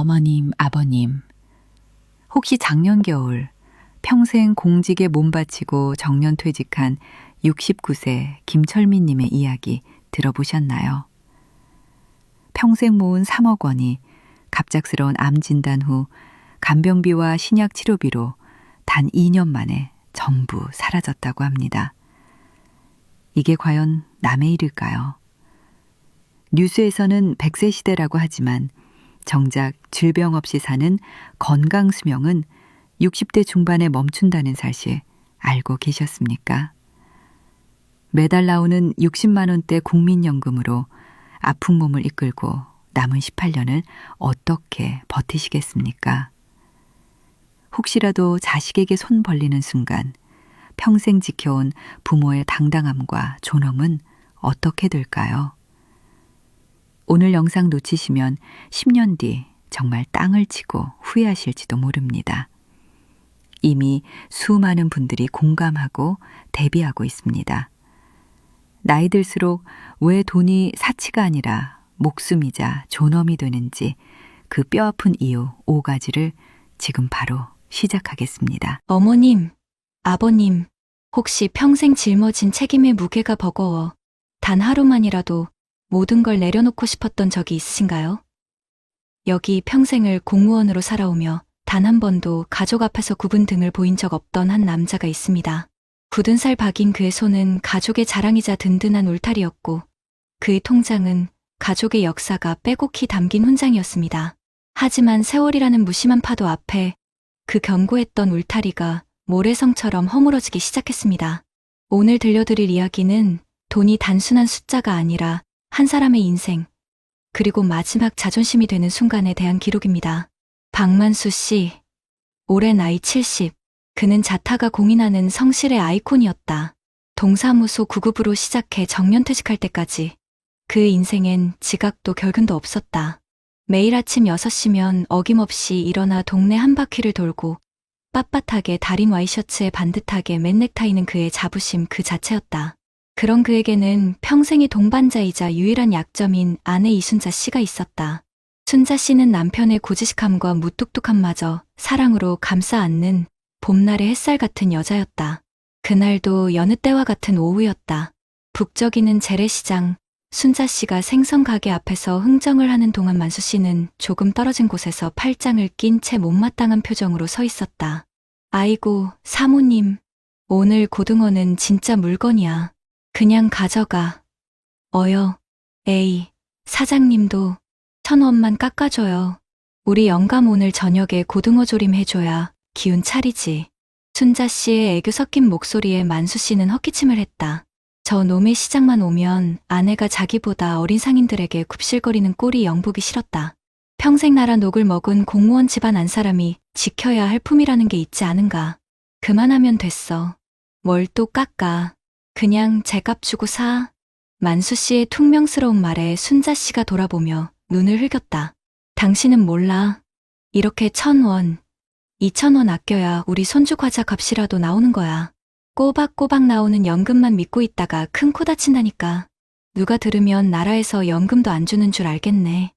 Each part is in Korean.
어머님, 아버님, 혹시 작년 겨울 평생 공직에 몸바치고 정년퇴직한 69세 김철민님의 이야기 들어보셨나요? 평생 모은 3억 원이 갑작스러운 암 진단 후 간병비와 신약 치료비로 단 2년 만에 전부 사라졌다고 합니다. 이게 과연 남의 일일까요? 뉴스에서는 100세 시대라고 하지만 정작 질병 없이 사는 건강 수명은 60대 중반에 멈춘다는 사실 알고 계셨습니까? 매달 나오는 60만 원대 국민연금으로 아픈 몸을 이끌고 남은 18년을 어떻게 버티시겠습니까? 혹시라도 자식에게 손 벌리는 순간 평생 지켜온 부모의 당당함과 존엄은 어떻게 될까요? 오늘 영상 놓치시면 10년 뒤 정말 땅을 치고 후회하실지도 모릅니다. 이미 수많은 분들이 공감하고 대비하고 있습니다. 나이 들수록 왜 돈이 사치가 아니라 목숨이자 존엄이 되는지 그 뼈아픈 이유 5가지를 지금 바로 시작하겠습니다. 어머님, 아버님, 혹시 평생 짊어진 책임의 무게가 버거워 단 하루만이라도 모든 걸 내려놓고 싶었던 적이 있으신가요? 여기 평생을 공무원으로 살아오며 단 한 번도 가족 앞에서 굽은 등을 보인 적 없던 한 남자가 있습니다. 굳은 살 박인 그의 손은 가족의 자랑이자 든든한 울타리였고 그의 통장은 가족의 역사가 빼곡히 담긴 훈장이었습니다. 하지만 세월이라는 무심한 파도 앞에 그 견고했던 울타리가 모래성처럼 허물어지기 시작했습니다. 오늘 들려드릴 이야기는 돈이 단순한 숫자가 아니라 한 사람의 인생, 그리고 마지막 자존심이 되는 순간에 대한 기록입니다. 박만수 씨, 올해 나이 70, 그는 자타가 공인하는 성실의 아이콘이었다. 동사무소 9급으로 시작해 정년퇴직할 때까지 그의 인생엔 지각도 결근도 없었다. 매일 아침 6시면 어김없이 일어나 동네 한 바퀴를 돌고 빳빳하게 다린 와이셔츠에 반듯하게 맨 넥타이는 그의 자부심 그 자체였다. 그런 그에게는 평생의 동반자이자 유일한 약점인 아내 이순자 씨가 있었다. 순자 씨는 남편의 고지식함과 무뚝뚝함마저 사랑으로 감싸 안는 봄날의 햇살 같은 여자였다. 그날도 여느 때와 같은 오후였다. 북적이는 재래시장, 순자 씨가 생선 가게 앞에서 흥정을 하는 동안 만수 씨는 조금 떨어진 곳에서 팔짱을 낀 채 못마땅한 표정으로 서 있었다. 아이고, 사모님, 오늘 고등어는 진짜 물건이야. 그냥 가져가. 에이, 사장님도 1,000원만 깎아줘요. 우리 영감 오늘 저녁에 고등어 조림 해줘야 기운 차리지. 순자 씨의 애교 섞인 목소리에 만수 씨는 헛기침을 했다. 저 놈의 시장만 오면 아내가 자기보다 어린 상인들에게 굽실거리는 꼴이 영 보기 싫었다. 평생 나라 녹을 먹은 공무원 집안 안 사람이 지켜야 할 품이라는 게 있지 않은가. 그만하면 됐어. 뭘 또 깎아. 그냥 제값 주고 사. 만수 씨의 퉁명스러운 말에 순자 씨가 돌아보며 눈을 흘겼다. 당신은 몰라. 이렇게 1,000원, 2,000원 아껴야 우리 손주 과자 값이라도 나오는 거야. 꼬박꼬박 나오는 연금만 믿고 있다가 큰 코 다친다니까. 누가 들으면 나라에서 연금도 안 주는 줄 알겠네.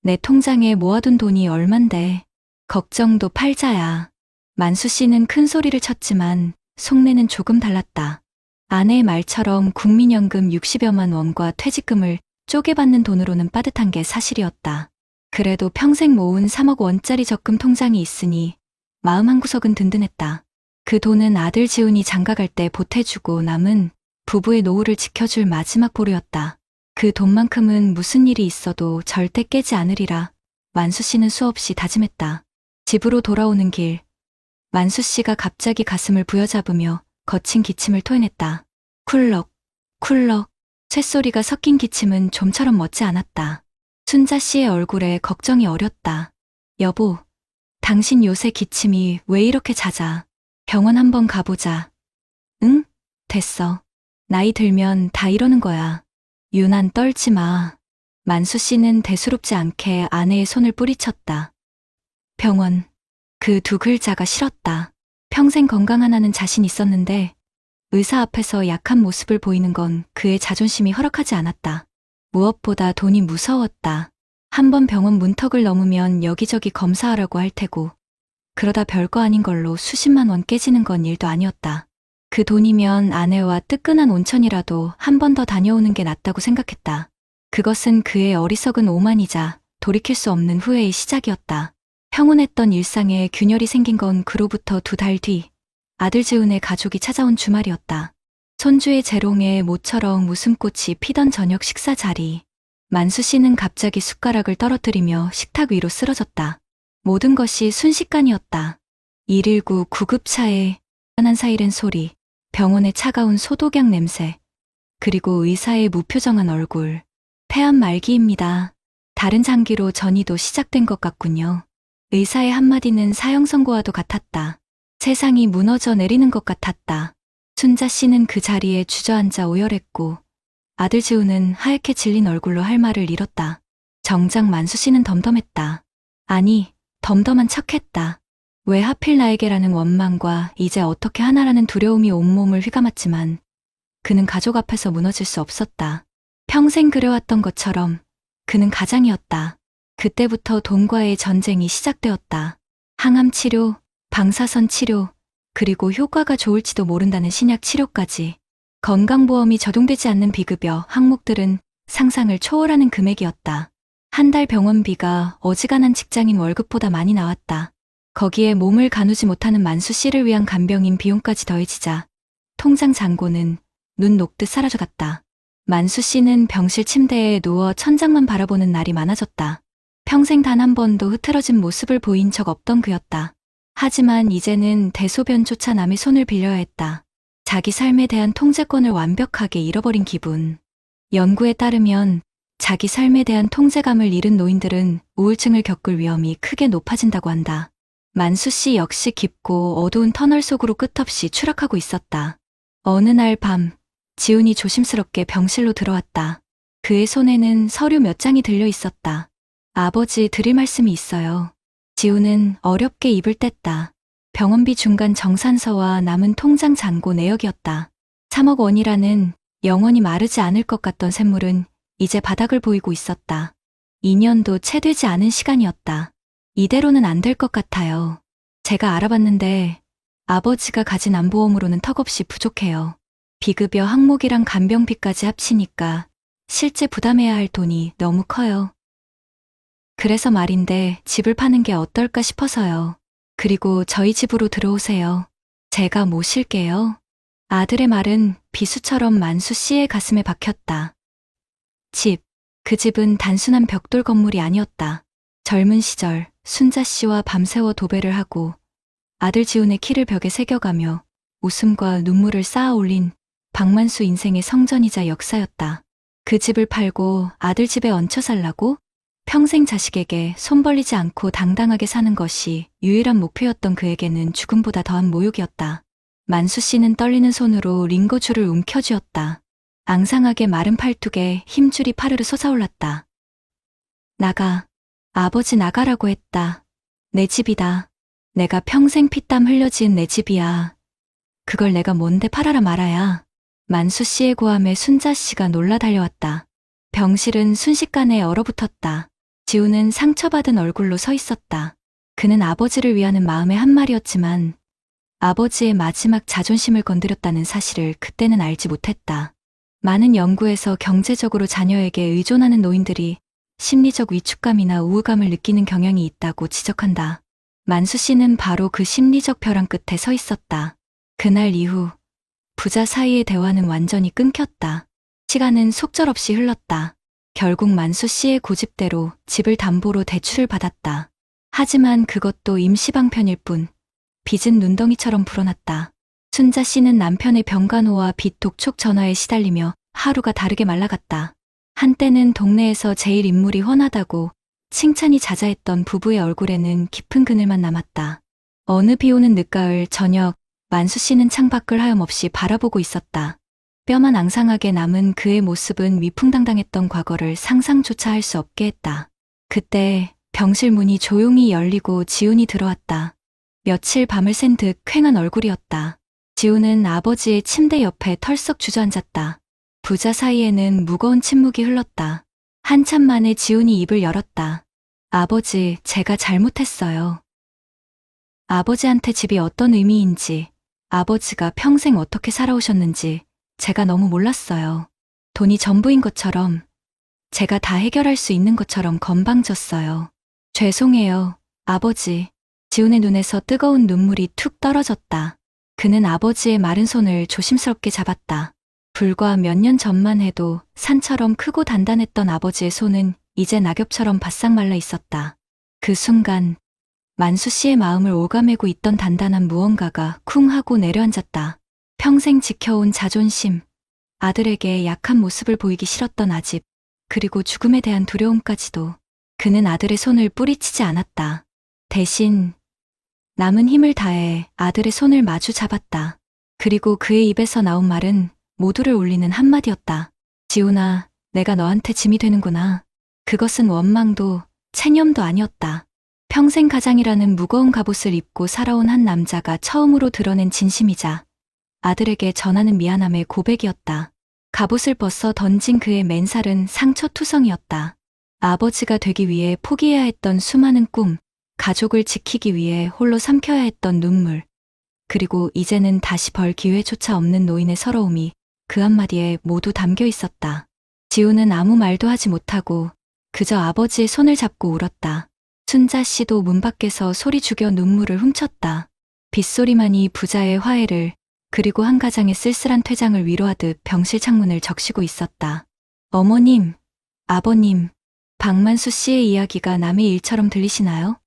내 통장에 모아둔 돈이 얼만데. 걱정도 팔자야. 만수 씨는 큰 소리를 쳤지만 속내는 조금 달랐다. 아내의 말처럼 국민연금 60여만 원과 퇴직금을 쪼개받는 돈으로는 빠듯한 게 사실이었다. 그래도 평생 모은 3억 원짜리 적금 통장이 있으니 마음 한구석은 든든했다. 그 돈은 아들 지훈이 장가갈 때 보태주고 남은 부부의 노후를 지켜줄 마지막 보루였다. 그 돈만큼은 무슨 일이 있어도 절대 깨지 않으리라 만수 씨는 수없이 다짐했다. 집으로 돌아오는 길, 만수 씨가 갑자기 가슴을 부여잡으며 거친 기침을 토해냈다. 쿨럭, 쿨럭. 쇳소리가 섞인 기침은 좀처럼 멋지 않았다. 순자 씨의 얼굴에 걱정이 어렸다. 여보, 당신 요새 기침이 왜 이렇게 잦아? 병원 한번 가보자. 응? 됐어. 나이 들면 다 이러는 거야. 유난 떨지 마. 만수 씨는 대수롭지 않게 아내의 손을 뿌리쳤다. 병원. 그 두 글자가 싫었다. 평생 건강하다는 자신 있었는데 의사 앞에서 약한 모습을 보이는 건 그의 자존심이 허락하지 않았다. 무엇보다 돈이 무서웠다. 한번 병원 문턱을 넘으면 여기저기 검사하라고 할 테고 그러다 별거 아닌 걸로 수십만 원 깨지는 건 일도 아니었다. 그 돈이면 아내와 뜨끈한 온천이라도 한 번 더 다녀오는 게 낫다고 생각했다. 그것은 그의 어리석은 오만이자 돌이킬 수 없는 후회의 시작이었다. 평온했던 일상에 균열이 생긴 건 그로부터 2달 뒤 아들 지훈의 가족이 찾아온 주말이었다. 손주의 재롱에 모처럼 웃음꽃이 피던 저녁 식사 자리. 만수 씨는 갑자기 숟가락을 떨어뜨리며 식탁 위로 쓰러졌다. 모든 것이 순식간이었다. 119 구급차에 한 사이렌 소리, 병원의 차가운 소독약 냄새, 그리고 의사의 무표정한 얼굴. 폐암 말기입니다. 다른 장기로 전이도 시작된 것 같군요. 의사의 한마디는 사형 선고와도 같았다. 세상이 무너져 내리는 것 같았다. 순자 씨는 그 자리에 주저앉아 오열했고 아들 지우는 하얗게 질린 얼굴로 할 말을 잃었다. 정작 만수 씨는 덤덤했다. 아니, 덤덤한 척했다. 왜 하필 나에게라는 원망과 이제 어떻게 하나라는 두려움이 온몸을 휘감았지만 그는 가족 앞에서 무너질 수 없었다. 평생 그려왔던 것처럼 그는 가장이었다. 그때부터 돈과의 전쟁이 시작되었다. 항암 치료, 방사선 치료, 그리고 효과가 좋을지도 모른다는 신약 치료까지. 건강보험이 적용되지 않는 비급여 항목들은 상상을 초월하는 금액이었다. 한 달 병원비가 어지간한 직장인 월급보다 많이 나왔다. 거기에 몸을 가누지 못하는 만수 씨를 위한 간병인 비용까지 더해지자 통장 잔고는 눈 녹듯 사라져갔다. 만수 씨는 병실 침대에 누워 천장만 바라보는 날이 많아졌다. 평생 단 한 번도 흐트러진 모습을 보인 적 없던 그였다. 하지만 이제는 대소변조차 남의 손을 빌려야 했다. 자기 삶에 대한 통제권을 완벽하게 잃어버린 기분. 연구에 따르면 자기 삶에 대한 통제감을 잃은 노인들은 우울증을 겪을 위험이 크게 높아진다고 한다. 만수 씨 역시 깊고 어두운 터널 속으로 끝없이 추락하고 있었다. 어느 날 밤, 지훈이 조심스럽게 병실로 들어왔다. 그의 손에는 서류 몇 장이 들려 있었다. 아버지 드릴 말씀이 있어요. 지훈은 어렵게 입을 뗐다. 병원비 중간 정산서와 남은 통장 잔고 내역이었다. 3억 원이라는 영원히 마르지 않을 것 같던 샘물은 이제 바닥을 보이고 있었다. 2년도 채 되지 않은 시간이었다. 이대로는 안 될 것 같아요. 제가 알아봤는데 아버지가 가진 암보험으로는 턱없이 부족해요. 비급여 항목이랑 간병비까지 합치니까 실제 부담해야 할 돈이 너무 커요. 그래서 말인데 집을 파는 게 어떨까 싶어서요. 그리고 저희 집으로 들어오세요. 제가 모실게요. 아들의 말은 비수처럼 만수 씨의 가슴에 박혔다. 집, 그 집은 단순한 벽돌 건물이 아니었다. 젊은 시절 순자 씨와 밤새워 도배를 하고 아들 지훈의 키를 벽에 새겨가며 웃음과 눈물을 쌓아 올린 박만수 인생의 성전이자 역사였다. 그 집을 팔고 아들 집에 얹혀 살라고 평생 자식에게 손 벌리지 않고 당당하게 사는 것이 유일한 목표였던 그에게는 죽음보다 더한 모욕이었다. 만수 씨는 떨리는 손으로 링거줄을 움켜쥐었다. 앙상하게 마른 팔뚝에 힘줄이 파르르 솟아올랐다. 나가. 아버지 나가라고 했다. 내 집이다. 내가 평생 피땀 흘려 지은 내 집이야. 그걸 내가 뭔데 팔아라 말아야. 만수 씨의 고함에 순자 씨가 놀라 달려왔다. 병실은 순식간에 얼어붙었다. 지우는 상처받은 얼굴로 서 있었다. 그는 아버지를 위하는 마음의 한말이었지만 아버지의 마지막 자존심을 건드렸다는 사실을 그때는 알지 못했다. 많은 연구에서 경제적으로 자녀에게 의존하는 노인들이 심리적 위축감이나 우울감을 느끼는 경향이 있다고 지적한다. 만수 씨는 바로 그 심리적 벼랑 끝에 서 있었다. 그날 이후 부자 사이의 대화는 완전히 끊겼다. 시간은 속절없이 흘렀다. 결국 만수 씨의 고집대로 집을 담보로 대출을 받았다. 하지만 그것도 임시방편일 뿐 빚은 눈덩이처럼 불어났다. 순자 씨는 남편의 병간호와 빚 독촉 전화에 시달리며 하루가 다르게 말라갔다. 한때는 동네에서 제일 인물이 훤하다고 칭찬이 자자했던 부부의 얼굴에는 깊은 그늘만 남았다. 어느 비오는 늦가을 저녁, 만수 씨는 창밖을 하염없이 바라보고 있었다. 뼈만 앙상하게 남은 그의 모습은 위풍당당했던 과거를 상상조차 할 수 없게 했다. 그때 병실 문이 조용히 열리고 지훈이 들어왔다. 며칠 밤을 샌 듯 퀭한 얼굴이었다. 지훈은 아버지의 침대 옆에 털썩 주저앉았다. 부자 사이에는 무거운 침묵이 흘렀다. 한참 만에 지훈이 입을 열었다. 아버지, 제가 잘못했어요. 아버지한테 집이 어떤 의미인지, 아버지가 평생 어떻게 살아오셨는지 제가 너무 몰랐어요. 돈이 전부인 것처럼, 제가 다 해결할 수 있는 것처럼 건방졌어요. 죄송해요, 아버지. 지훈의 눈에서 뜨거운 눈물이 툭 떨어졌다. 그는 아버지의 마른 손을 조심스럽게 잡았다. 불과 몇 년 전만 해도 산처럼 크고 단단했던 아버지의 손은 이제 낙엽처럼 바싹 말라 있었다. 그 순간 만수 씨의 마음을 오가매고 있던 단단한 무언가가 쿵 하고 내려앉았다. 평생 지켜온 자존심, 아들에게 약한 모습을 보이기 싫었던 아집, 그리고 죽음에 대한 두려움까지도. 그는 아들의 손을 뿌리치지 않았다. 대신 남은 힘을 다해 아들의 손을 마주 잡았다. 그리고 그의 입에서 나온 말은 모두를 울리는 한마디였다. 지훈아, 내가 너한테 짐이 되는구나. 그것은 원망도 체념도 아니었다. 평생 가장이라는 무거운 갑옷을 입고 살아온 한 남자가 처음으로 드러낸 진심이자 아들에게 전하는 미안함의 고백이었다. 갑옷을 벗어 던진 그의 맨살은 상처투성이었다. 아버지가 되기 위해 포기해야 했던 수많은 꿈, 가족을 지키기 위해 홀로 삼켜야 했던 눈물, 그리고 이제는 다시 벌 기회조차 없는 노인의 서러움이 그 한마디에 모두 담겨 있었다. 지훈은 아무 말도 하지 못하고 그저 아버지의 손을 잡고 울었다. 순자 씨도 문 밖에서 소리 죽여 눈물을 훔쳤다. 빗소리만이 부자의 화해를, 그리고 한 가장의 쓸쓸한 퇴장을 위로하듯 병실 창문을 적시고 있었다. 어머님, 아버님, 박만수 씨의 이야기가 남의 일처럼 들리시나요?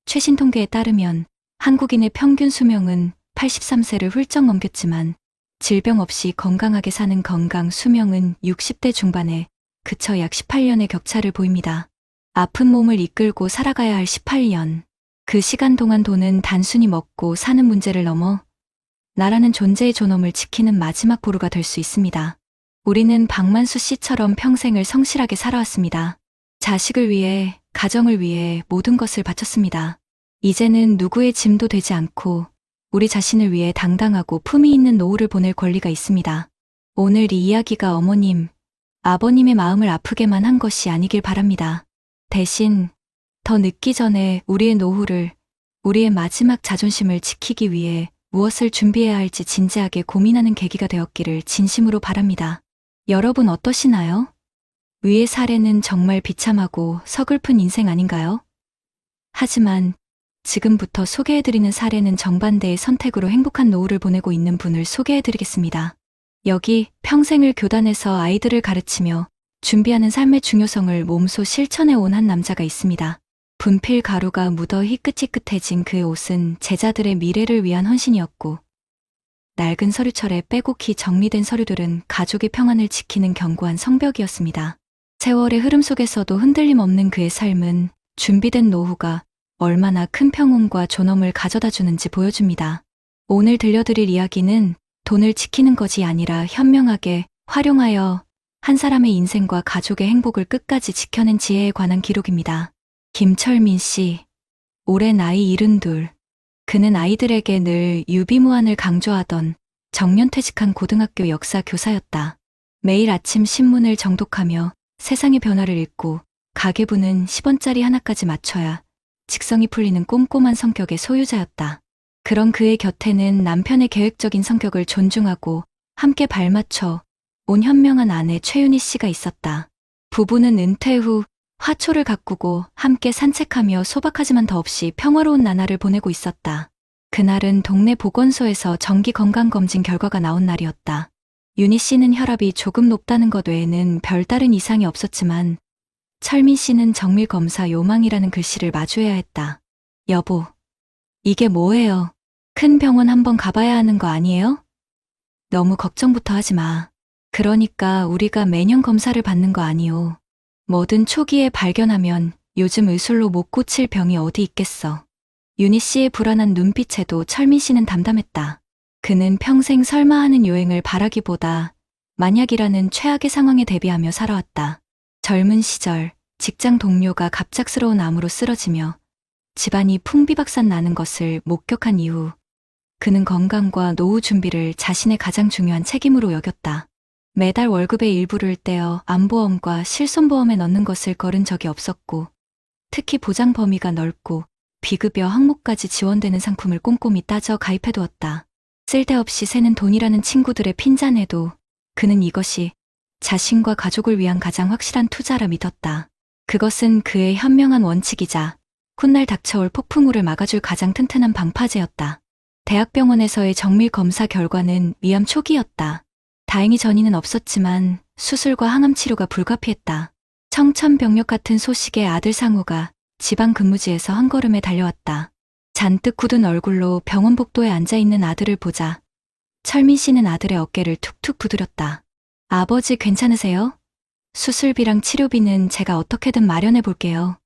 최신 통계에 따르면 한국인의 평균 수명은 83세를 훌쩍 넘겼지만 질병 없이 건강하게 사는 건강 수명은 60대 중반에 그쳐 약 18년의 격차를 보입니다. 아픈 몸을 이끌고 살아가야 할 18년. 그 시간 동안 돈은 단순히 먹고 사는 문제를 넘어 나라는 존재의 존엄을 지키는 마지막 보루가 될 수 있습니다. 우리는 박만수 씨처럼 평생을 성실하게 살아왔습니다. 자식을 위해, 가정을 위해 모든 것을 바쳤습니다. 이제는 누구의 짐도 되지 않고 우리 자신을 위해 당당하고 품위 있는 노후를 보낼 권리가 있습니다. 오늘 이 이야기가 어머님, 아버님의 마음을 아프게만 한 것이 아니길 바랍니다. 대신 더 늦기 전에 우리의 노후를, 우리의 마지막 자존심을 지키기 위해 무엇을 준비해야 할지 진지하게 고민하는 계기가 되었기를 진심으로 바랍니다. 여러분 어떠시나요? 위의 사례는 정말 비참하고 서글픈 인생 아닌가요? 하지만 지금부터 소개해드리는 사례는 정반대의 선택으로 행복한 노후를 보내고 있는 분을 소개해드리겠습니다. 여기 평생을 교단에서 아이들을 가르치며 준비하는 삶의 중요성을 몸소 실천해온 한 남자가 있습니다. 분필 가루가 묻어 희끗희끗해진 그의 옷은 제자들의 미래를 위한 헌신이었고, 낡은 서류철에 빼곡히 정리된 서류들은 가족의 평안을 지키는 견고한 성벽이었습니다. 세월의 흐름 속에서도 흔들림 없는 그의 삶은 준비된 노후가 얼마나 큰 평온과 존엄을 가져다 주는지 보여줍니다. 오늘 들려드릴 이야기는 돈을 지키는 것이 아니라 현명하게 활용하여 한 사람의 인생과 가족의 행복을 끝까지 지켜낸 지혜에 관한 기록입니다. 김철민 씨, 올해 나이 72. 그는 아이들에게 늘 유비무환을 강조하던 정년퇴직한 고등학교 역사 교사였다. 매일 아침 신문을 정독하며 세상의 변화를 읽고 가계부는 10원짜리 하나까지 맞춰야 직성이 풀리는 꼼꼼한 성격의 소유자였다. 그런 그의 곁에는 남편의 계획적인 성격을 존중하고 함께 발맞춰 온 현명한 아내 최윤희 씨가 있었다. 부부는 은퇴 후 화초를 가꾸고 함께 산책하며 소박하지만 더없이 평화로운 나날을 보내고 있었다. 그날은 동네 보건소에서 정기 건강검진 결과가 나온 날이었다. 윤희 씨는 혈압이 조금 높다는 것 외에는 별다른 이상이 없었지만 철민 씨는 정밀 검사 요망이라는 글씨를 마주해야 했다. 여보, 이게 뭐예요? 큰 병원 한번 가봐야 하는 거 아니에요? 너무 걱정부터 하지 마. 그러니까 우리가 매년 검사를 받는 거 아니오. 뭐든 초기에 발견하면 요즘 의술로 못 고칠 병이 어디 있겠어. 윤희 씨의 불안한 눈빛에도 철민 씨는 담담했다. 그는 평생 설마 하는 요행을 바라기보다 만약이라는 최악의 상황에 대비하며 살아왔다. 젊은 시절 직장 동료가 갑작스러운 암으로 쓰러지며 집안이 풍비박산 나는 것을 목격한 이후 그는 건강과 노후 준비를 자신의 가장 중요한 책임으로 여겼다. 매달 월급의 일부를 떼어 암보험과 실손보험에 넣는 것을 거른 적이 없었고, 특히 보장 범위가 넓고 비급여 항목까지 지원되는 상품을 꼼꼼히 따져 가입해두었다. 쓸데없이 새는 돈이라는 친구들의 핀잔에도 그는 이것이 자신과 가족을 위한 가장 확실한 투자라 믿었다. 그것은 그의 현명한 원칙이자 훗날 닥쳐올 폭풍우를 막아줄 가장 튼튼한 방파제였다. 대학병원에서의 정밀 검사 결과는 위암 초기였다. 다행히 전이는 없었지만 수술과 항암 치료가 불가피했다. 청천벽력 같은 소식에 아들 상우가 지방 근무지에서 한 걸음에 달려왔다. 잔뜩 굳은 얼굴로 병원 복도에 앉아있는 아들을 보자 철민 씨는 아들의 어깨를 툭툭 두드렸다. 아버지 괜찮으세요? 수술비랑 치료비는 제가 어떻게든 마련해 볼게요.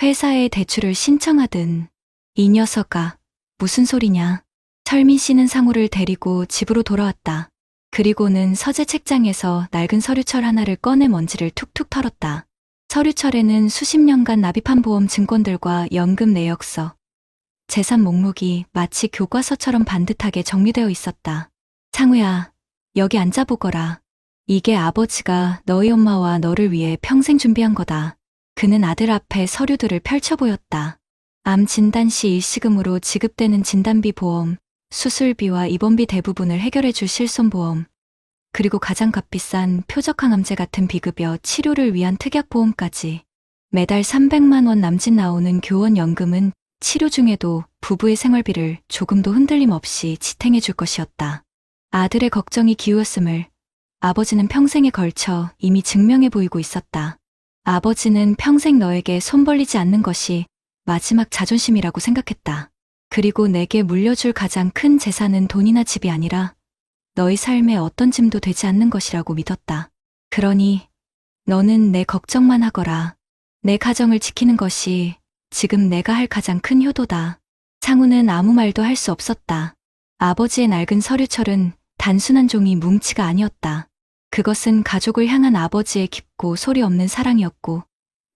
회사에 대출을 신청하든. 이 녀석아, 무슨 소리냐. 철민 씨는 상우를 데리고 집으로 돌아왔다. 그리고는 서재 책장에서 낡은 서류철 하나를 꺼내 먼지를 툭툭 털었다. 서류철에는 수십 년간 납입한 보험 증권들과 연금 내역서, 재산 목록이 마치 교과서처럼 반듯하게 정리되어 있었다. 상우야, 여기 앉아보거라. 이게 아버지가 너희 엄마와 너를 위해 평생 준비한 거다. 그는 아들 앞에 서류들을 펼쳐 보였다. 암 진단 시 일시금으로 지급되는 진단비 보험, 수술비와 입원비 대부분을 해결해줄 실손보험, 그리고 가장 값비싼 표적항암제 같은 비급여 치료를 위한 특약보험까지. 매달 300만 원 남짓 나오는 교원연금은 치료 중에도 부부의 생활비를 조금도 흔들림 없이 지탱해 줄 것이었다. 아들의 걱정이 기우었음을 아버지는 평생에 걸쳐 이미 증명해 보이고 있었다. 아버지는 평생 너에게 손 벌리지 않는 것이 마지막 자존심이라고 생각했다. 그리고 내게 물려줄 가장 큰 재산은 돈이나 집이 아니라 너희 삶에 어떤 짐도 되지 않는 것이라고 믿었다. 그러니 너는 내 걱정만 하거라. 내 가정을 지키는 것이 지금 내가 할 가장 큰 효도다. 상우는 아무 말도 할 수 없었다. 아버지의 낡은 서류철은 단순한 종이 뭉치가 아니었다. 그것은 가족을 향한 아버지의 깊고 소리 없는 사랑이었고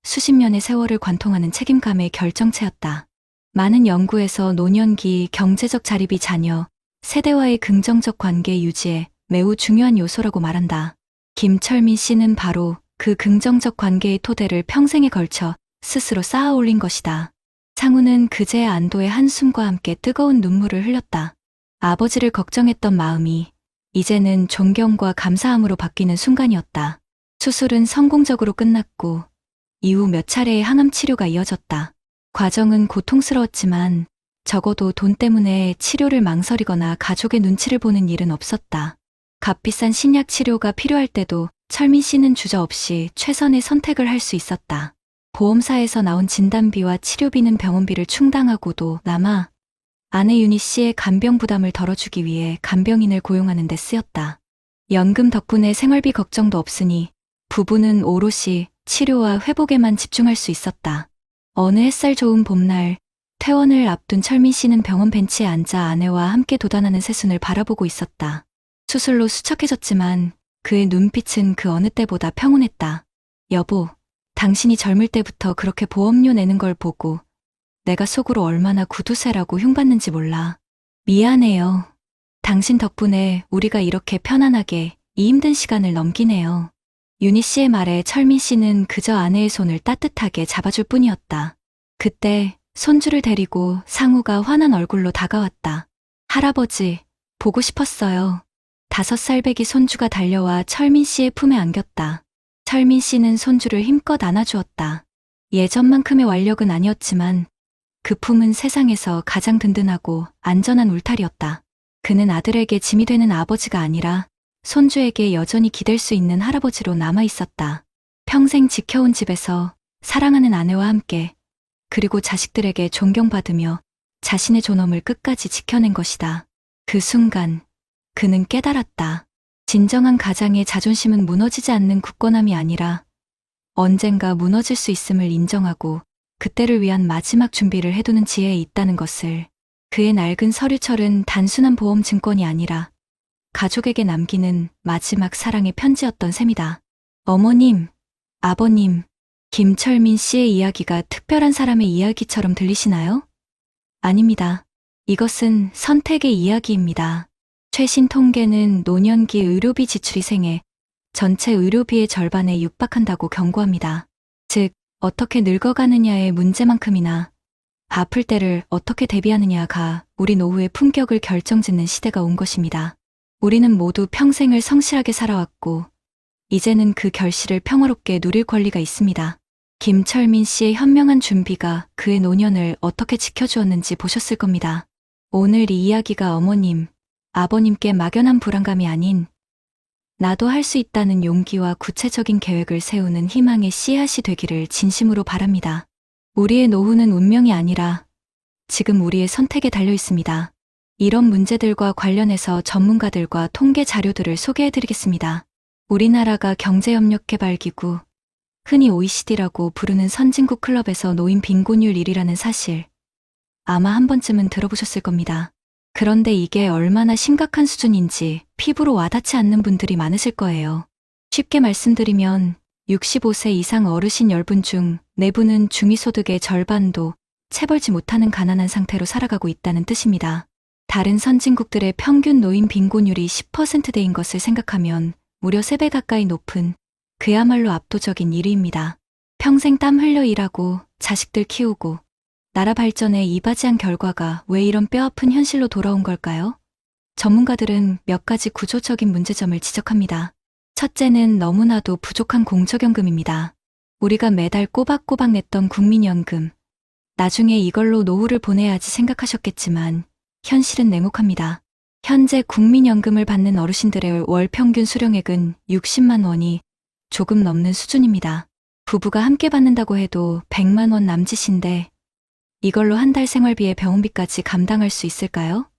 수십 년의 세월을 관통하는 책임감의 결정체였다. 많은 연구에서 노년기 경제적 자립이 자녀, 세대와의 긍정적 관계 유지에 매우 중요한 요소라고 말한다. 김철민 씨는 바로 그 긍정적 관계의 토대를 평생에 걸쳐 스스로 쌓아 올린 것이다. 상우는 그제야 안도의 한숨과 함께 뜨거운 눈물을 흘렸다. 아버지를 걱정했던 마음이 이제는 존경과 감사함으로 바뀌는 순간이었다. 수술은 성공적으로 끝났고 이후 몇 차례의 항암 치료가 이어졌다. 과정은 고통스러웠지만 적어도 돈 때문에 치료를 망설이거나 가족의 눈치를 보는 일은 없었다. 값비싼 신약 치료가 필요할 때도 철민 씨는 주저없이 최선의 선택을 할 수 있었다. 보험사에서 나온 진단비와 치료비는 병원비를 충당하고도 남아 아내 윤희 씨의 간병 부담을 덜어주기 위해 간병인을 고용하는 데 쓰였다. 연금 덕분에 생활비 걱정도 없으니 부부는 오롯이 치료와 회복에만 집중할 수 있었다. 어느 햇살 좋은 봄날, 퇴원을 앞둔 철민 씨는 병원 벤치에 앉아 아내와 함께 도단하는 새순을 바라보고 있었다. 수술로 수척해졌지만 그의 눈빛은 그 어느 때보다 평온했다. 여보, 당신이 젊을 때부터 그렇게 보험료 내는 걸 보고 내가 속으로 얼마나 구두쇠라고 흉받는지 몰라. 미안해요. 당신 덕분에 우리가 이렇게 편안하게 이 힘든 시간을 넘기네요. 윤희 씨의 말에 철민 씨는 그저 아내의 손을 따뜻하게 잡아줄 뿐이었다. 그때 손주를 데리고 상우가 환한 얼굴로 다가왔다. 할아버지, 보고 싶었어요. 5살배기 손주가 달려와 철민 씨의 품에 안겼다. 철민 씨는 손주를 힘껏 안아주었다. 예전만큼의 완력은 아니었지만 그 품은 세상에서 가장 든든하고 안전한 울타리였다. 그는 아들에게 짐이 되는 아버지가 아니라 손주에게 여전히 기댈 수 있는 할아버지로 남아 있었다. 평생 지켜온 집에서 사랑하는 아내와 함께 그리고 자식들에게 존경받으며 자신의 존엄을 끝까지 지켜낸 것이다. 그 순간 그는 깨달았다. 진정한 가장의 자존심은 무너지지 않는 굳건함이 아니라 언젠가 무너질 수 있음을 인정하고 그때를 위한 마지막 준비를 해두는 지혜에 있다는 것을. 그의 낡은 서류철은 단순한 보험 증권이 아니라 가족에게 남기는 마지막 사랑의 편지였던 셈이다. 어머님, 아버님, 김철민 씨의 이야기가 특별한 사람의 이야기처럼 들리시나요? 아닙니다. 이것은 선택의 이야기입니다. 최신 통계는 노년기 의료비 지출이 생애 전체 의료비의 절반에 육박한다고 경고합니다. 즉, 어떻게 늙어가느냐의 문제만큼이나 아플 때를 어떻게 대비하느냐가 우리 노후의 품격을 결정짓는 시대가 온 것입니다. 우리는 모두 평생을 성실하게 살아왔고 이제는 그 결실을 평화롭게 누릴 권리가 있습니다. 김철민 씨의 현명한 준비가 그의 노년을 어떻게 지켜주었는지 보셨을 겁니다. 오늘 이 이야기가 어머님, 아버님께 막연한 불안감이 아닌 나도 할 수 있다는 용기와 구체적인 계획을 세우는 희망의 씨앗이 되기를 진심으로 바랍니다. 우리의 노후는 운명이 아니라 지금 우리의 선택에 달려 있습니다. 이런 문제들과 관련해서 전문가들과 통계 자료들을 소개해드리겠습니다. 우리나라가 경제협력개발기구, 흔히 OECD라고 부르는 선진국 클럽에서 노인 빈곤율 1위라는 사실, 아마 한 번쯤은 들어보셨을 겁니다. 그런데 이게 얼마나 심각한 수준인지 피부로 와닿지 않는 분들이 많으실 거예요. 쉽게 말씀드리면 65세 이상 어르신 10분 중 4분은 중위소득의 절반도 채 벌지 못하는 가난한 상태로 살아가고 있다는 뜻입니다. 다른 선진국들의 평균 노인 빈곤율이 10%대인 것을 생각하면 무려 3배 가까이 높은 그야말로 압도적인 1위입니다. 평생 땀 흘려 일하고 자식들 키우고 나라 발전에 이바지한 결과가 왜 이런 뼈아픈 현실로 돌아온 걸까요? 전문가들은 몇 가지 구조적인 문제점을 지적합니다. 첫째는 너무나도 부족한 공적연금입니다. 우리가 매달 꼬박꼬박 냈던 국민연금, 나중에 이걸로 노후를 보내야지 생각하셨겠지만 현실은 냉혹합니다. 현재 국민연금을 받는 어르신들의 월 평균 수령액은 60만 원이 조금 넘는 수준입니다. 부부가 함께 받는다고 해도 100만 원 남짓인데 이걸로 한 달 생활비에 병원비까지 감당할 수 있을까요?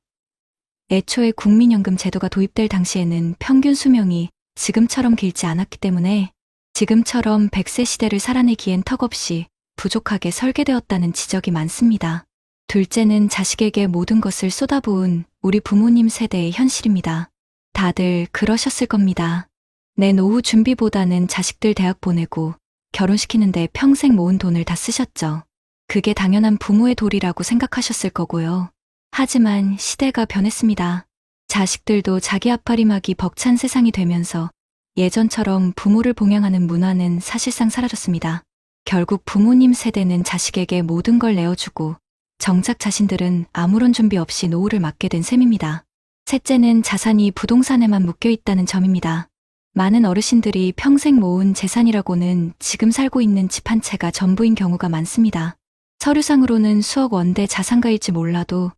애초에 국민연금 제도가 도입될 당시에는 평균 수명이 지금처럼 길지 않았기 때문에 지금처럼 100세 시대를 살아내기엔 턱없이 부족하게 설계되었다는 지적이 많습니다. 둘째는 자식에게 모든 것을 쏟아부은 우리 부모님 세대의 현실입니다. 다들 그러셨을 겁니다. 내 노후 준비보다는 자식들 대학 보내고 결혼시키는데 평생 모은 돈을 다 쓰셨죠. 그게 당연한 부모의 도리라고 생각하셨을 거고요. 하지만 시대가 변했습니다. 자식들도 자기 앞가림하기 벅찬 세상이 되면서 예전처럼 부모를 봉양하는 문화는 사실상 사라졌습니다. 결국 부모님 세대는 자식에게 모든 걸 내어주고 정작 자신들은 아무런 준비 없이 노후를 맞게 된 셈입니다. 셋째는 자산이 부동산에만 묶여 있다는 점입니다. 많은 어르신들이 평생 모은 재산이라고는 지금 살고 있는 집 한 채가 전부인 경우가 많습니다. 서류상으로는 수억 원대 자산가일지 몰라도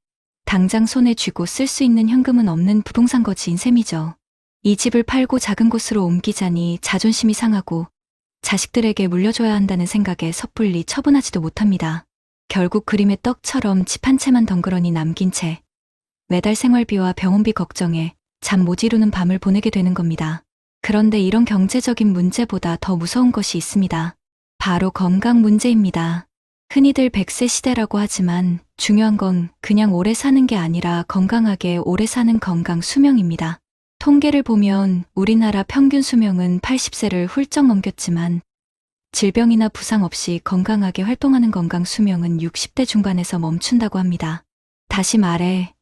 당장 손에 쥐고 쓸 수 있는 현금은 없는 부동산 거지인 셈이죠. 이 집을 팔고 작은 곳으로 옮기자니 자존심이 상하고 자식들에게 물려줘야 한다는 생각에 섣불리 처분하지도 못합니다. 결국 그림의 떡처럼 집 한 채만 덩그러니 남긴 채 매달 생활비와 병원비 걱정에 잠 못 이루는 밤을 보내게 되는 겁니다. 그런데 이런 경제적인 문제보다 더 무서운 것이 있습니다. 바로 건강 문제입니다. 흔히들 100세 시대라고 하지만 중요한 건 그냥 오래 사는 게 아니라 건강하게 오래 사는 건강 수명입니다. 통계를 보면 우리나라 평균 수명은 80세를 훌쩍 넘겼지만 질병이나 부상 없이 건강하게 활동하는 건강 수명은 60대 중반에서 멈춘다고 합니다. 다시 말해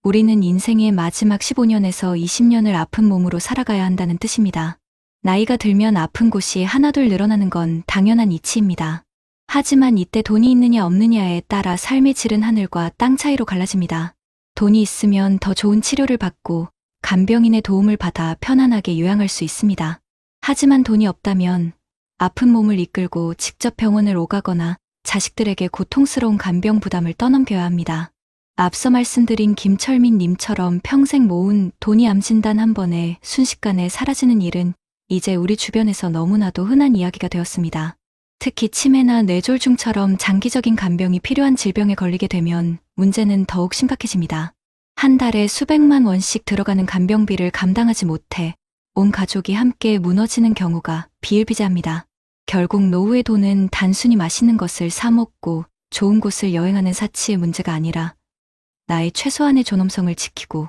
우리는 인생의 마지막 15년에서 20년을 아픈 몸으로 살아가야 한다는 뜻입니다. 나이가 들면 아픈 곳이 하나둘 늘어나는 건 당연한 이치입니다. 하지만 이때 돈이 있느냐 없느냐에 따라 삶의 질은 하늘과 땅 차이로 갈라집니다. 돈이 있으면 더 좋은 치료를 받고 간병인의 도움을 받아 편안하게 요양할 수 있습니다. 하지만 돈이 없다면 아픈 몸을 이끌고 직접 병원을 오가거나 자식들에게 고통스러운 간병 부담을 떠넘겨야 합니다. 앞서 말씀드린 김철민 님처럼 평생 모은 돈이 암진단 한 번에 순식간에 사라지는 일은 이제 우리 주변에서 너무나도 흔한 이야기가 되었습니다. 특히 치매나 뇌졸중처럼 장기적인 간병이 필요한 질병에 걸리게 되면 문제는 더욱 심각해집니다. 한 달에 수백만 원씩 들어가는 간병비를 감당하지 못해 온 가족이 함께 무너지는 경우가 비일비재합니다. 결국 노후의 돈은 단순히 맛있는 것을 사 먹고 좋은 곳을 여행하는 사치의 문제가 아니라 나의 최소한의 존엄성을 지키고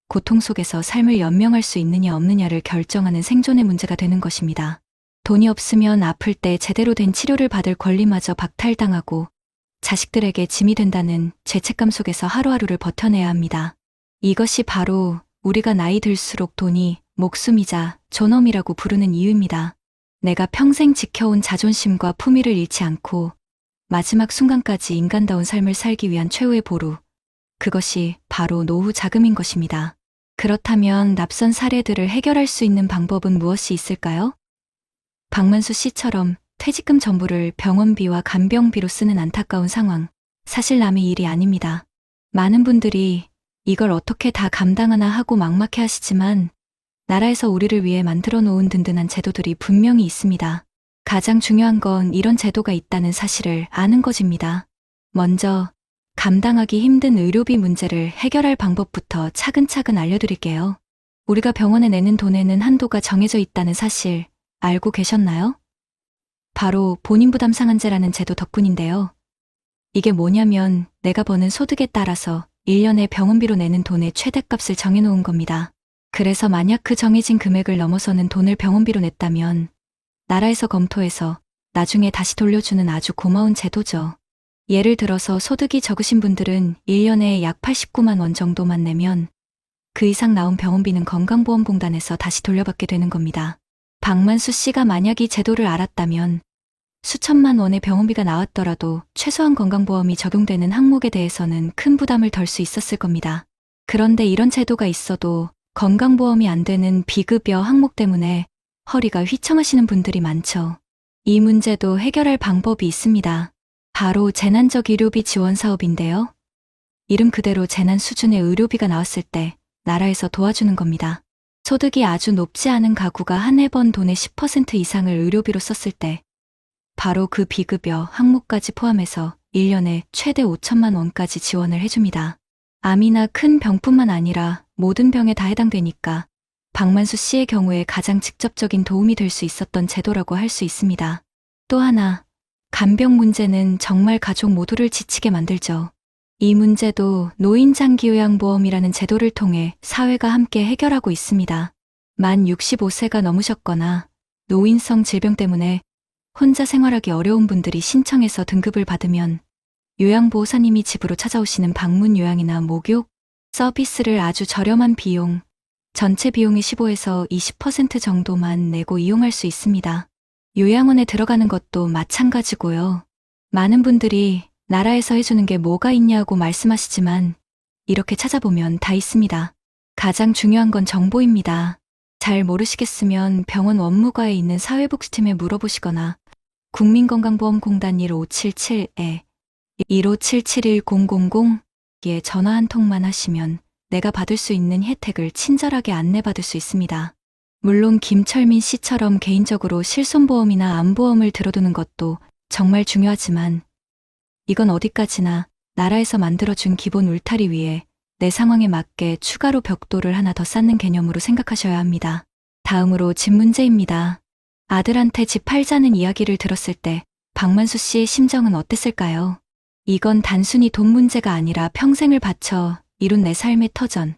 고통 속에서 삶을 연명할 수 있느냐 없느냐를 결정하는 생존의 문제가 되는 것입니다. 돈이 없으면 아플 때 제대로 된 치료를 받을 권리마저 박탈당하고 자식들에게 짐이 된다는 죄책감 속에서 하루하루를 버텨내야 합니다. 이것이 바로 우리가 나이 들수록 돈이 목숨이자 존엄이라고 부르는 이유입니다. 내가 평생 지켜온 자존심과 품위를 잃지 않고 마지막 순간까지 인간다운 삶을 살기 위한 최후의 보루. 그것이 바로 노후 자금인 것입니다. 그렇다면 납선 사례들을 해결할 수 있는 방법은 무엇이 있을까요? 박만수 씨처럼 퇴직금 전부를 병원비와 간병비로 쓰는 안타까운 상황, 사실 남의 일이 아닙니다. 많은 분들이 이걸 어떻게 다 감당하나 하고 막막해 하시지만 나라에서 우리를 위해 만들어 놓은 든든한 제도들이 분명히 있습니다. 가장 중요한 건 이런 제도가 있다는 사실을 아는 것입니다. 먼저 감당하기 힘든 의료비 문제를 해결할 방법부터 차근차근 알려드릴게요. 우리가 병원에 내는 돈에는 한도가 정해져 있다는 사실 알고 계셨나요? 바로 본인 부담 상한제라는 제도 덕분인데요. 이게 뭐냐면 내가 버는 소득에 따라서 1년에 병원비로 내는 돈의 최대값을 정해놓은 겁니다. 그래서 만약 그 정해진 금액을 넘어서는 돈을 병원비로 냈다면 나라에서 검토해서 나중에 다시 돌려주는 아주 고마운 제도죠. 예를 들어서 소득이 적으신 분들은 1년에 약 89만 원 정도만 내면 그 이상 나온 병원비는 건강보험공단에서 다시 돌려받게 되는 겁니다. 박만수 씨가 만약 이 제도를 알았다면 수천만 원의 병원비가 나왔더라도 최소한 건강보험이 적용되는 항목에 대해서는 큰 부담을 덜 수 있었을 겁니다. 그런데 이런 제도가 있어도 건강보험이 안 되는 비급여 항목 때문에 허리가 휘청하시는 분들이 많죠. 이 문제도 해결할 방법이 있습니다. 바로 재난적 의료비 지원 사업인데요. 이름 그대로 재난 수준의 의료비가 나왔을 때 나라에서 도와주는 겁니다. 소득이 아주 높지 않은 가구가 한 해 번 돈의 10% 이상을 의료비로 썼을 때 바로 그 비급여 항목까지 포함해서 1년에 최대 5천만 원까지 지원을 해줍니다. 암이나 큰 병뿐만 아니라 모든 병에 다 해당되니까 박만수 씨의 경우에 가장 직접적인 도움이 될 수 있었던 제도라고 할 수 있습니다. 또 하나, 간병 문제는 정말 가족 모두를 지치게 만들죠. 이 문제도 노인장기요양보험이라는 제도를 통해 사회가 함께 해결하고 있습니다. 만 65세가 넘으셨거나 노인성 질병 때문에 혼자 생활하기 어려운 분들이 신청해서 등급을 받으면 요양보호사님이 집으로 찾아오시는 방문 요양이나 목욕 서비스를 아주 저렴한 비용, 전체 비용의 15에서 20% 정도만 내고 이용할 수 있습니다. 요양원에 들어가는 것도 마찬가지고요. 많은 분들이 나라에서 해주는 게 뭐가 있냐고 말씀하시지만 이렇게 찾아보면 다 있습니다. 가장 중요한 건 정보입니다. 잘 모르시겠으면 병원 원무과에 있는 사회복지팀에 물어보시거나 국민건강보험공단 1577에 15771000에 전화 한 통만 하시면 내가 받을 수 있는 혜택을 친절하게 안내받을 수 있습니다. 물론 김철민 씨처럼 개인적으로 실손보험이나 암보험을 들어두는 것도 정말 중요하지만 이건 어디까지나 나라에서 만들어준 기본 울타리 위에 내 상황에 맞게 추가로 벽돌을 하나 더 쌓는 개념으로 생각하셔야 합니다. 다음으로 집 문제입니다. 아들한테 집 팔자는 이야기를 들었을 때 박만수 씨의 심정은 어땠을까요? 이건 단순히 돈 문제가 아니라 평생을 바쳐 이룬 내 삶의 터전,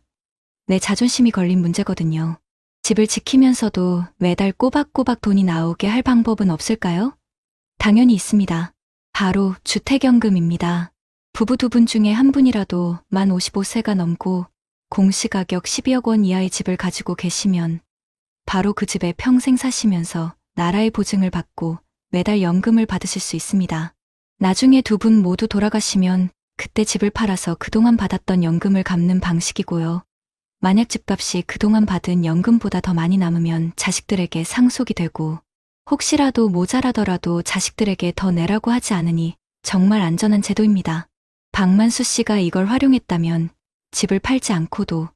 내 자존심이 걸린 문제거든요. 집을 지키면서도 매달 꼬박꼬박 돈이 나오게 할 방법은 없을까요? 당연히 있습니다. 바로 주택연금입니다. 부부 두 분 중에 한 분이라도 만 55세가 넘고 공시가격 12억 원 이하의 집을 가지고 계시면 바로 그 집에 평생 사시면서 나라의 보증을 받고 매달 연금을 받으실 수 있습니다. 나중에 두 분 모두 돌아가시면 그때 집을 팔아서 그동안 받았던 연금을 갚는 방식이고요. 만약 집값이 그동안 받은 연금보다 더 많이 남으면 자식들에게 상속이 되고 혹시라도 모자라더라도 자식들에게 더 내라고 하지 않으니 정말 안전한 제도입니다. 박만수 씨가 이걸 활용했다면 집을 팔지 않고도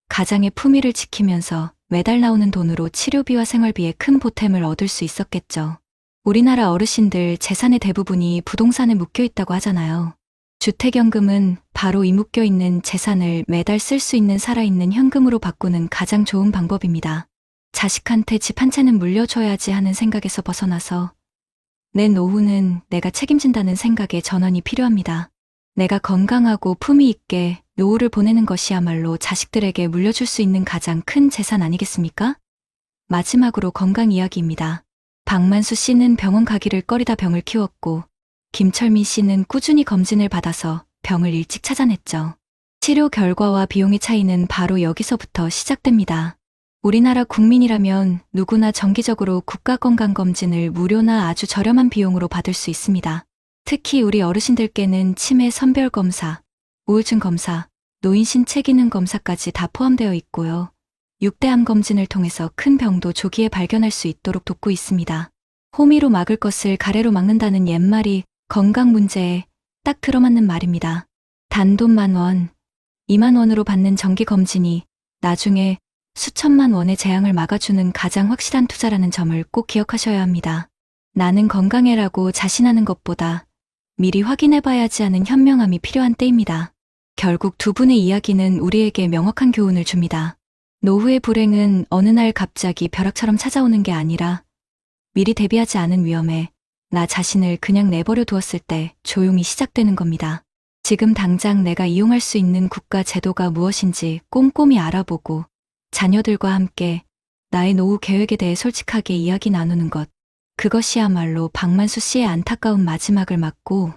가장의 품위를 지키면서 매달 나오는 돈으로 치료비와 생활비에 큰 보탬을 얻을 수 있었겠죠. 우리나라 어르신들 재산의 대부분이 부동산에 묶여 있다고 하잖아요. 주택연금은 바로 이 묶여있는 재산을 매달 쓸 수 있는 살아있는 현금으로 바꾸는 가장 좋은 방법입니다. 자식한테 집 한 채는 물려줘야지 하는 생각에서 벗어나서 내 노후는 내가 책임진다는 생각에 전환이 필요합니다. 내가 건강하고 품위 있게 노후를 보내는 것이야말로 자식들에게 물려줄 수 있는 가장 큰 재산 아니겠습니까? 마지막으로 건강 이야기입니다. 박만수 씨는 병원 가기를 꺼리다 병을 키웠고 김철민 씨는 꾸준히 검진을 받아서 병을 일찍 찾아냈죠. 치료 결과와 비용의 차이는 바로 여기서부터 시작됩니다. 우리나라 국민이라면 누구나 정기적으로 국가건강검진을 무료나 아주 저렴한 비용으로 받을 수 있습니다. 특히 우리 어르신들께는 치매 선별검사, 우울증 검사, 노인 신체 기능 검사까지 다 포함되어 있고요. 6대암 검진을 통해서 큰 병도 조기에 발견할 수 있도록 돕고 있습니다. 호미로 막을 것을 가래로 막는다는 옛말이 건강 문제에 딱 들어맞는 말입니다. 단돈 10,000원, 20,000원으로 받는 정기검진이 나중에 수천만 원의 재앙을 막아주는 가장 확실한 투자라는 점을 꼭 기억하셔야 합니다. 나는 건강해라고 자신하는 것보다 미리 확인해봐야지 하는 현명함이 필요한 때입니다. 결국 두 분의 이야기는 우리에게 명확한 교훈을 줍니다. 노후의 불행은 어느 날 갑자기 벼락처럼 찾아오는 게 아니라 미리 대비하지 않은 위험에 나 자신을 그냥 내버려 두었을 때 조용히 시작되는 겁니다. 지금 당장 내가 이용할 수 있는 국가 제도가 무엇인지 꼼꼼히 알아보고 자녀들과 함께 나의 노후 계획에 대해 솔직하게 이야기 나누는 것. 그것이야말로 박만수 씨의 안타까운 마지막을 막고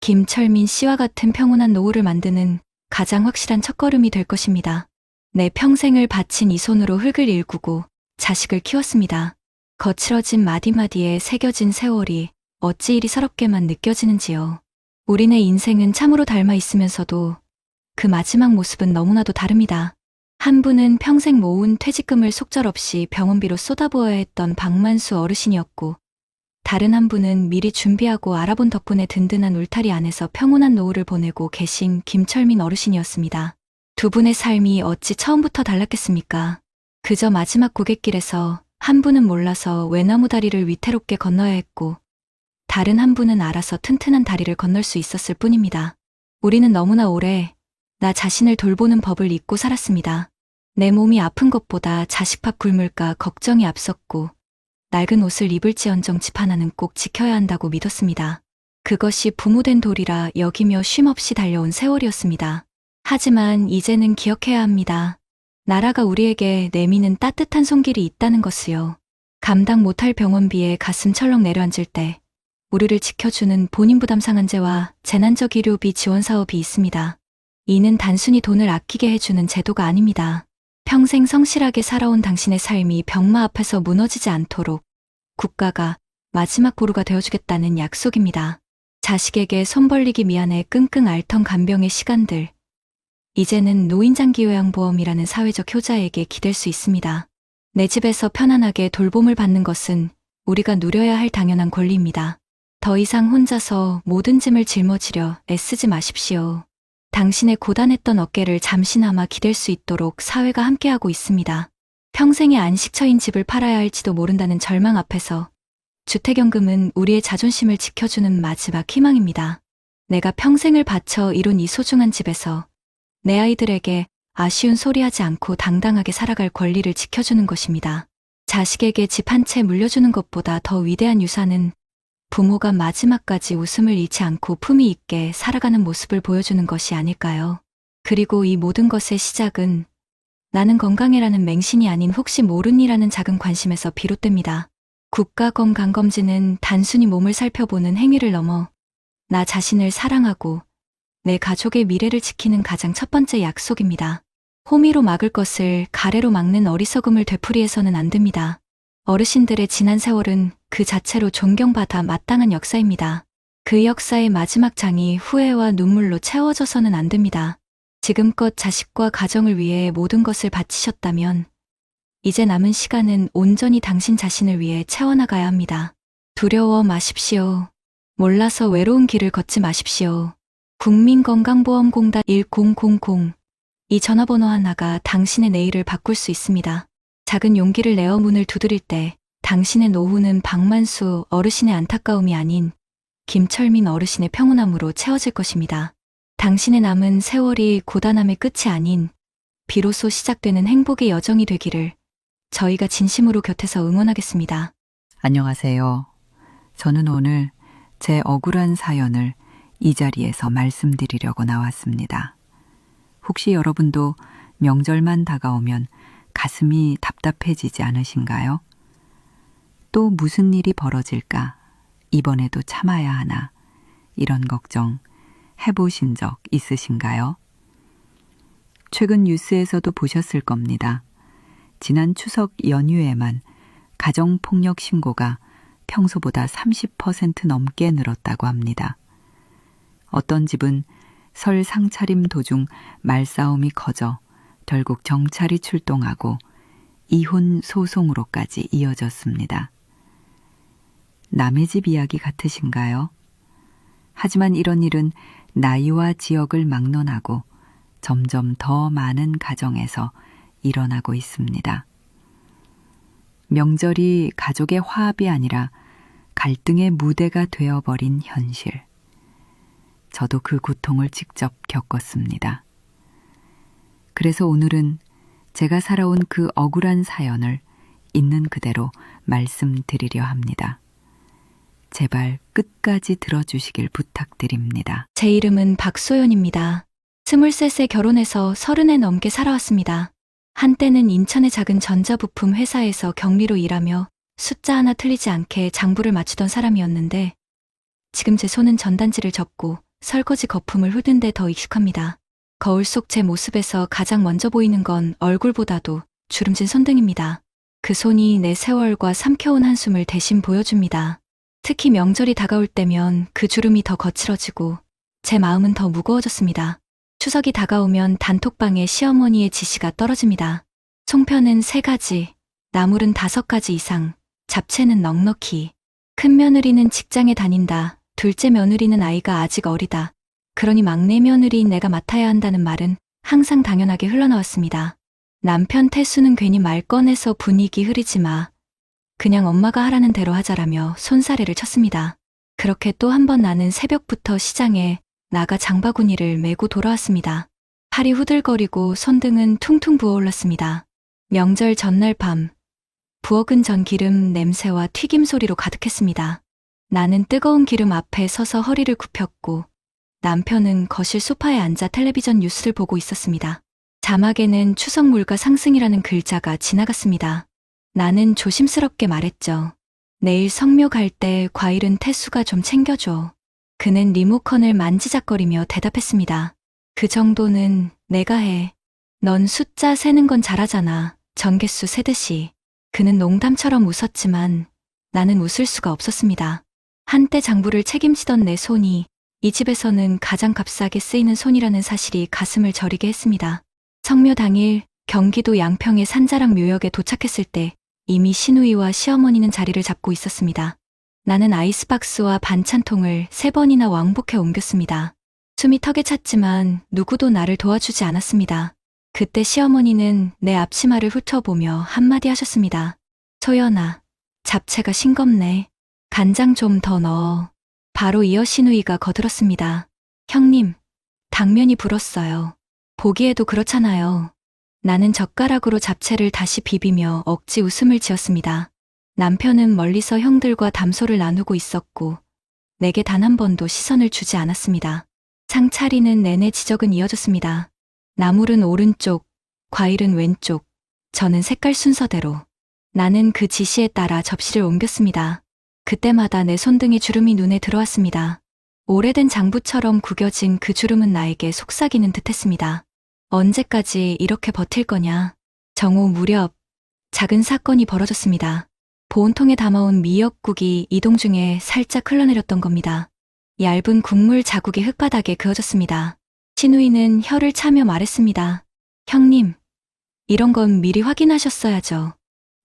김철민 씨와 같은 평온한 노후를 만드는 가장 확실한 첫걸음이 될 것입니다. 내 평생을 바친 이 손으로 흙을 일구고 자식을 키웠습니다. 거칠어진 마디마디에 새겨진 세월이 어찌 이리 서럽게만 느껴지는지요. 우리네 인생은 참으로 닮아 있으면서도 그 마지막 모습은 너무나도 다릅니다. 한 분은 평생 모은 퇴직금을 속절없이 병원비로 쏟아부어야 했던 박만수 어르신이었고, 다른 한 분은 미리 준비하고 알아본 덕분에 든든한 울타리 안에서 평온한 노후를 보내고 계신 김철민 어르신이었습니다. 두 분의 삶이 어찌 처음부터 달랐겠습니까? 그저 마지막 고갯길에서 한 분은 몰라서 외나무 다리를 위태롭게 건너야 했고, 다른 한 분은 알아서 튼튼한 다리를 건널 수 있었을 뿐입니다. 우리는 너무나 오래 나 자신을 돌보는 법을 잊고 살았습니다. 내 몸이 아픈 것보다 자식 밥 굶을까 걱정이 앞섰고, 낡은 옷을 입을지언정 집 하나는 꼭 지켜야 한다고 믿었습니다. 그것이 부모된 도리라 여기며 쉼없이 달려온 세월이었습니다. 하지만 이제는 기억해야 합니다. 나라가 우리에게 내미는 따뜻한 손길이 있다는 것을요. 감당 못할 병원비에 가슴 철렁 내려앉을 때 우리를 지켜주는 본인 부담 상한제와 재난적 의료비 지원 사업이 있습니다. 이는 단순히 돈을 아끼게 해주는 제도가 아닙니다. 평생 성실하게 살아온 당신의 삶이 병마 앞에서 무너지지 않도록 국가가 마지막 보루가 되어주겠다는 약속입니다. 자식에게 손 벌리기 미안해 끙끙 앓던 간병의 시간들. 이제는 노인장기요양보험이라는 사회적 효자에게 기댈 수 있습니다. 내 집에서 편안하게 돌봄을 받는 것은 우리가 누려야 할 당연한 권리입니다. 더 이상 혼자서 모든 짐을 짊어지려 애쓰지 마십시오. 당신의 고단했던 어깨를 잠시나마 기댈 수 있도록 사회가 함께하고 있습니다. 평생의 안식처인 집을 팔아야 할지도 모른다는 절망 앞에서 주택연금은 우리의 자존심을 지켜주는 마지막 희망입니다. 내가 평생을 바쳐 이룬 이 소중한 집에서 내 아이들에게 아쉬운 소리하지 않고 당당하게 살아갈 권리를 지켜주는 것입니다. 자식에게 집 한 채 물려주는 것보다 더 위대한 유산은 부모가 마지막까지 웃음을 잃지 않고 품위 있게 살아가는 모습을 보여주는 것이 아닐까요? 그리고 이 모든 것의 시작은 나는 건강해라는 맹신이 아닌 혹시 모르니라는 작은 관심에서 비롯됩니다. 국가건강검진은 단순히 몸을 살펴보는 행위를 넘어 나 자신을 사랑하고 내 가족의 미래를 지키는 가장 첫 번째 약속입니다. 호미로 막을 것을 가래로 막는 어리석음을 되풀이해서는 안 됩니다. 어르신들의 지난 세월은 그 자체로 존경받아 마땅한 역사입니다. 그 역사의 마지막 장이 후회와 눈물로 채워져서는 안 됩니다. 지금껏 자식과 가정을 위해 모든 것을 바치셨다면 이제 남은 시간은 온전히 당신 자신을 위해 채워나가야 합니다. 두려워 마십시오. 몰라서 외로운 길을 걷지 마십시오. 국민건강보험공단 1000. 이 전화번호 하나가 당신의 내일을 바꿀 수 있습니다. 작은 용기를 내어 문을 두드릴 때 당신의 노후는 박만수 어르신의 안타까움이 아닌 김철민 어르신의 평온함으로 채워질 것입니다. 당신의 남은 세월이 고단함의 끝이 아닌 비로소 시작되는 행복의 여정이 되기를 저희가 진심으로 곁에서 응원하겠습니다. 안녕하세요. 저는 오늘 제 억울한 사연을 이 자리에서 말씀드리려고 나왔습니다. 혹시 여러분도 명절만 다가오면 가슴이 답답해지지 않으신가요? 또 무슨 일이 벌어질까? 이번에도 참아야 하나? 이런 걱정 해보신 적 있으신가요? 최근 뉴스에서도 보셨을 겁니다. 지난 추석 연휴에만 가정폭력 신고가 평소보다 30% 넘게 늘었다고 합니다. 어떤 집은 설 상차림 도중 말싸움이 커져 결국 경찰이 출동하고 이혼 소송으로까지 이어졌습니다. 남의 집 이야기 같으신가요? 하지만 이런 일은 나이와 지역을 막론하고 점점 더 많은 가정에서 일어나고 있습니다. 명절이 가족의 화합이 아니라 갈등의 무대가 되어버린 현실. 저도 그 고통을 직접 겪었습니다. 그래서 오늘은 제가 살아온 그 억울한 사연을 있는 그대로 말씀드리려 합니다. 제발 끝까지 들어주시길 부탁드립니다. 제 이름은 박소연입니다. 23세 결혼해서 30에 넘게 살아왔습니다. 한때는 인천의 작은 전자부품 회사에서 경리로 일하며 숫자 하나 틀리지 않게 장부를 맞추던 사람이었는데 지금 제 손은 전단지를 접고 설거지 거품을 훑는 데 더 익숙합니다. 거울 속 제 모습에서 가장 먼저 보이는 건 얼굴보다도 주름진 손등입니다. 그 손이 내 세월과 삼켜온 한숨을 대신 보여줍니다. 특히 명절이 다가올 때면 그 주름이 더 거칠어지고 제 마음은 더 무거워졌습니다. 추석이 다가오면 단톡방에 시어머니의 지시가 떨어집니다. 송편은 3가지, 나물은 5가지 이상, 잡채는 넉넉히. 큰 며느리는 직장에 다닌다. 둘째 며느리는 아이가 아직 어리다. 그러니 막내 며느리인 내가 맡아야 한다는 말은 항상 당연하게 흘러나왔습니다. 남편 태수는 괜히 말 꺼내서 분위기 흐리지 마. 그냥 엄마가 하라는 대로 하자라며 손사래를 쳤습니다. 그렇게 또 한 번 나는 새벽부터 시장에 나가 장바구니를 메고 돌아왔습니다. 팔이 후들거리고 손등은 퉁퉁 부어올랐습니다. 명절 전날 밤, 부엌은 전기름 냄새와 튀김 소리로 가득했습니다. 나는 뜨거운 기름 앞에 서서 허리를 굽혔고 남편은 거실 소파에 앉아 텔레비전 뉴스를 보고 있었습니다. 자막에는 추석 물가 상승이라는 글자가 지나갔습니다. 나는 조심스럽게 말했죠. 내일 성묘 갈 때 과일은 태수가 좀 챙겨줘. 그는 리모컨을 만지작거리며 대답했습니다. 그 정도는 내가 해. 넌 숫자 세는 건 잘하잖아. 전개수 세듯이. 그는 농담처럼 웃었지만 나는 웃을 수가 없었습니다. 한때 장부를 책임지던 내 손이 이 집에서는 가장 값싸게 쓰이는 손이라는 사실이 가슴을 저리게 했습니다. 성묘 당일 경기도 양평의 산자락 묘역에 도착했을 때 이미 시누이와 시어머니는 자리를 잡고 있었습니다. 나는 아이스박스와 반찬통을 3번이나 왕복해 옮겼습니다. 숨이 턱에 찼지만 누구도 나를 도와주지 않았습니다. 그때 시어머니는 내 앞치마를 훑어보며 한마디 하셨습니다. 소연아, 잡채가 싱겁네. 간장 좀 더 넣어. 바로 이어 시누이가 거들었습니다. 형님, 당면이 불었어요. 보기에도 그렇잖아요. 나는 젓가락으로 잡채를 다시 비비며 억지 웃음을 지었습니다. 남편은 멀리서 형들과 담소를 나누고 있었고 내게 단 한 번도 시선을 주지 않았습니다. 상차리는 내내 지적은 이어졌습니다. 나물은 오른쪽, 과일은 왼쪽, 저는 색깔 순서대로. 나는 그 지시에 따라 접시를 옮겼습니다. 그때마다 내 손등에 주름이 눈에 들어왔습니다. 오래된 장부처럼 구겨진 그 주름은 나에게 속삭이는 듯했습니다. 언제까지 이렇게 버틸 거냐. 정오 무렵 작은 사건이 벌어졌습니다. 보온통에 담아온 미역국이 이동 중에 살짝 흘러내렸던 겁니다. 얇은 국물 자국이 흙바닥에 그어졌습니다. 시누이는 혀를 차며 말했습니다. 형님, 이런 건 미리 확인하셨어야죠.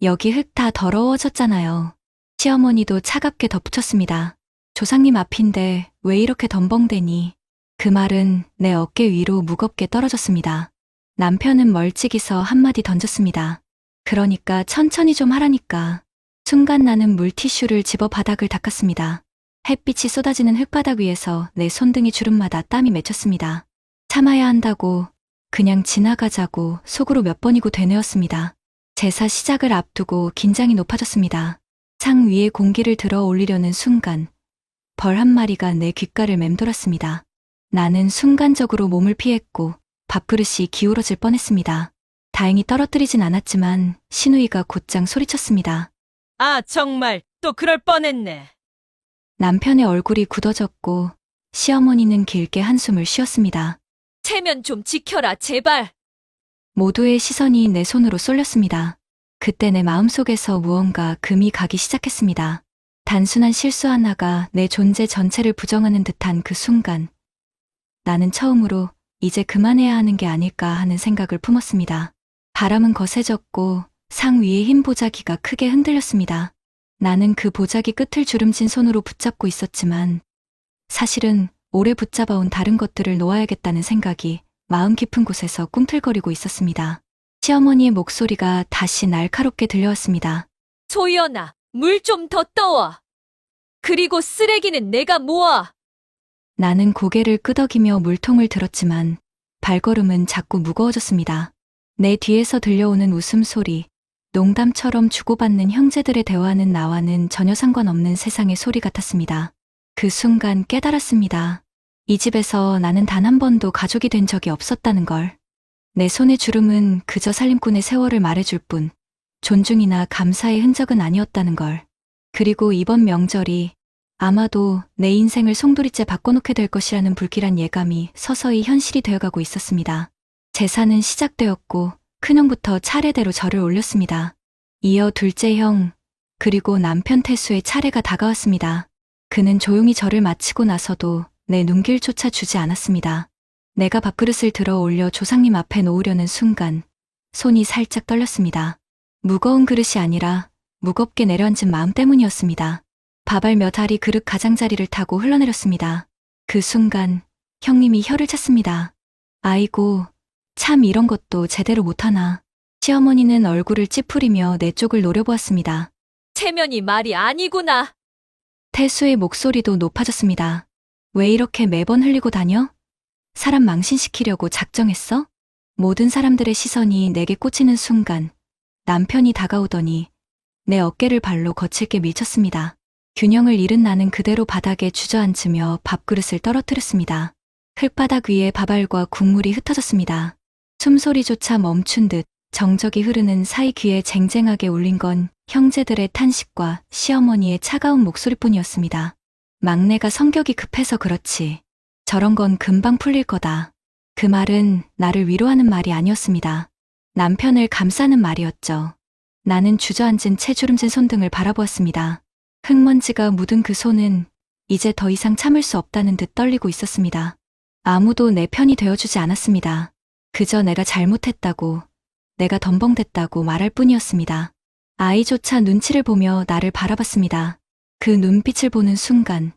여기 흙 다 더러워졌잖아요. 시어머니도 차갑게 덧붙였습니다. 조상님 앞인데 왜 이렇게 덤벙대니? 그 말은 내 어깨 위로 무겁게 떨어졌습니다. 남편은 멀찍이서 한마디 던졌습니다. 그러니까 천천히 좀 하라니까. 순간 나는 물티슈를 집어 바닥을 닦았습니다. 햇빛이 쏟아지는 흙바닥 위에서 내 손등이 주름마다 땀이 맺혔습니다. 참아야 한다고, 그냥 지나가자고 속으로 몇 번이고 되뇌었습니다. 제사 시작을 앞두고 긴장이 높아졌습니다. 상 위에 공기를 들어 올리려는 순간 벌 한 마리가 내 귓가를 맴돌았습니다. 나는 순간적으로 몸을 피했고 밥그릇이 기울어질 뻔했습니다. 다행히 떨어뜨리진 않았지만 시누이가 곧장 소리쳤습니다. 아, 정말 또 그럴 뻔했네. 남편의 얼굴이 굳어졌고 시어머니는 길게 한숨을 쉬었습니다. 체면 좀 지켜라, 제발. 모두의 시선이 내 손으로 쏠렸습니다. 그때 내 마음속에서 무언가 금이 가기 시작했습니다. 단순한 실수 하나가 내 존재 전체를 부정하는 듯한 그 순간, 나는 처음으로 이제 그만해야 하는 게 아닐까 하는 생각을 품었습니다. 바람은 거세졌고 상 위의 흰 보자기가 크게 흔들렸습니다. 나는 그 보자기 끝을 주름진 손으로 붙잡고 있었지만 사실은 오래 붙잡아온 다른 것들을 놓아야겠다는 생각이 마음 깊은 곳에서 꿈틀거리고 있었습니다. 시어머니의 목소리가 다시 날카롭게 들려왔습니다. 소연아, 물 좀 더 떠와. 그리고 쓰레기는 내가 모아. 나는 고개를 끄덕이며 물통을 들었지만 발걸음은 자꾸 무거워졌습니다. 내 뒤에서 들려오는 웃음소리, 농담처럼 주고받는 형제들의 대화는 나와는 전혀 상관없는 세상의 소리 같았습니다. 그 순간 깨달았습니다. 이 집에서 나는 단 한 번도 가족이 된 적이 없었다는 걸. 내 손의 주름은 그저 살림꾼의 세월을 말해줄 뿐 존중이나 감사의 흔적은 아니었다는 걸. 그리고 이번 명절이 아마도 내 인생을 송두리째 바꿔놓게 될 것이라는 불길한 예감이 서서히 현실이 되어가고 있었습니다. 제사는 시작되었고 큰형부터 차례대로 절을 올렸습니다. 이어 둘째 형, 그리고 남편 태수의 차례가 다가왔습니다. 그는 조용히 절을 마치고 나서도 내 눈길조차 주지 않았습니다. 내가 밥그릇을 들어 올려 조상님 앞에 놓으려는 순간 손이 살짝 떨렸습니다. 무거운 그릇이 아니라 무겁게 내려앉은 마음 때문이었습니다. 밥알 몇 알이 그릇 가장자리를 타고 흘러내렸습니다. 그 순간 형님이 혀를 찼습니다. 아이고, 참 이런 것도 제대로 못하나. 시어머니는 얼굴을 찌푸리며 내 쪽을 노려보았습니다. 체면이 말이 아니구나. 태수의 목소리도 높아졌습니다. 왜 이렇게 매번 흘리고 다녀? 사람 망신시키려고 작정했어? 모든 사람들의 시선이 내게 꽂히는 순간 남편이 다가오더니 내 어깨를 발로 거칠게 밀쳤습니다. 균형을 잃은 나는 그대로 바닥에 주저앉으며 밥그릇을 떨어뜨렸습니다. 흙바닥 위에 밥알과 국물이 흩어졌습니다. 숨소리조차 멈춘 듯 정적이 흐르는 사이 귀에 쟁쟁하게 울린 건 형제들의 탄식과 시어머니의 차가운 목소리뿐이었습니다. 막내가 성격이 급해서 그렇지. 저런 건 금방 풀릴 거다. 그 말은 나를 위로하는 말이 아니었습니다. 남편을 감싸는 말이었죠. 나는 주저앉은 채 주름진 손등을 바라보았습니다. 흙먼지가 묻은 그 손은 이제 더 이상 참을 수 없다는 듯 떨리고 있었습니다. 아무도 내 편이 되어주지 않았습니다. 그저 내가 잘못했다고, 내가 덤벙댔다고 말할 뿐이었습니다. 아이조차 눈치를 보며 나를 바라봤습니다. 그 눈빛을 보는 순간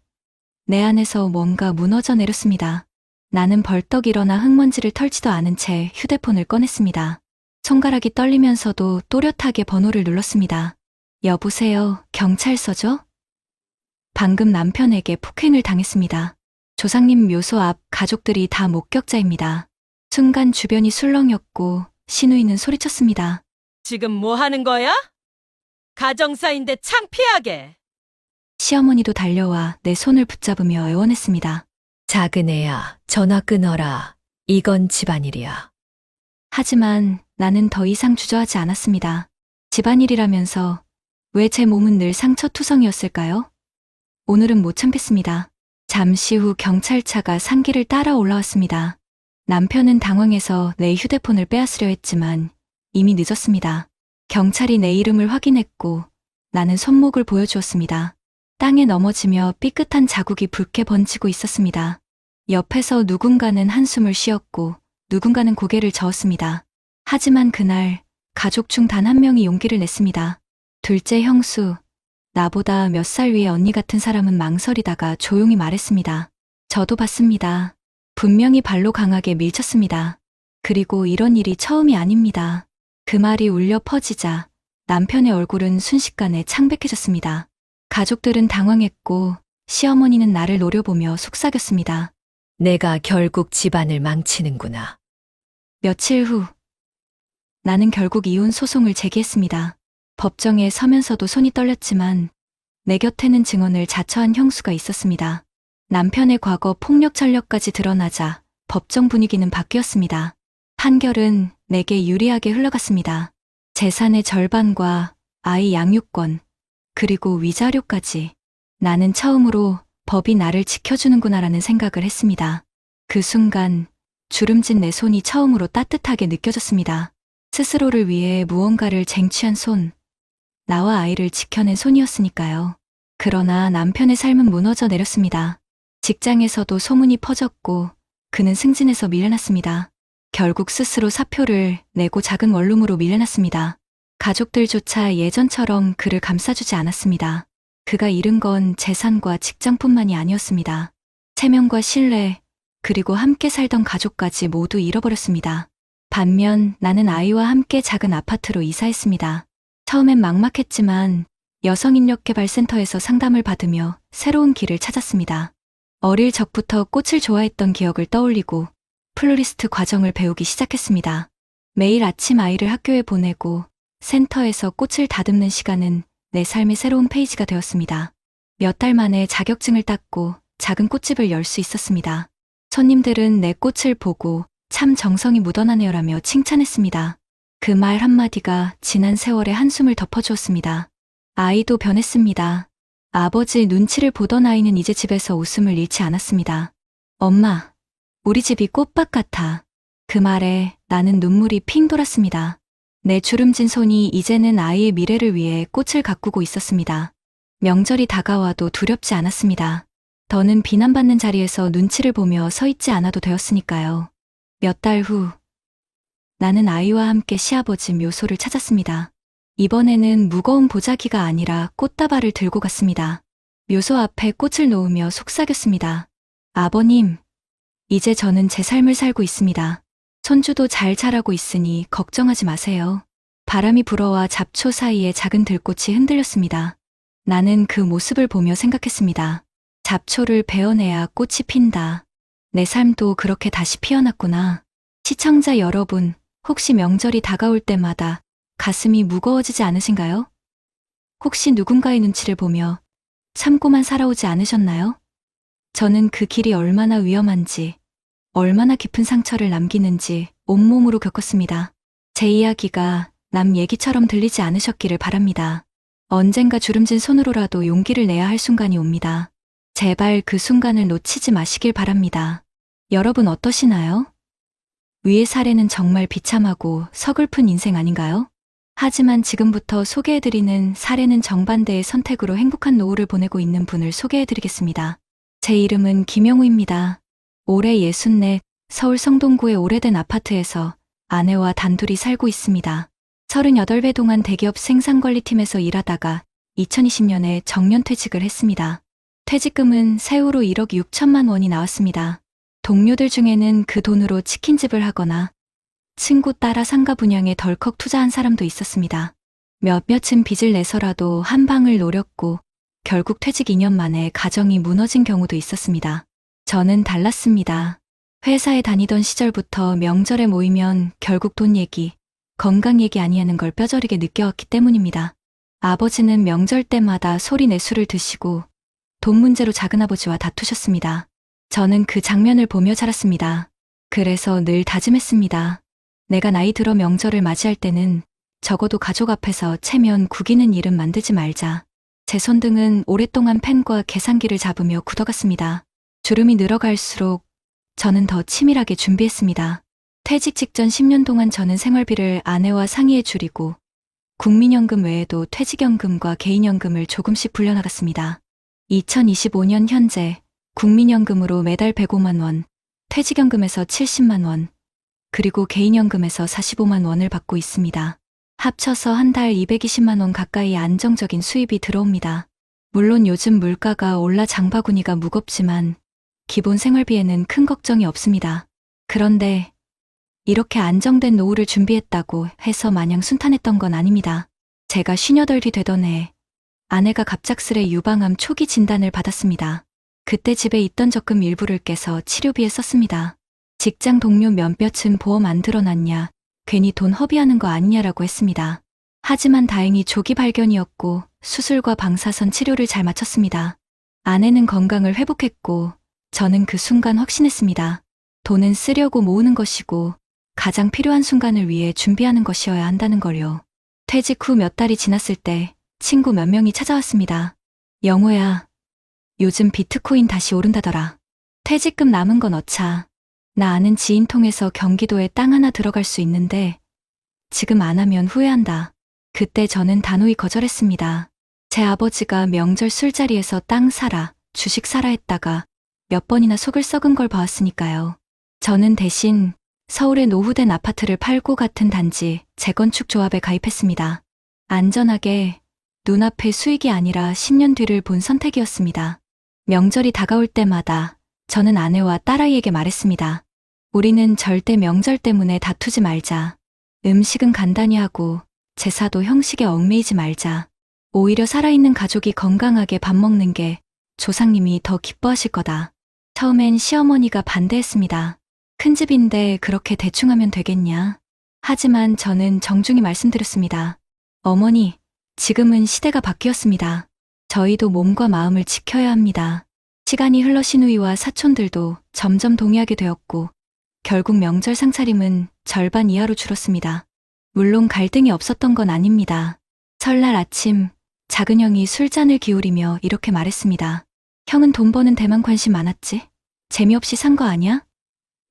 내 안에서 뭔가 무너져 내렸습니다. 나는 벌떡 일어나 흙먼지를 털지도 않은 채 휴대폰을 꺼냈습니다. 손가락이 떨리면서도 또렷하게 번호를 눌렀습니다. 여보세요, 경찰서죠? 방금 남편에게 폭행을 당했습니다. 조상님 묘소 앞 가족들이 다 목격자입니다. 순간 주변이 술렁였고 시누이는 소리쳤습니다. 지금 뭐 하는 거야? 가정사인데 창피하게. 시어머니도 달려와 내 손을 붙잡으며 애원했습니다. 작은 애야, 전화 끊어라. 이건 집안일이야. 하지만 나는 더 이상 주저하지 않았습니다. 집안일이라면서 왜 제 몸은 늘 상처투성이었을까요? 오늘은 못 참겠습니다. 잠시 후 경찰차가 산길을 따라 올라왔습니다. 남편은 당황해서 내 휴대폰을 빼앗으려 했지만 이미 늦었습니다. 경찰이 내 이름을 확인했고 나는 손목을 보여주었습니다. 땅에 넘어지며 삐끗한 자국이 붉게 번지고 있었습니다. 옆에서 누군가는 한숨을 쉬었고 누군가는 고개를 저었습니다. 하지만 그날 가족 중 단 한 명이 용기를 냈습니다. 둘째 형수, 나보다 몇 살 위의 언니 같은 사람은 망설이다가 조용히 말했습니다. 저도 봤습니다. 분명히 발로 강하게 밀쳤습니다. 그리고 이런 일이 처음이 아닙니다. 그 말이 울려 퍼지자 남편의 얼굴은 순식간에 창백해졌습니다. 가족들은 당황했고 시어머니는 나를 노려보며 속삭였습니다. 내가 결국 집안을 망치는구나. 며칠 후 나는 결국 이혼 소송을 제기했습니다. 법정에 서면서도 손이 떨렸지만 내 곁에는 증언을 자처한 형수가 있었습니다. 남편의 과거 폭력 전력까지 드러나자 법정 분위기는 바뀌었습니다. 판결은 내게 유리하게 흘러갔습니다. 재산의 절반과 아이 양육권, 그리고 위자료까지. 나는 처음으로 법이 나를 지켜주는구나라는 생각을 했습니다. 그 순간 주름진 내 손이 처음으로 따뜻하게 느껴졌습니다. 스스로를 위해 무언가를 쟁취한 손, 나와 아이를 지켜낸 손이었으니까요. 그러나 남편의 삶은 무너져 내렸습니다. 직장에서도 소문이 퍼졌고 그는 승진해서 밀려났습니다. 결국 스스로 사표를 내고 작은 원룸으로 밀려났습니다. 가족들조차 예전처럼 그를 감싸주지 않았습니다. 그가 잃은 건 재산과 직장뿐만이 아니었습니다. 체면과 신뢰, 그리고 함께 살던 가족까지 모두 잃어버렸습니다. 반면 나는 아이와 함께 작은 아파트로 이사했습니다. 처음엔 막막했지만 여성인력개발센터에서 상담을 받으며 새로운 길을 찾았습니다. 어릴 적부터 꽃을 좋아했던 기억을 떠올리고 플로리스트 과정을 배우기 시작했습니다. 매일 아침 아이를 학교에 보내고 센터에서 꽃을 다듬는 시간은 내 삶의 새로운 페이지가 되었습니다. 몇 달 만에 자격증을 땄고 작은 꽃집을 열 수 있었습니다. 손님들은 내 꽃을 보고 참 정성이 묻어나네요라며 칭찬했습니다. 그 말 한마디가 지난 세월의 한숨을 덮어주었습니다. 아이도 변했습니다. 아버지 눈치를 보던 아이는 이제 집에서 웃음을 잃지 않았습니다. 엄마, 우리 집이 꽃밭 같아. 그 말에 나는 눈물이 핑 돌았습니다. 내 주름진 손이 이제는 아이의 미래를 위해 꽃을 가꾸고 있었습니다. 명절이 다가와도 두렵지 않았습니다. 더는 비난받는 자리에서 눈치를 보며 서 있지 않아도 되었으니까요. 몇 달 후, 나는 아이와 함께 시아버지 묘소를 찾았습니다. 이번에는 무거운 보자기가 아니라 꽃다발을 들고 갔습니다. 묘소 앞에 꽃을 놓으며 속삭였습니다. 아버님, 이제 저는 제 삶을 살고 있습니다. 손주도 잘 자라고 있으니 걱정하지 마세요. 바람이 불어와 잡초 사이에 작은 들꽃이 흔들렸습니다. 나는 그 모습을 보며 생각했습니다. 잡초를 베어내야 꽃이 핀다. 내 삶도 그렇게 다시 피어났구나. 시청자 여러분, 혹시 명절이 다가올 때마다 가슴이 무거워지지 않으신가요? 혹시 누군가의 눈치를 보며 참고만 살아오지 않으셨나요? 저는 그 길이 얼마나 위험한지, 얼마나 깊은 상처를 남기는지 온몸으로 겪었습니다. 제 이야기가 남 얘기처럼 들리지 않으셨기를 바랍니다. 언젠가 주름진 손으로라도 용기를 내야 할 순간이 옵니다. 제발 그 순간을 놓치지 마시길 바랍니다. 여러분 어떠시나요? 위의 사례는 정말 비참하고 서글픈 인생 아닌가요? 하지만 지금부터 소개해드리는 사례는 정반대의 선택으로 행복한 노후를 보내고 있는 분을 소개해드리겠습니다. 제 이름은 김영우입니다. 올해 64, 서울 성동구의 오래된 아파트에서 아내와 단둘이 살고 있습니다. 38배 동안 대기업 생산관리팀에서 일하다가 2020년에 정년퇴직을 했습니다. 퇴직금은 세후로 1억 6천만 원이 나왔습니다. 동료들 중에는 그 돈으로 치킨집을 하거나 친구 따라 상가 분양에 덜컥 투자한 사람도 있었습니다. 몇몇은 빚을 내서라도 한 방을 노렸고 결국 퇴직 2년 만에 가정이 무너진 경우도 있었습니다. 저는 달랐습니다. 회사에 다니던 시절부터 명절에 모이면 결국 돈 얘기, 건강 얘기 아니하는 걸 뼈저리게 느껴왔기 때문입니다. 아버지는 명절 때마다 소리 내술을 드시고 돈 문제로 작은아버지와 다투셨습니다. 저는 그 장면을 보며 자랐습니다. 그래서 늘 다짐했습니다. 내가 나이 들어 명절을 맞이할 때는 적어도 가족 앞에서 체면 구기는 일은 만들지 말자. 제 손등은 오랫동안 펜과 계산기를 잡으며 굳어갔습니다. 주름이 늘어갈수록 저는 더 치밀하게 준비했습니다. 퇴직 직전 10년 동안 저는 생활비를 아내와 상의해 줄이고 국민연금 외에도 퇴직연금과 개인연금을 조금씩 불려나갔습니다. 2025년 현재 국민연금으로 매달 105만 원, 퇴직연금에서 70만 원, 그리고 개인연금에서 45만 원을 받고 있습니다. 합쳐서 한 달 220만 원 가까이 안정적인 수입이 들어옵니다. 물론 요즘 물가가 올라 장바구니가 무겁지만 기본 생활비에는 큰 걱정이 없습니다. 그런데 이렇게 안정된 노후를 준비했다고 해서 마냥 순탄했던 건 아닙니다. 제가 58이 되던 해 아내가 갑작스레 유방암 초기 진단을 받았습니다. 그때 집에 있던 적금 일부를 깨서 치료비에 썼습니다. 직장 동료 몇몇은 보험 안 들어놨냐, 괜히 돈 허비하는 거 아니냐라고 했습니다. 하지만 다행히 조기 발견이었고 수술과 방사선 치료를 잘 마쳤습니다. 아내는 건강을 회복했고 저는 그 순간 확신했습니다. 돈은 쓰려고 모으는 것이고 가장 필요한 순간을 위해 준비하는 것이어야 한다는 걸요. 퇴직 후 몇 달이 지났을 때 친구 몇 명이 찾아왔습니다. 영호야, 요즘 비트코인 다시 오른다더라. 퇴직금 남은 거 넣자. 나 아는 지인 통해서 경기도에 땅 하나 들어갈 수 있는데 지금 안 하면 후회한다. 그때 저는 단호히 거절했습니다. 제 아버지가 명절 술자리에서 땅 사라, 주식 사라 했다가 몇 번이나 속을 썩은 걸 봐왔으니까요. 저는 대신 서울의 노후된 아파트를 팔고 같은 단지 재건축 조합에 가입했습니다. 안전하게 눈앞의 수익이 아니라 10년 뒤를 본 선택이었습니다. 명절이 다가올 때마다 저는 아내와 딸아이에게 말했습니다. 우리는 절대 명절 때문에 다투지 말자. 음식은 간단히 하고 제사도 형식에 얽매이지 말자. 오히려 살아있는 가족이 건강하게 밥 먹는 게 조상님이 더 기뻐하실 거다. 처음엔 시어머니가 반대했습니다. 큰 집인데 그렇게 대충 하면 되겠냐. 하지만 저는 정중히 말씀드렸습니다. 어머니, 지금은 시대가 바뀌었습니다. 저희도 몸과 마음을 지켜야 합니다. 시간이 흘러 시누이와 사촌들도 점점 동의하게 되었고 결국 명절 상차림은 절반 이하로 줄었습니다. 물론 갈등이 없었던 건 아닙니다. 설날 아침 작은 형이 술잔을 기울이며 이렇게 말했습니다. 형은 돈 버는 데만 관심 많았지? 재미없이 산 거 아니야?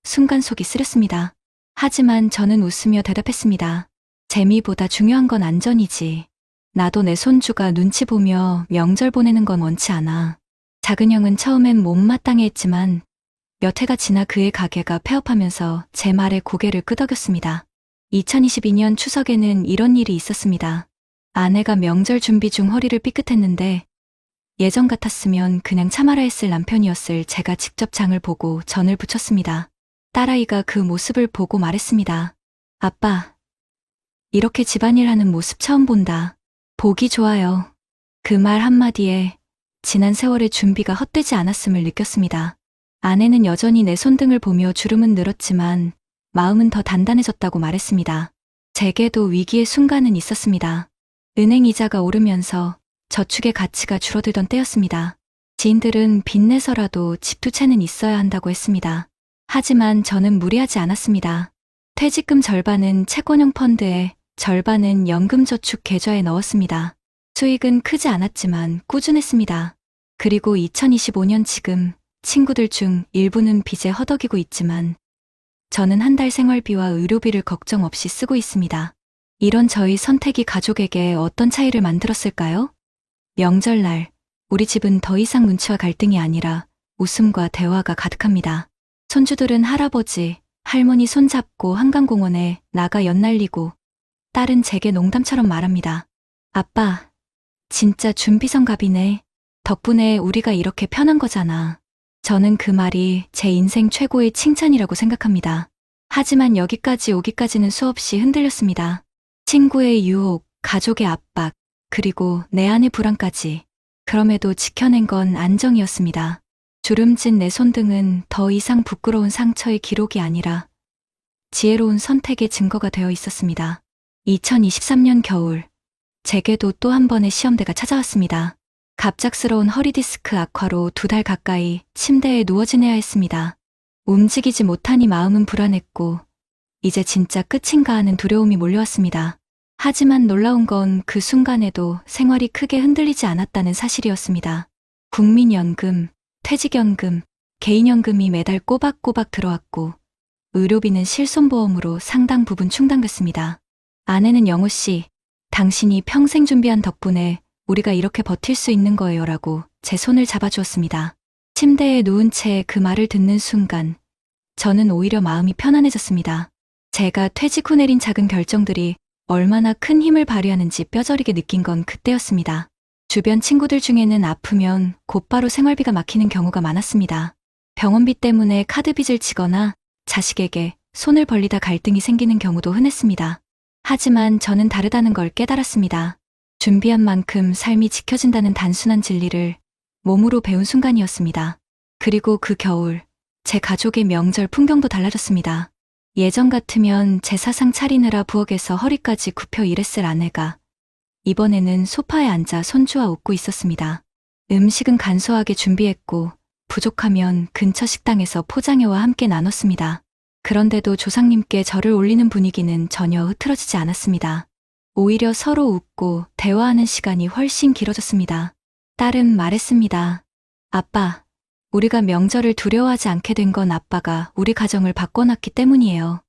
순간 속이 쓰렸습니다. 하지만 저는 웃으며 대답했습니다. 재미보다 중요한 건 안전이지. 나도 내 손주가 눈치 보며 명절 보내는 건 원치 않아. 작은 형은 처음엔 못마땅해 했지만 몇 해가 지나 그의 가게가 폐업하면서 제 말에 고개를 끄덕였습니다. 2022년 추석에는 이런 일이 있었습니다. 아내가 명절 준비 중 허리를 삐끗했는데 예전 같았으면 그냥 참아라 했을 남편이었을 제가 직접 장을 보고 전을 부쳤습니다. 딸아이가 그 모습을 보고 말했습니다. 아빠, 이렇게 집안일 하는 모습 처음 본다. 보기 좋아요. 그 말 한마디에 지난 세월의 준비가 헛되지 않았음을 느꼈습니다. 아내는 여전히 내 손등을 보며 주름은 늘었지만 마음은 더 단단해졌다고 말했습니다. 제게도 위기의 순간은 있었습니다. 은행 이자가 오르면서 저축의 가치가 줄어들던 때였습니다. 지인들은 빚내서라도 집 두 채는 있어야 한다고 했습니다. 하지만 저는 무리하지 않았습니다. 퇴직금 절반은 채권형 펀드에 절반은 연금저축 계좌에 넣었습니다. 수익은 크지 않았지만 꾸준했습니다. 그리고 2025년 지금 친구들 중 일부는 빚에 허덕이고 있지만 저는 한 달 생활비와 의료비를 걱정 없이 쓰고 있습니다. 이런 저희 선택이 가족에게 어떤 차이를 만들었을까요? 명절날 우리 집은 더 이상 눈치와 갈등이 아니라 웃음과 대화가 가득합니다. 손주들은 할아버지, 할머니 손잡고 한강공원에 나가 연날리고 딸은 제게 농담처럼 말합니다. 아빠, 진짜 준비성갑이네. 덕분에 우리가 이렇게 편한 거잖아. 저는 그 말이 제 인생 최고의 칭찬이라고 생각합니다. 하지만 여기까지 오기까지는 수없이 흔들렸습니다. 친구의 유혹, 가족의 압박, 그리고 내 안의 불안까지. 그럼에도 지켜낸 건 안정이었습니다. 주름진 내 손등은 더 이상 부끄러운 상처의 기록이 아니라 지혜로운 선택의 증거가 되어 있었습니다. 2023년 겨울, 제게도 또 한 번의 시험대가 찾아왔습니다. 갑작스러운 허리디스크 악화로 2달 가까이 침대에 누워 지내야 했습니다. 움직이지 못하니 마음은 불안했고 이제 진짜 끝인가 하는 두려움이 몰려왔습니다. 하지만 놀라운 건 그 순간에도 생활이 크게 흔들리지 않았다는 사실이었습니다. 국민연금, 퇴직연금, 개인연금이 매달 꼬박꼬박 들어왔고 의료비는 실손보험으로 상당 부분 충당됐습니다. 아내는 영호 씨, 당신이 평생 준비한 덕분에 우리가 이렇게 버틸 수 있는 거예요 라고 제 손을 잡아주었습니다. 침대에 누운 채 그 말을 듣는 순간 저는 오히려 마음이 편안해졌습니다. 제가 퇴직 후 내린 작은 결정들이 얼마나 큰 힘을 발휘하는지 뼈저리게 느낀 건 그때였습니다. 주변 친구들 중에는 아프면 곧바로 생활비가 막히는 경우가 많았습니다. 병원비 때문에 카드빚을 지거나 자식에게 손을 벌리다 갈등이 생기는 경우도 흔했습니다. 하지만 저는 다르다는 걸 깨달았습니다. 준비한 만큼 삶이 지켜진다는 단순한 진리를 몸으로 배운 순간이었습니다. 그리고 그 겨울, 제 가족의 명절 풍경도 달라졌습니다. 예전 같으면 제사상 차리느라 부엌에서 허리까지 굽혀 일했을 아내가 이번에는 소파에 앉아 손주와 웃고 있었습니다. 음식은 간소하게 준비했고 부족하면 근처 식당에서 포장해와 함께 나눴습니다. 그런데도 조상님께 절을 올리는 분위기는 전혀 흐트러지지 않았습니다. 오히려 서로 웃고 대화하는 시간이 훨씬 길어졌습니다. 딸은 말했습니다. 아빠, 우리가 명절을 두려워하지 않게 된 건 아빠가 우리 가정을 바꿔놨기 때문이에요.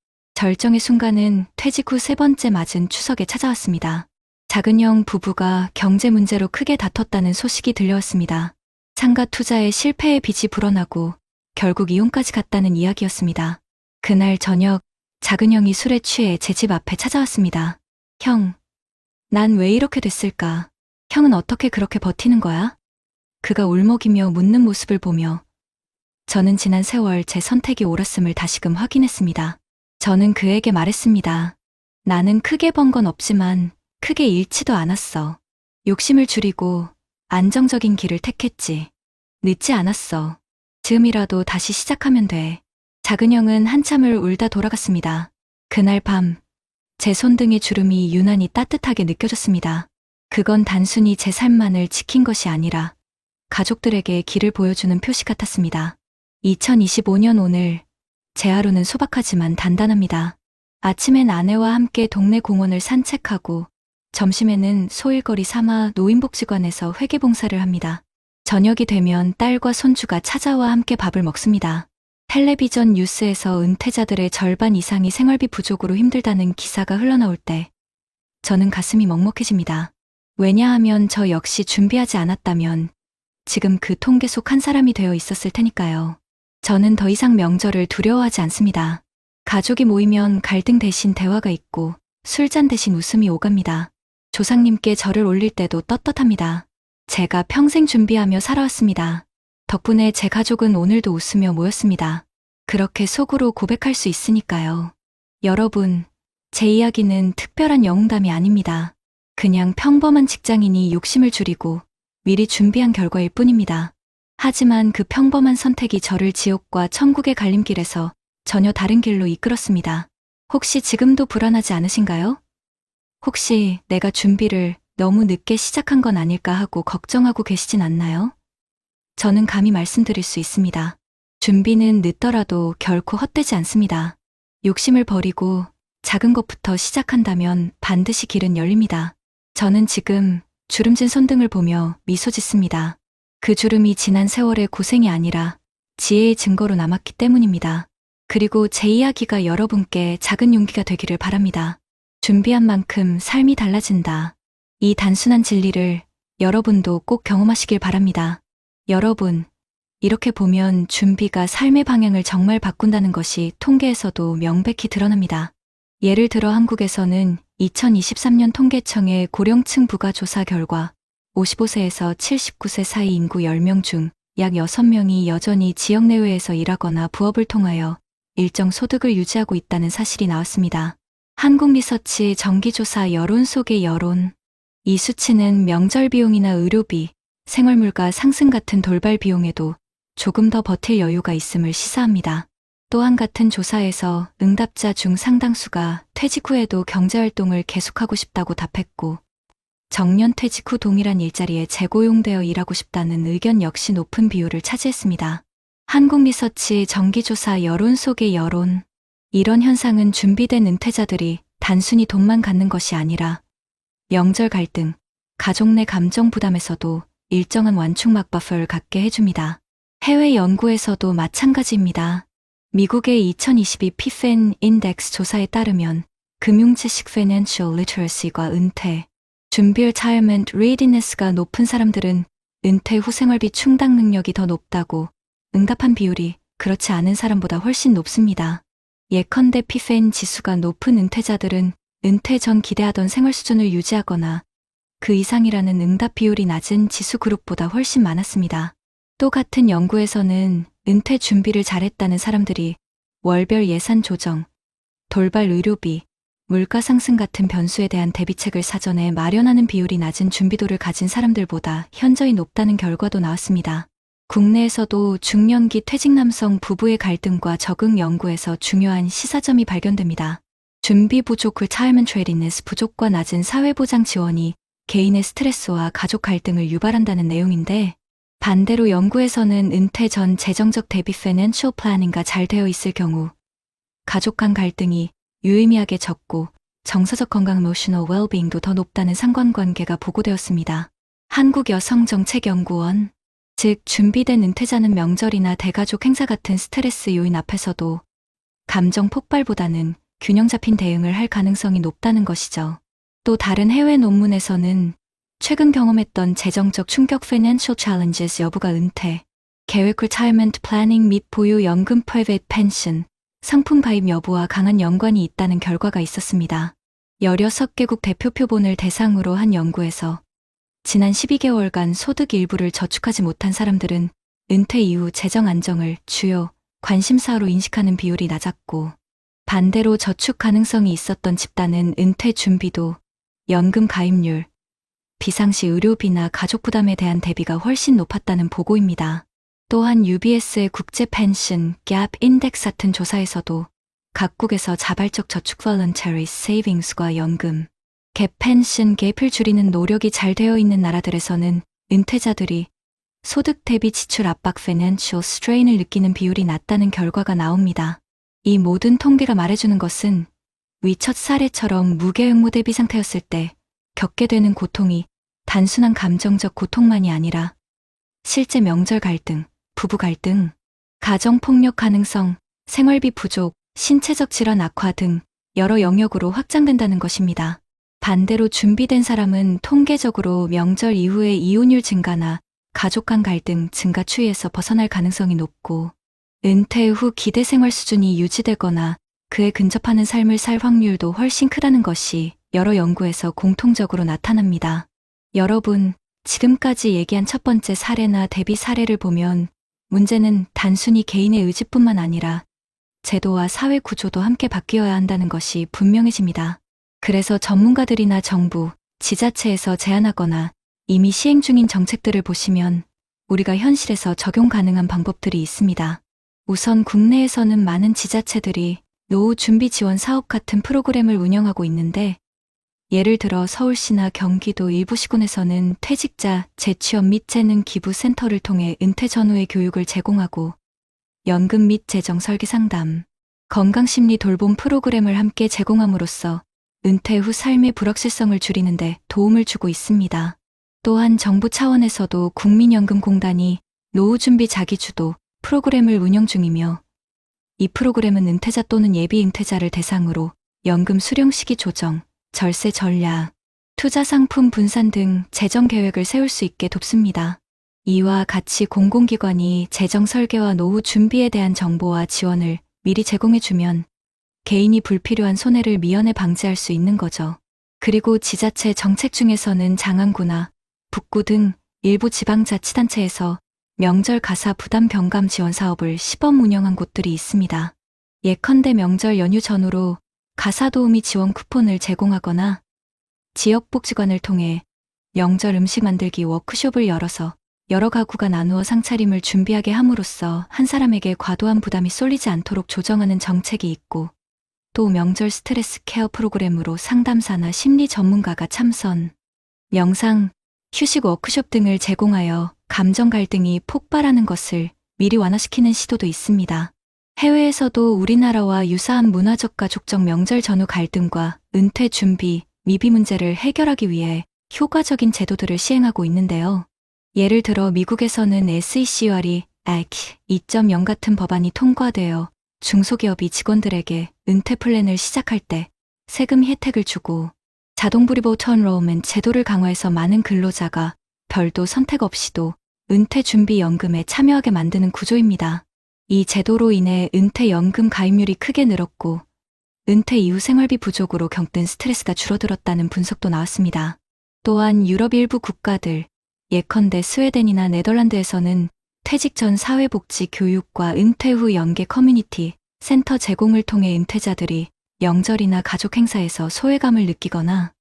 절정의 순간은 퇴직 후 3번째 맞은 추석에 찾아왔습니다. 작은 형 부부가 경제 문제로 크게 다퉜다는 소식이 들려왔습니다. 상가 투자에 실패의 빚이 불어나고 결국 이혼까지 갔다는 이야기였습니다. 그날 저녁 작은 형이 술에 취해 제 집 앞에 찾아왔습니다. 형, 난 왜 이렇게 됐을까? 형은 어떻게 그렇게 버티는 거야? 그가 울먹이며 묻는 모습을 보며 저는 지난 세월 제 선택이 옳았음을 다시금 확인했습니다. 저는 그에게 말했습니다. 나는 크게 번 건 없지만 크게 잃지도 않았어. 욕심을 줄이고 안정적인 길을 택했지. 늦지 않았어. 지금이라도 다시 시작하면 돼. 작은 형은 한참을 울다 돌아갔습니다. 그날 밤, 제 손등의 주름이 유난히 따뜻하게 느껴졌습니다. 그건 단순히 제 삶만을 지킨 것이 아니라 가족들에게 길을 보여주는 표시 같았습니다. 2025년 오늘, 제 하루는 소박하지만 단단합니다. 아침엔 아내와 함께 동네 공원을 산책하고 점심에는 소일거리 삼아 노인복지관에서 회계봉사를 합니다. 저녁이 되면 딸과 손주가 찾아와 함께 밥을 먹습니다. 텔레비전 뉴스에서 은퇴자들의 절반 이상이 생활비 부족으로 힘들다는 기사가 흘러나올 때 저는 가슴이 먹먹해집니다. 왜냐하면 저 역시 준비하지 않았다면 지금 그 통계 속 한 사람이 되어 있었을 테니까요. 저는 더 이상 명절을 두려워하지 않습니다. 가족이 모이면 갈등 대신 대화가 있고 술잔 대신 웃음이 오갑니다. 조상님께 절을 올릴 때도 떳떳합니다. 제가 평생 준비하며 살아왔습니다. 덕분에 제 가족은 오늘도 웃으며 모였습니다. 그렇게 속으로 고백할 수 있으니까요. 여러분, 제 이야기는 특별한 영웅담이 아닙니다. 그냥 평범한 직장인이 욕심을 줄이고 미리 준비한 결과일 뿐입니다. 하지만 그 평범한 선택이 저를 지옥과 천국의 갈림길에서 전혀 다른 길로 이끌었습니다. 혹시 지금도 불안하지 않으신가요? 혹시 내가 준비를 너무 늦게 시작한 건 아닐까 하고 걱정하고 계시진 않나요? 저는 감히 말씀드릴 수 있습니다. 준비는 늦더라도 결코 헛되지 않습니다. 욕심을 버리고 작은 것부터 시작한다면 반드시 길은 열립니다. 저는 지금 주름진 손등을 보며 미소 짓습니다. 그 주름이 지난 세월의 고생이 아니라 지혜의 증거로 남았기 때문입니다. 그리고 제 이야기가 여러분께 작은 용기가 되기를 바랍니다. 준비한 만큼 삶이 달라진다. 이 단순한 진리를 여러분도 꼭 경험하시길 바랍니다. 여러분, 이렇게 보면 준비가 삶의 방향을 정말 바꾼다는 것이 통계에서도 명백히 드러납니다. 예를 들어 한국에서는 2023년 통계청의 고령층 부가 조사 결과 55세에서 79세 사이 인구 10명 중 약 6명이 여전히 지역 내외에서 일하거나 부업을 통하여 일정 소득을 유지하고 있다는 사실이 나왔습니다. 한국리서치 정기조사 여론 속의 여론. 이 수치는 명절 비용이나 의료비, 생활물가 상승 같은 돌발 비용에도 조금 더 버틸 여유가 있음을 시사합니다. 또한 같은 조사에서 응답자 중 상당수가 퇴직 후에도 경제활동을 계속하고 싶다고 답했고, 정년 퇴직 후 동일한 일자리에 재고용되어 일하고 싶다는 의견 역시 높은 비율을 차지했습니다. 한국리서치 정기조사 여론 속의 여론. 이런 현상은 준비된 은퇴자들이 단순히 돈만 갖는 것이 아니라 명절 갈등, 가족 내 감정 부담에서도 일정한 완충막 버퍼를 갖게 해줍니다. 해외 연구에서도 마찬가지입니다. 미국의 2022 피펜 인덱스 조사에 따르면 금융지식 Financial Literacy과 은퇴, 준비 Retirement Readiness가 높은 사람들은 은퇴 후 생활비 충당 능력이 더 높다고 응답한 비율이 그렇지 않은 사람보다 훨씬 높습니다. 예컨대 피펜 지수가 높은 은퇴자들은 은퇴 전 기대하던 생활 수준을 유지하거나 그 이상이라는 응답 비율이 낮은 지수 그룹보다 훨씬 많았습니다. 또 같은 연구에서는 은퇴 준비를 잘했다는 사람들이 월별 예산 조정, 돌발 의료비, 물가 상승 같은 변수에 대한 대비책을 사전에 마련하는 비율이 낮은 준비도를 가진 사람들보다 현저히 높다는 결과도 나왔습니다. 국내에서도 중년기 퇴직 남성 부부의 갈등과 적응 연구에서 중요한 시사점이 발견됩니다. 준비 부족 Retirement Readiness 부족과 낮은 사회보장 지원이 개인의 스트레스와 가족 갈등을 유발한다는 내용인데, 반대로 연구에서는 은퇴 전 재정적 대비 Financial Planning가 잘 되어 있을 경우 가족 간 갈등이 유의미하게 적고 정서적 건강 Emotional Well-being도 더 높다는 상관관계가 보고되었습니다. 한국여성정책연구원, 즉 준비된 은퇴자는 명절이나 대가족 행사 같은 스트레스 요인 앞에서도 감정 폭발보다는 균형 잡힌 대응을 할 가능성이 높다는 것이죠. 또 다른 해외 논문에서는 최근 경험했던 재정적 충격 financial challenges 여부가 은퇴, 계획 retirement planning 및 보유 연금 private pension, 상품 가입 여부와 강한 연관이 있다는 결과가 있었습니다. 16개국 대표 표본을 대상으로 한 연구에서 지난 12개월간 소득 일부를 저축하지 못한 사람들은 은퇴 이후 재정 안정을 주요 관심사로 인식하는 비율이 낮았고, 반대로 저축 가능성이 있었던 집단은 은퇴 준비도, 연금 가입률, 비상시 의료비나 가족 부담에 대한 대비가 훨씬 높았다는 보고입니다. 또한 UBS의 국제 펜션 갭 인덱스 같은 조사에서도 각국에서 자발적 저축 voluntary savings과 연금 갭 펜션 갭을 줄이는 노력이 잘 되어 있는 나라들에서는 은퇴자들이 소득 대비 지출 압박 financial strain을 느끼는 비율이 낮다는 결과가 나옵니다. 이 모든 통계가 말해주는 것은 위 첫 사례처럼 무계획무 대비 상태였을 때 겪게 되는 고통이 단순한 감정적 고통만이 아니라 실제 명절 갈등, 부부 갈등, 가정폭력 가능성, 생활비 부족, 신체적 질환 악화 등 여러 영역으로 확장된다는 것입니다. 반대로 준비된 사람은 통계적으로 명절 이후의 이혼율 증가나 가족 간 갈등 증가 추이에서 벗어날 가능성이 높고, 은퇴 후 기대 생활 수준이 유지되거나 그에 근접하는 삶을 살 확률도 훨씬 크다는 것이 여러 연구에서 공통적으로 나타납니다. 여러분, 지금까지 얘기한 첫 번째 사례나 대비 사례를 보면 문제는 단순히 개인의 의지뿐만 아니라 제도와 사회 구조도 함께 바뀌어야 한다는 것이 분명해집니다. 그래서 전문가들이나 정부, 지자체에서 제안하거나 이미 시행 중인 정책들을 보시면 우리가 현실에서 적용 가능한 방법들이 있습니다. 우선 국내에서는 많은 지자체들이 노후 준비 지원 사업 같은 프로그램을 운영하고 있는데, 예를 들어 서울시나 경기도 일부 시군에서는 퇴직자 재취업 및 재능 기부 센터를 통해 은퇴 전후의 교육을 제공하고, 연금 및 재정 설계 상담, 건강심리 돌봄 프로그램을 함께 제공함으로써 은퇴 후 삶의 불확실성을 줄이는 데 도움을 주고 있습니다. 또한 정부 차원에서도 국민연금공단이 노후준비 자기주도 프로그램을 운영 중이며, 이 프로그램은 은퇴자 또는 예비 은퇴자를 대상으로 연금 수령 시기 조정, 절세 전략, 투자 상품 분산 등 재정 계획을 세울 수 있게 돕습니다. 이와 같이 공공기관이 재정 설계와 노후 준비에 대한 정보와 지원을 미리 제공해주면 개인이 불필요한 손해를 미연에 방지할 수 있는 거죠. 그리고 지자체 정책 중에서는 장안구나 북구 등 일부 지방자치단체에서 명절 가사 부담 경감 지원 사업을 시범 운영한 곳들이 있습니다. 예컨대 명절 연휴 전후로 가사 도우미 지원 쿠폰을 제공하거나 지역복지관을 통해 명절 음식 만들기 워크숍을 열어서 여러 가구가 나누어 상차림을 준비하게 함으로써 한 사람에게 과도한 부담이 쏠리지 않도록 조정하는 정책이 있고, 또 명절 스트레스 케어 프로그램으로 상담사나 심리 전문가가 참선, 명상, 휴식 워크숍 등을 제공하여 감정 갈등이 폭발하는 것을 미리 완화시키는 시도도 있습니다. 해외에서도 우리나라와 유사한 문화적 가족적 명절 전후 갈등과 은퇴 준비, 미비 문제를 해결하기 위해 효과적인 제도들을 시행하고 있는데요. 예를 들어 미국에서는 SECR이 Act 2.0 같은 법안이 통과되어 중소기업이 직원들에게 은퇴 플랜을 시작할 때 세금 혜택을 주고, 자동 브리보트 엔롤먼트 제도를 강화해서 많은 근로자가 별도 선택 없이도 은퇴 준비 연금에 참여하게 만드는 구조입니다. 이 제도로 인해 은퇴 연금 가입률이 크게 늘었고, 은퇴 이후 생활비 부족으로 겪는 스트레스가 줄어들었다는 분석도 나왔습니다. 또한 유럽 일부 국가들, 예컨대 스웨덴이나 네덜란드에서는 퇴직 전 사회복지 교육과 은퇴 후 연계 커뮤니티 센터 제공을 통해 은퇴자들이 명절이나 가족 행사에서 소외감을 느끼거나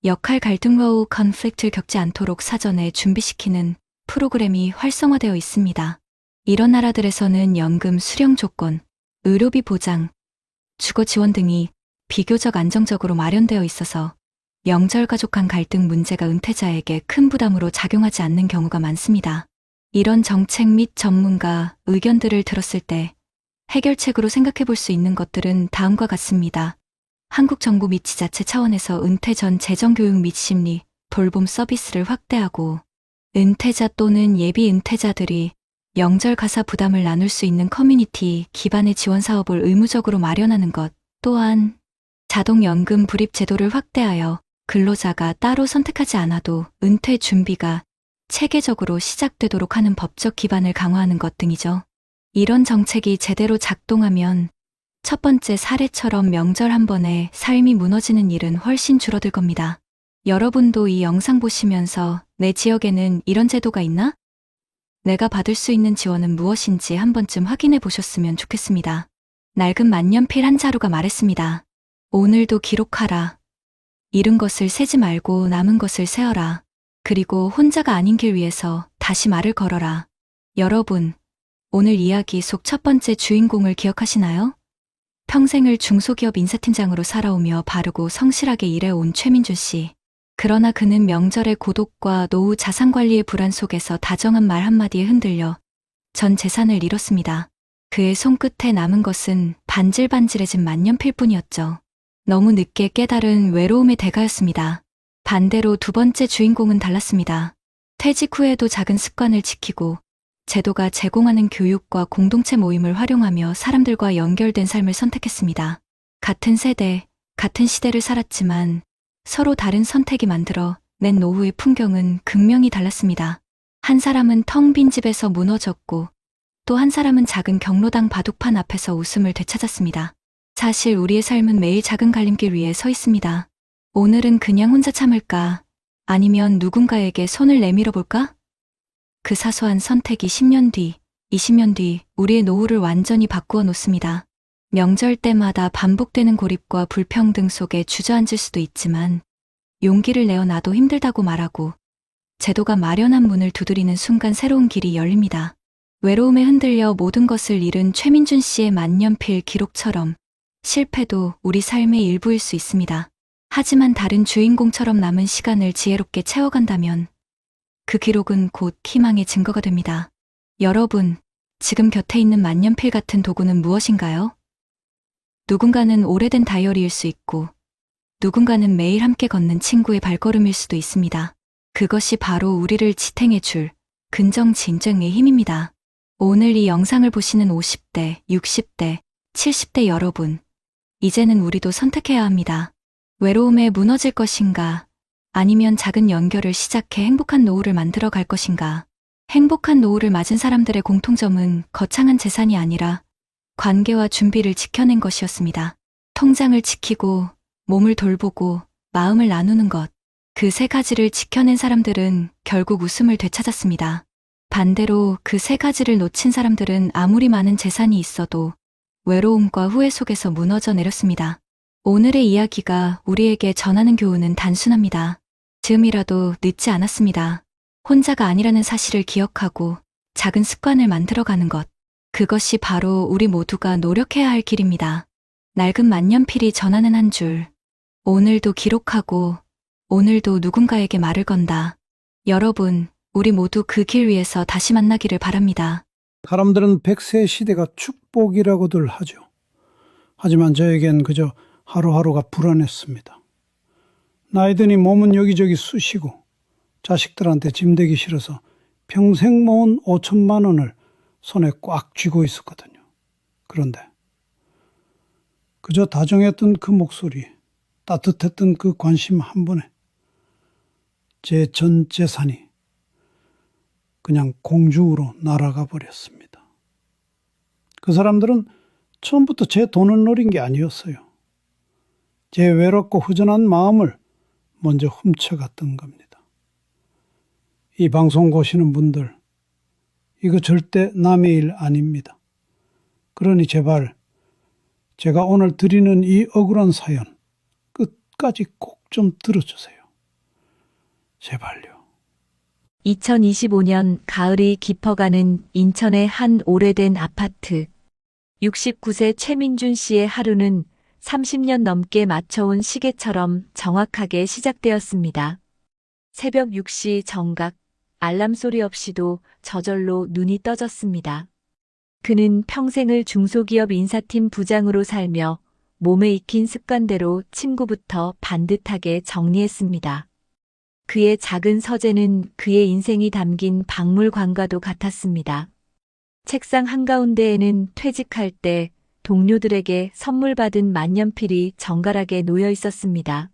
역할 갈등과 컨플릭트를 겪지 않도록 사전에 준비시키는 프로그램이 활성화되어 있습니다. 이런 나라들에서는 연금 수령 조건, 의료비 보장, 주거 지원 등이 비교적 안정적으로 마련되어 있어서 명절 가족 간 갈등 문제가 은퇴자에게 큰 부담으로 작용하지 않는 경우가 많습니다. 이런 정책 및 전문가 의견들을 들었을 때 해결책으로 생각해 볼 수 있는 것들은 다음과 같습니다. 한국 정부 및 지자체 차원에서 은퇴 전 재정교육 및 심리, 돌봄 서비스를 확대하고, 은퇴자 또는 예비 은퇴자들이 명절 가사 부담을 나눌 수 있는 커뮤니티 기반의 지원 사업을 의무적으로 마련하는 것, 또한 자동연금 불입 제도를 확대하여 근로자가 따로 선택하지 않아도 은퇴 준비가 체계적으로 시작되도록 하는 법적 기반을 강화하는 것 등이죠. 이런 정책이 제대로 작동하면 첫 번째 사례처럼 명절 한 번에 삶이 무너지는 일은 훨씬 줄어들 겁니다. 여러분도 이 영상 보시면서 내 지역에는 이런 제도가 있나? 내가 받을 수 있는 지원은 무엇인지 한 번쯤 확인해 보셨으면 좋겠습니다. 낡은 만년필 한 자루가 말했습니다. 오늘도 기록하라. 잃은 것을 세지 말고 남은 것을 세어라. 그리고 혼자가 아닌 길 위에서 다시 말을 걸어라. 여러분, 오늘 이야기 속 첫 번째 주인공을 기억하시나요? 평생을 중소기업 인사팀장으로 살아오며 바르고 성실하게 일해온 최민준 씨. 그러나 그는 명절의 고독과 노후 자산관리의 불안 속에서 다정한 말 한마디에 흔들려 전 재산을 잃었습니다. 그의 손끝에 남은 것은 반질반질해진 만년필뿐이었죠. 너무 늦게 깨달은 외로움의 대가였습니다. 반대로 두 번째 주인공은 달랐습니다. 퇴직 후에도 작은 습관을 지키고 제도가 제공하는 교육과 공동체 모임을 활용하며 사람들과 연결된 삶을 선택했습니다. 같은 세대, 같은 시대를 살았지만 서로 다른 선택이 만들어 낸 노후의 풍경은 극명히 달랐습니다. 한 사람은 텅 빈 집에서 무너졌고 또 한 사람은 작은 경로당 바둑판 앞에서 웃음을 되찾았습니다. 사실 우리의 삶은 매일 작은 갈림길 위에 서 있습니다. 오늘은 그냥 혼자 참을까? 아니면 누군가에게 손을 내밀어 볼까? 그 사소한 선택이 10년 뒤, 20년 뒤 우리의 노후를 완전히 바꾸어 놓습니다. 명절 때마다 반복되는 고립과 불평등 속에 주저앉을 수도 있지만 용기를 내어 나도 힘들다고 말하고 제도가 마련한 문을 두드리는 순간 새로운 길이 열립니다. 외로움에 흔들려 모든 것을 잃은 최민준 씨의 만년필 기록처럼 실패도 우리 삶의 일부일 수 있습니다. 하지만 다른 주인공처럼 남은 시간을 지혜롭게 채워간다면 그 기록은 곧 희망의 증거가 됩니다. 여러분, 지금 곁에 있는 만년필 같은 도구는 무엇인가요? 누군가는 오래된 다이어리일 수 있고 누군가는 매일 함께 걷는 친구의 발걸음일 수도 있습니다. 그것이 바로 우리를 지탱해줄 근정진정의 힘입니다. 오늘 이 영상을 보시는 50대, 60대, 70대 여러분, 이제는 우리도 선택해야 합니다. 외로움에 무너질 것인가? 아니면 작은 연결을 시작해 행복한 노후를 만들어 갈 것인가? 행복한 노후를 맞은 사람들의 공통점은 거창한 재산이 아니라 관계와 준비를 지켜낸 것이었습니다. 통장을 지키고, 몸을 돌보고, 마음을 나누는 것. 그 세 가지를 지켜낸 사람들은 결국 웃음을 되찾았습니다. 반대로 그 세 가지를 놓친 사람들은 아무리 많은 재산이 있어도 외로움과 후회 속에서 무너져 내렸습니다. 오늘의 이야기가 우리에게 전하는 교훈은 단순합니다. 지금이라도 늦지 않았습니다. 혼자가 아니라는 사실을 기억하고 작은 습관을 만들어가는 것. 그것이 바로 우리 모두가 노력해야 할 길입니다. 낡은 만년필이 전하는 한 줄. 오늘도 기록하고 오늘도 누군가에게 말을 건다. 여러분, 우리 모두 그 길 위에서 다시 만나기를 바랍니다. 사람들은 100세 시대가 축복이라고들 하죠. 하지만 저에겐 그저 하루하루가 불안했습니다. 나이 드니 몸은 여기저기 쑤시고 자식들한테 짐되기 싫어서 평생 모은 5천만 원을 손에 꽉 쥐고 있었거든요. 그런데 그저 다정했던 그 목소리, 따뜻했던 그 관심 한 번에 제 전 재산이 그냥 공중으로 날아가 버렸습니다. 그 사람들은 처음부터 제 돈을 노린 게 아니었어요. 제 외롭고 허전한 마음을 먼저 훔쳐갔던 겁니다. 이 방송 보시는 분들, 이거 절대 남의 일 아닙니다. 그러니 제발 제가 오늘 드리는 이 억울한 사연 끝까지 꼭 좀 들어주세요. 제발요. 2025년 가을이 깊어가는 인천의 한 오래된 아파트. 69세 최민준 씨의 하루는 30년 넘게 맞춰온 시계처럼 정확하게 시작되었습니다. 새벽 6시 정각, 알람 소리 없이도 저절로 눈이 떠졌습니다. 그는 평생을 중소기업 인사팀 부장으로 살며 몸에 익힌 습관대로 침구부터 반듯하게 정리했습니다. 그의 작은 서재는 그의 인생이 담긴 박물관과도 같았습니다. 책상 한가운데에는 퇴직할 때 동료들에게 선물 받은 만년필이 정갈하게 놓여 있었습니다.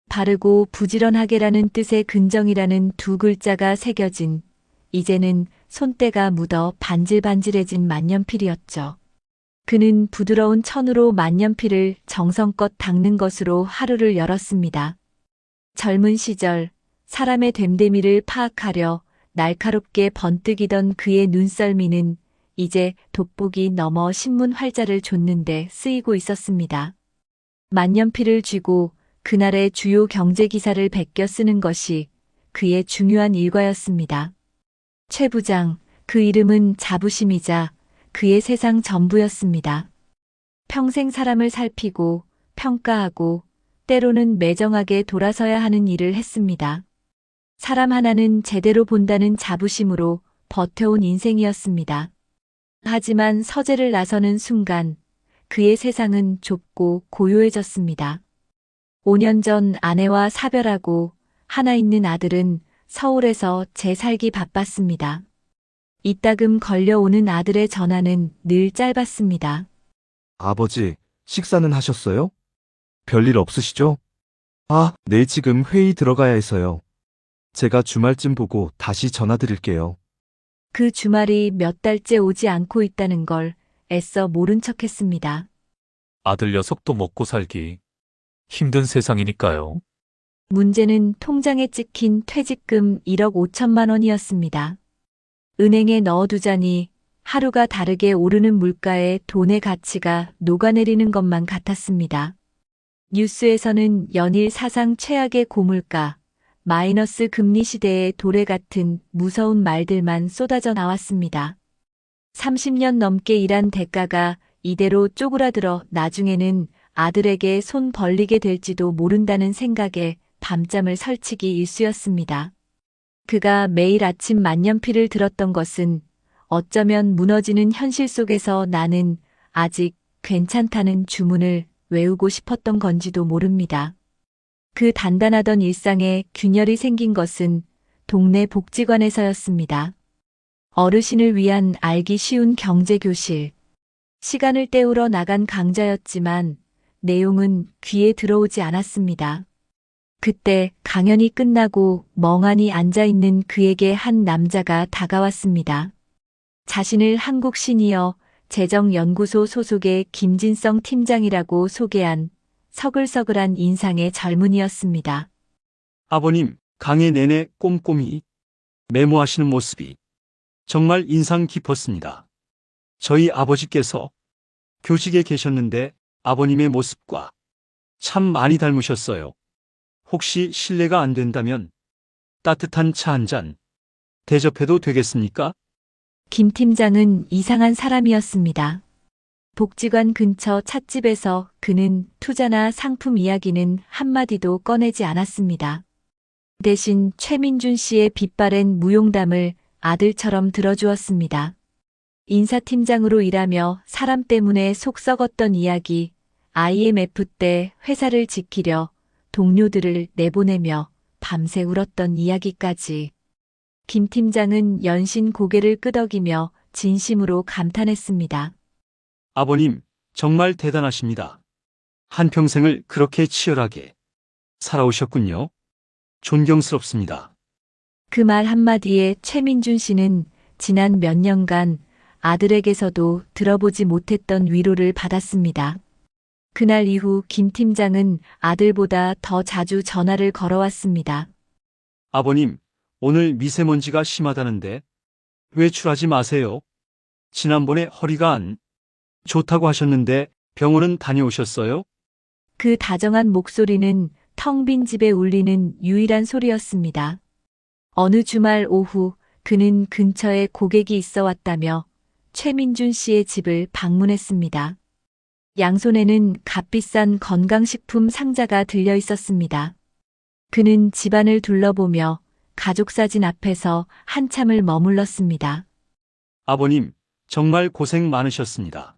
바르고 부지런하게라는 뜻의 근정이라는 두 글자가 새겨진, 이제는 손때가 묻어 반질반질해진 만년필이었죠. 그는 부드러운 천으로 만년필을 정성껏 닦는 것으로 하루를 열었습니다. 젊은 시절 사람의 됨됨이를 파악하려 날카롭게 번뜩이던 그의 눈썰미는 이제 돋보기 넘어 신문 활자를 줬는데 쓰이고 있었습니다. 만년필을 쥐고 그날의 주요 경제 기사를 베껴 쓰는 것이 그의 중요한 일과였습니다. 최 부장, 그 이름은 자부심이자 그의 세상 전부였습니다. 평생 사람을 살피고 평가하고 때로는 매정하게 돌아서야 하는 일을 했습니다. 사람 하나는 제대로 본다는 자부심으로 버텨온 인생이었습니다. 하지만 서재를 나서는 순간 그의 세상은 좁고 고요해졌습니다. 5년 전 아내와 사별하고 하나 있는 아들은 서울에서 재살기 바빴습니다. 이따금 걸려오는 아들의 전화는 늘 짧았습니다. 아버지, 식사는 하셨어요? 별일 없으시죠? 아, 네, 지금 회의 들어가야 해서요. 제가 주말쯤 보고 다시 전화드릴게요. 그 주말이 몇 달째 오지 않고 있다는 걸 애써 모른 척했습니다. 아들 녀석도 먹고 살기 힘든 세상이니까요. 문제는 통장에 찍힌 퇴직금 1억 5천만 원이었습니다. 은행에 넣어두자니 하루가 다르게 오르는 물가에 돈의 가치가 녹아내리는 것만 같았습니다. 뉴스에서는 연일 사상 최악의 고물가, 마이너스 금리 시대의 도래 같은 무서운 말들만 쏟아져 나왔습니다. 30년 넘게 일한 대가가 이대로 쪼그라들어 나중에는 아들에게 손 벌리게 될지도 모른다는 생각에 밤잠을 설치기 일쑤였습니다. 그가 매일 아침 만년필을 들었던 것은 어쩌면 무너지는 현실 속에서 나는 아직 괜찮다는 주문을 외우고 싶었던 건지도 모릅니다. 그 단단하던 일상에 균열이 생긴 것은 동네 복지관에서였습니다. 어르신을 위한 알기 쉬운 경제교실. 시간을 때우러 나간 강좌였지만 내용은 귀에 들어오지 않았습니다. 그때 강연이 끝나고 멍하니 앉아있는 그에게 한 남자가 다가왔습니다. 자신을 한국 시니어 재정연구소 소속의 김진성 팀장이라고 소개한 서글서글한 인상의 젊은이였습니다. 아버님, 강의 내내 꼼꼼히 메모하시는 모습이 정말 인상 깊었습니다. 저희 아버지께서 교직에 계셨는데 아버님의 모습과 참 많이 닮으셨어요. 혹시 실례가 안 된다면 따뜻한 차 한 잔 대접해도 되겠습니까? 김 팀장은 이상한 사람이었습니다. 복지관 근처 찻집에서 그는 투자나 상품 이야기는 한마디도 꺼내지 않았습니다. 대신 최민준 씨의 빛바랜 무용담을 아들처럼 들어주었습니다. 인사팀장으로 일하며 사람 때문에 속 썩었던 이야기, IMF 때 회사를 지키려 동료들을 내보내며 밤새 울었던 이야기까지. 김 팀장은 연신 고개를 끄덕이며 진심으로 감탄했습니다. 아버님, 정말 대단하십니다. 한평생을 그렇게 치열하게 살아오셨군요. 존경스럽습니다. 그 말 한마디에 최민준 씨는 지난 몇 년간 아들에게서도 들어보지 못했던 위로를 받았습니다. 그날 이후 김 팀장은 아들보다 더 자주 전화를 걸어왔습니다. 아버님, 오늘 미세먼지가 심하다는데 외출하지 마세요. 지난번에 허리가 안 좋다고 하셨는데 병원은 다녀오셨어요? 그 다정한 목소리는 텅 빈 집에 울리는 유일한 소리였습니다. 어느 주말 오후 그는 근처에 고객이 있어 왔다며 최민준 씨의 집을 방문했습니다. 양손에는 값비싼 건강식품 상자가 들려 있었습니다. 그는 집안을 둘러보며 가족사진 앞에서 한참을 머물렀습니다. 아버님, 정말 고생 많으셨습니다.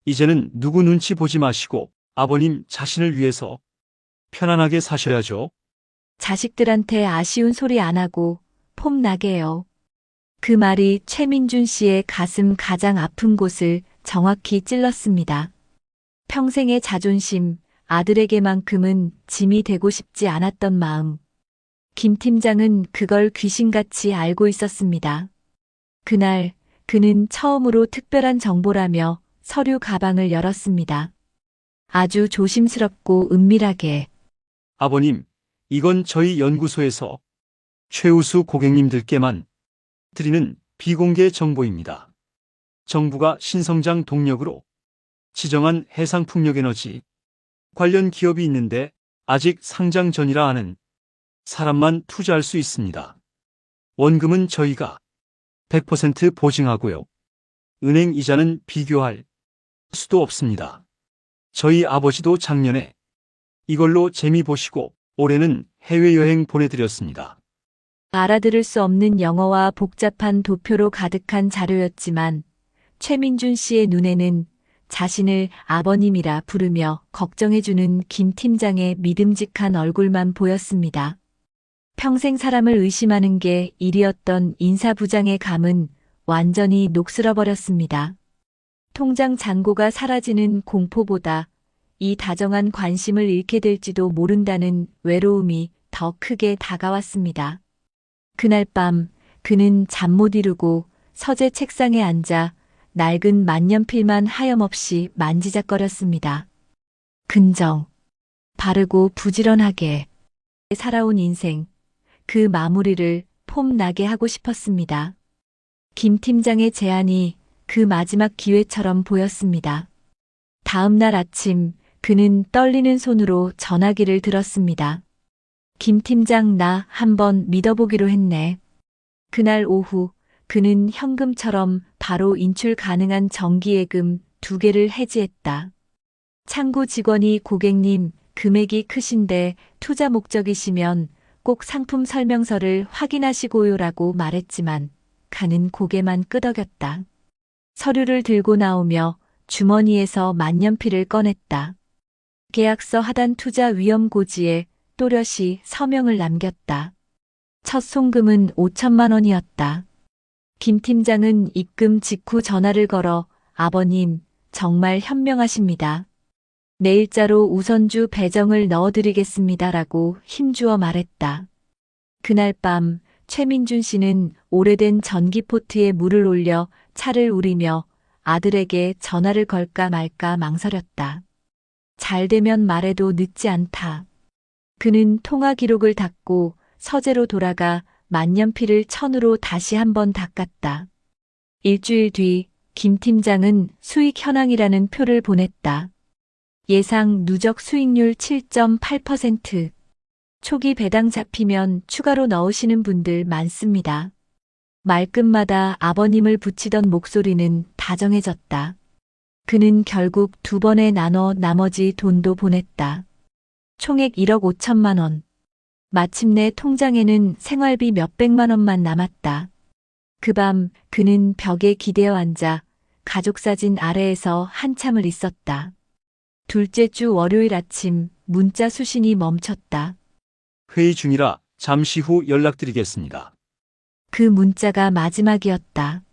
이제는 누구 눈치 보지 마시고 아버님 자신을 위해서 편안하게 사셔야죠. 자식들한테 아쉬운 소리 안 하고 폼나게요. 그 말이 최민준 씨의 가슴 가장 아픈 곳을 정확히 찔렀습니다. 평생의 자존심, 아들에게만큼은 짐이 되고 싶지 않았던 마음. 김 팀장은 그걸 귀신같이 알고 있었습니다. 그날 그는 처음으로 특별한 정보라며 서류 가방을 열었습니다. 아주 조심스럽고 은밀하게. 아버님, 이건 저희 연구소에서 최우수 고객님들께만 드리는 비공개 정보입니다. 정부가 신성장 동력으로 지정한 해상풍력에너지 관련 기업이 있는데 아직 상장 전이라 하는 사람만 투자할 수 있습니다. 원금은 저희가 100% 보증하고요. 은행 이자는 비교할 수도 없습니다. 저희 아버지도 작년에 이걸로 재미 보시고 올해는 해외여행 보내드렸습니다. 알아들을 수 없는 영어와 복잡한 도표로 가득한 자료였지만 최민준 씨의 눈에는 자신을 아버님이라 부르며 걱정해주는 김 팀장의 믿음직한 얼굴만 보였습니다. 평생 사람을 의심하는 게 일이었던 인사부장의 감은 완전히 녹슬어버렸습니다. 통장 잔고가 사라지는 공포보다 이 다정한 관심을 잃게 될지도 모른다는 외로움이 더 크게 다가왔습니다. 그날 밤 그는 잠 못 이루고 서재 책상에 앉아 낡은 만년필만 하염없이 만지작거렸습니다. 근정, 바르고 부지런하게 살아온 인생, 그 마무리를 폼나게 하고 싶었습니다. 김 팀장의 제안이 그 마지막 기회처럼 보였습니다. 다음 날 아침 그는 떨리는 손으로 전화기를 들었습니다. 김 팀장, 나 한번 믿어보기로 했네. 그날 오후 그는 현금처럼 바로 인출 가능한 정기예금 2개를 해지했다. 창구 직원이 고객님, 금액이 크신데 투자 목적이시면 꼭 상품 설명서를 확인하시고요라고 말했지만 그는 고개만 끄덕였다. 서류를 들고 나오며 주머니에서 만년필을 꺼냈다. 계약서 하단 투자 위험 고지에 또렷이 서명을 남겼다. 첫 송금은 5천만 원이었다. 김 팀장은 입금 직후 전화를 걸어 아버님, 정말 현명하십니다. 내일자로 우선주 배정을 넣어드리겠습니다라고 힘주어 말했다. 그날 밤 최민준 씨는 오래된 전기포트에 물을 올려 차를 우리며 아들에게 전화를 걸까 말까 망설였다. 잘 되면 말해도 늦지 않다. 그는 통화 기록을 닫고 서재로 돌아가 만년필을 천으로 다시 한번 닦았다. 일주일 뒤 김 팀장은 수익 현황이라는 표를 보냈다. 예상 누적 수익률 7.8%. 초기 배당 잡히면 추가로 넣으시는 분들 많습니다. 말끝마다 아버님을 붙이던 목소리는 다정해졌다. 그는 결국 2번에 나눠 나머지 돈도 보냈다. 총액 1억 5천만 원. 마침내 통장에는 생활비 몇백만 원만 남았다. 그 밤 그는 벽에 기대어 앉아 가족사진 아래에서 한참을 있었다. 둘째 주 월요일 아침 문자 수신이 멈췄다. 회의 중이라 잠시 후 연락드리겠습니다. 그 문자가 마지막이었다.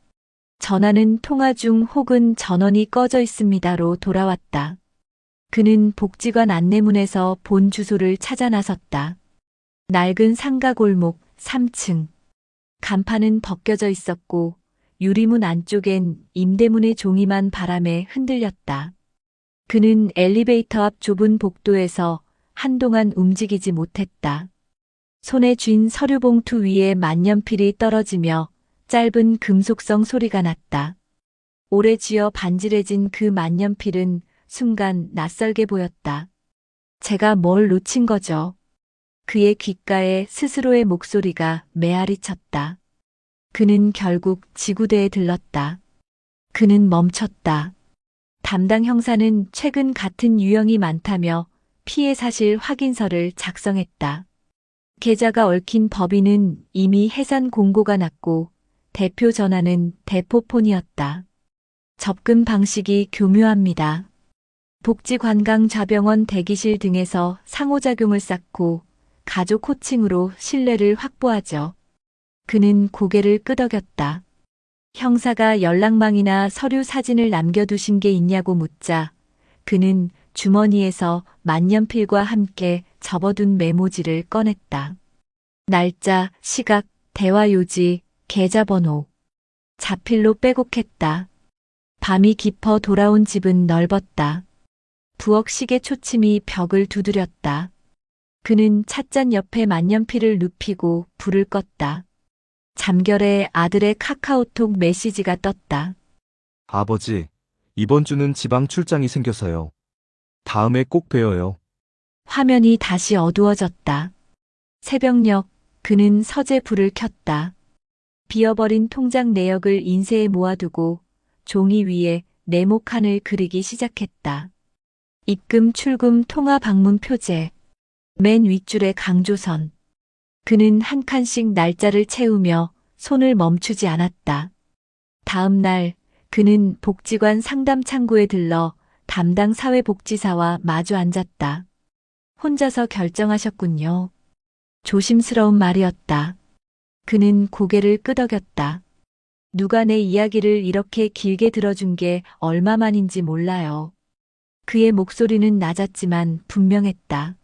전화는 통화 중 혹은 전원이 꺼져 있습니다로 돌아왔다. 그는 복지관 안내문에서 본 주소를 찾아 나섰다. 낡은 상가 골목 3층. 간판은 벗겨져 있었고 유리문 안쪽엔 임대문의 종이만 바람에 흔들렸다. 그는 엘리베이터 앞 좁은 복도에서 한동안 움직이지 못했다. 손에 쥔 서류 봉투 위에 만년필이 떨어지며 짧은 금속성 소리가 났다. 오래 쥐어 반질해진 그 만년필은 순간 낯설게 보였다. 제가 뭘 놓친 거죠? 그의 귓가에 스스로의 목소리가 메아리 쳤다. 그는 결국 지구대에 들렀다. 그는 멈췄다. 담당 형사는 최근 같은 유형이 많다며 피해 사실 확인서를 작성했다. 계좌가 얽힌 법인은 이미 해산 공고가 났고 대표 전화는 대포폰이었다. 접근 방식이 교묘합니다. 복지관광좌병원 대기실 등에서 상호작용을 쌓고 가족 호칭으로 신뢰를 확보하죠. 그는 고개를 끄덕였다. 형사가 연락망이나 서류 사진을 남겨두신 게 있냐고 묻자 그는 주머니에서 만년필과 함께 접어둔 메모지를 꺼냈다. 날짜, 시각, 대화 요지, 계좌번호. 자필로 빼곡했다. 밤이 깊어 돌아온 집은 넓었다. 부엌 시계 초침이 벽을 두드렸다. 그는 찻잔 옆에 만년필을 눕히고 불을 껐다. 잠결에 아들의 카카오톡 메시지가 떴다. 아버지, 이번 주는 지방 출장이 생겨서요. 다음에 꼭 봬요. 화면이 다시 어두워졌다. 새벽녘 그는 서재 불을 켰다. 비어버린 통장 내역을 인쇄해 모아두고 종이 위에 네모칸을 그리기 시작했다. 입금, 출금, 통화 방문 표제. 맨 윗줄에 강조선. 그는 한 칸씩 날짜를 채우며 손을 멈추지 않았다. 다음 날 그는 복지관 상담 창구에 들러 담당 사회복지사와 마주 앉았다. 혼자서 결정하셨군요. 조심스러운 말이었다. 그는 고개를 끄덕였다. 누가 내 이야기를 이렇게 길게 들어준 게 얼마만인지 몰라요. 그의 목소리는 낮았지만 분명했다.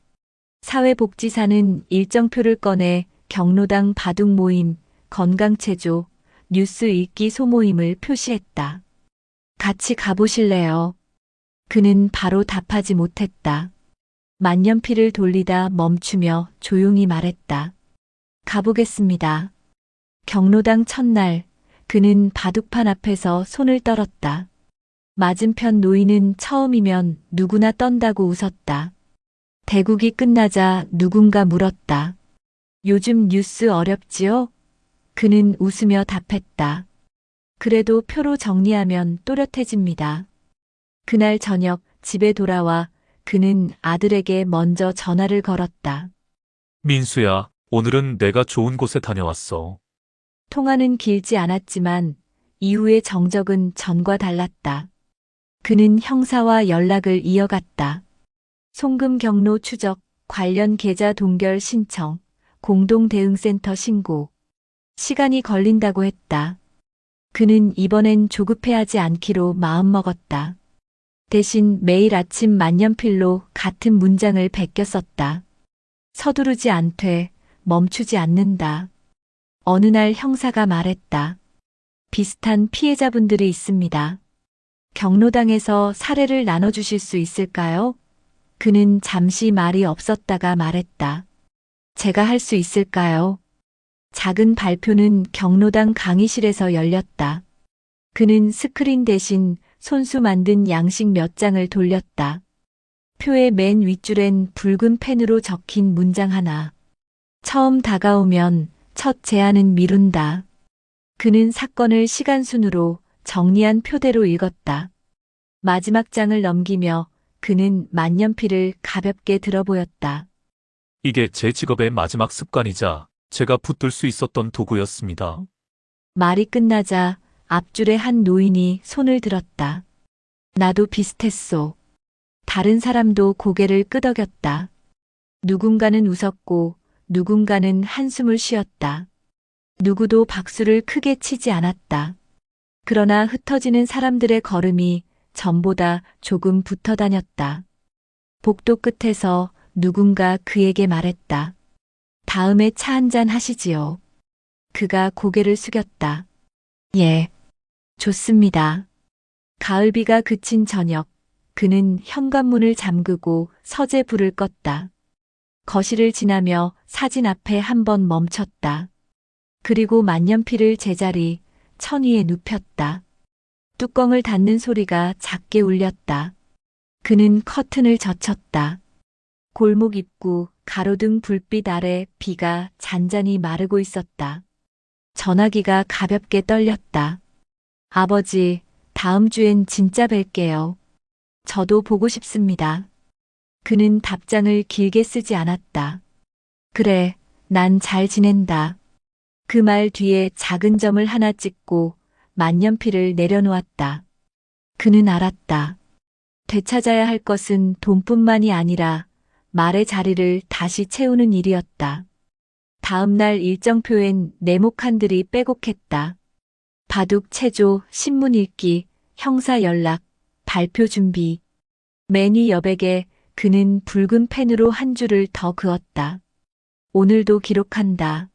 사회복지사는 일정표를 꺼내 경로당 바둑 모임, 건강체조, 뉴스 읽기 소모임을 표시했다. 같이 가보실래요? 그는 바로 답하지 못했다. 만년필을 돌리다 멈추며 조용히 말했다. 가보겠습니다. 경로당 첫날 그는 바둑판 앞에서 손을 떨었다. 맞은편 노인은 처음이면 누구나 떤다고 웃었다. 대국이 끝나자 누군가 물었다. 요즘 뉴스 어렵지요? 그는 웃으며 답했다. 그래도 표로 정리하면 또렷해집니다. 그날 저녁 집에 돌아와 그는 아들에게 먼저 전화를 걸었다. 민수야, 오늘은 내가 좋은 곳에 다녀왔어. 통화는 길지 않았지만 이후의 정적은 전과 달랐다. 그는 형사와 연락을 이어갔다. 송금 경로 추적, 관련 계좌 동결 신청, 공동대응센터 신고. 시간이 걸린다고 했다. 그는 이번엔 조급해하지 않기로 마음먹었다. 대신 매일 아침 만년필로 같은 문장을 베껴 썼다. 서두르지 않되 멈추지 않는다. 어느 날 형사가 말했다. 비슷한 피해자분들이 있습니다. 경로당에서 사례를 나눠주실 수 있을까요? 그는 잠시 말이 없었다가 말했다. 제가 할 수 있을까요? 작은 발표는 경로당 강의실에서 열렸다. 그는 스크린 대신 손수 만든 양식 몇 장을 돌렸다. 표의 맨 윗줄엔 붉은 펜으로 적힌 문장 하나. 처음 다가오면 첫 제안은 미룬다. 그는 사건을 시간순으로 정리한 표대로 읽었다. 마지막 장을 넘기며 그는 만년필을 가볍게 들어보였다. 이게 제 직업의 마지막 습관이자 제가 붙들 수 있었던 도구였습니다. 말이 끝나자 앞줄에 한 노인이 손을 들었다. 나도 비슷했소. 다른 사람도 고개를 끄덕였다. 누군가는 웃었고 누군가는 한숨을 쉬었다. 누구도 박수를 크게 치지 않았다. 그러나 흩어지는 사람들의 걸음이 전보다 조금 붙어 다녔다. 복도 끝에서 누군가 그에게 말했다. 다음에 차 한잔 하시지요. 그가 고개를 숙였다. 예, 좋습니다. 가을비가 그친 저녁, 그는 현관문을 잠그고 서재 불을 껐다. 거실을 지나며 사진 앞에 한번 멈췄다. 그리고 만년필을 제자리, 천 위에 눕혔다. 뚜껑을 닫는 소리가 작게 울렸다. 그는 커튼을 젖혔다. 골목 입구, 가로등 불빛 아래 비가 잔잔히 마르고 있었다. 전화기가 가볍게 떨렸다. 아버지, 다음 주엔 진짜 뵐게요. 저도 보고 싶습니다. 그는 답장을 길게 쓰지 않았다. 그래, 난 잘 지낸다. 그 말 뒤에 작은 점을 하나 찍고 만년필을 내려놓았다. 그는 알았다. 되찾아야 할 것은 돈뿐만이 아니라 말의 자리를 다시 채우는 일이었다. 다음 날 일정표엔 네모칸들이 빼곡했다. 바둑 체조, 신문 읽기, 형사 연락, 발표 준비. 매니 여백에 그는 붉은 펜으로 한 줄을 더 그었다. 오늘도 기록한다.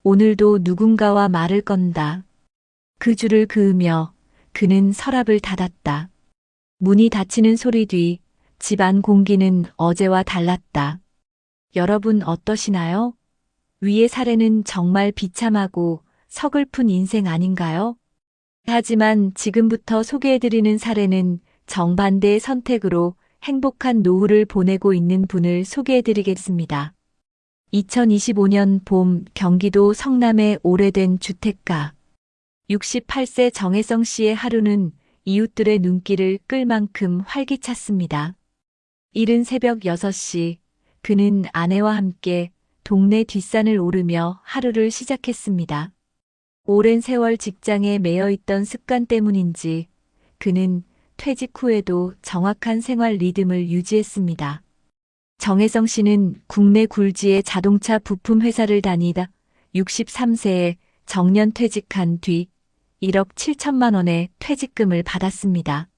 오늘도 누군가와 말을 건다. 그 줄을 그으며 그는 서랍을 닫았다. 문이 닫히는 소리 뒤 집안 공기는 어제와 달랐다. 여러분 어떠시나요? 위의 사례는 정말 비참하고 서글픈 인생 아닌가요? 하지만 지금부터 소개해드리는 사례는 정반대의 선택으로 행복한 노후를 보내고 있는 분을 소개해드리겠습니다. 2025년 봄 경기도 성남의 오래된 주택가. 68세 정혜성 씨의 하루는 이웃들의 눈길을 끌 만큼 활기찼습니다. 이른 새벽 6시, 그는 아내와 함께 동네 뒷산을 오르며 하루를 시작했습니다. 오랜 세월 직장에 매여 있던 습관 때문인지 그는 퇴직 후에도 정확한 생활 리듬을 유지했습니다. 정혜성 씨는 국내 굴지의 자동차 부품 회사를 다니다 63세에 정년 퇴직한 뒤 1억 7천만 원의 퇴직금을 받았습니다.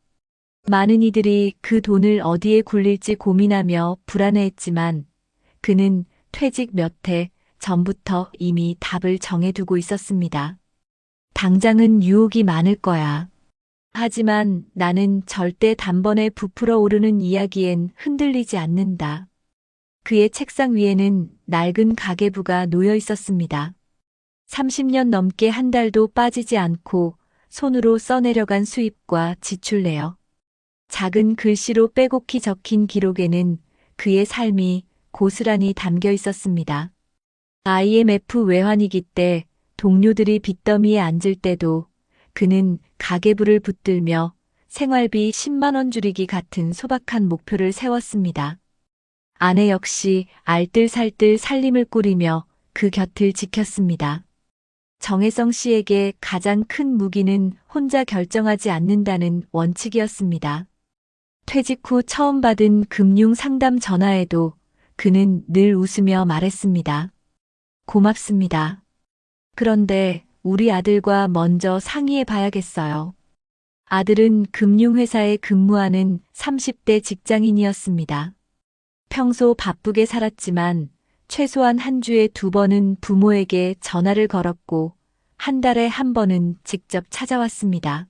많은 이들이 그 돈을 어디에 굴릴지 고민하며 불안해했지만 그는 퇴직 몇 해 전부터 이미 답을 정해두고 있었습니다. 당장은 유혹이 많을 거야. 하지만 나는 절대 단번에 부풀어 오르는 이야기엔 흔들리지 않는다. 그의 책상 위에는 낡은 가계부가 놓여 있었습니다. 30년 넘게 한 달도 빠지지 않고 손으로 써내려간 수입과 지출 내역. 작은 글씨로 빼곡히 적힌 기록에는 그의 삶이 고스란히 담겨 있었습니다. IMF 외환위기 때 동료들이 빚더미에 앉을 때도 그는 가계부를 붙들며 생활비 10만 원 줄이기 같은 소박한 목표를 세웠습니다. 아내 역시 알뜰살뜰 살림을 꾸리며 그 곁을 지켰습니다. 정혜성 씨에게 가장 큰 무기는 혼자 결정하지 않는다는 원칙이었습니다. 퇴직 후 처음 받은 금융 상담 전화에도 그는 늘 웃으며 말했습니다. 고맙습니다. 그런데 우리 아들과 먼저 상의해 봐야겠어요. 아들은 금융회사에 근무하는 30대 직장인이었습니다. 평소 바쁘게 살았지만 최소한 한 주에 2번은 부모에게 전화를 걸었고 한 달에 1번은 직접 찾아왔습니다.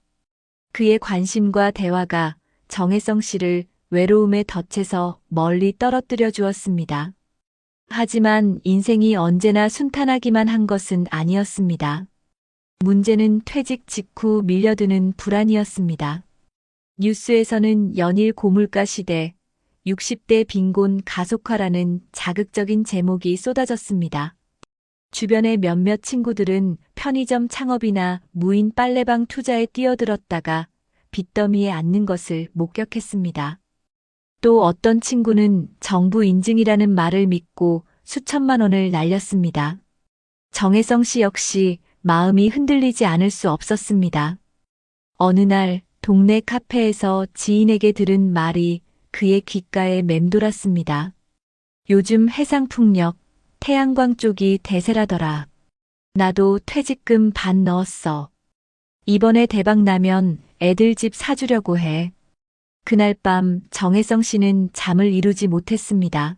그의 관심과 대화가 정혜성 씨를 외로움에 덫에서 멀리 떨어뜨려 주었습니다. 하지만 인생이 언제나 순탄하기만 한 것은 아니었습니다. 문제는 퇴직 직후 밀려드는 불안이었습니다. 뉴스에서는 연일 고물가 시대, 60대 빈곤 가속화라는 자극적인 제목이 쏟아졌습니다. 주변의 몇몇 친구들은 편의점 창업이나 무인 빨래방 투자에 뛰어들었다가 빚더미에 앉는 것을 목격했습니다. 또 어떤 친구는 정부 인증이라는 말을 믿고 수천만 원을 날렸습니다. 정혜성 씨 역시 마음이 흔들리지 않을 수 없었습니다. 어느 날 동네 카페에서 지인에게 들은 말이 그의 귓가에 맴돌았습니다. 요즘 해상풍력, 태양광 쪽이 대세라더라. 나도 퇴직금 반 넣었어. 이번에 대박 나면 애들 집 사주려고 해. 그날 밤 정혜성 씨는 잠을 이루지 못했습니다.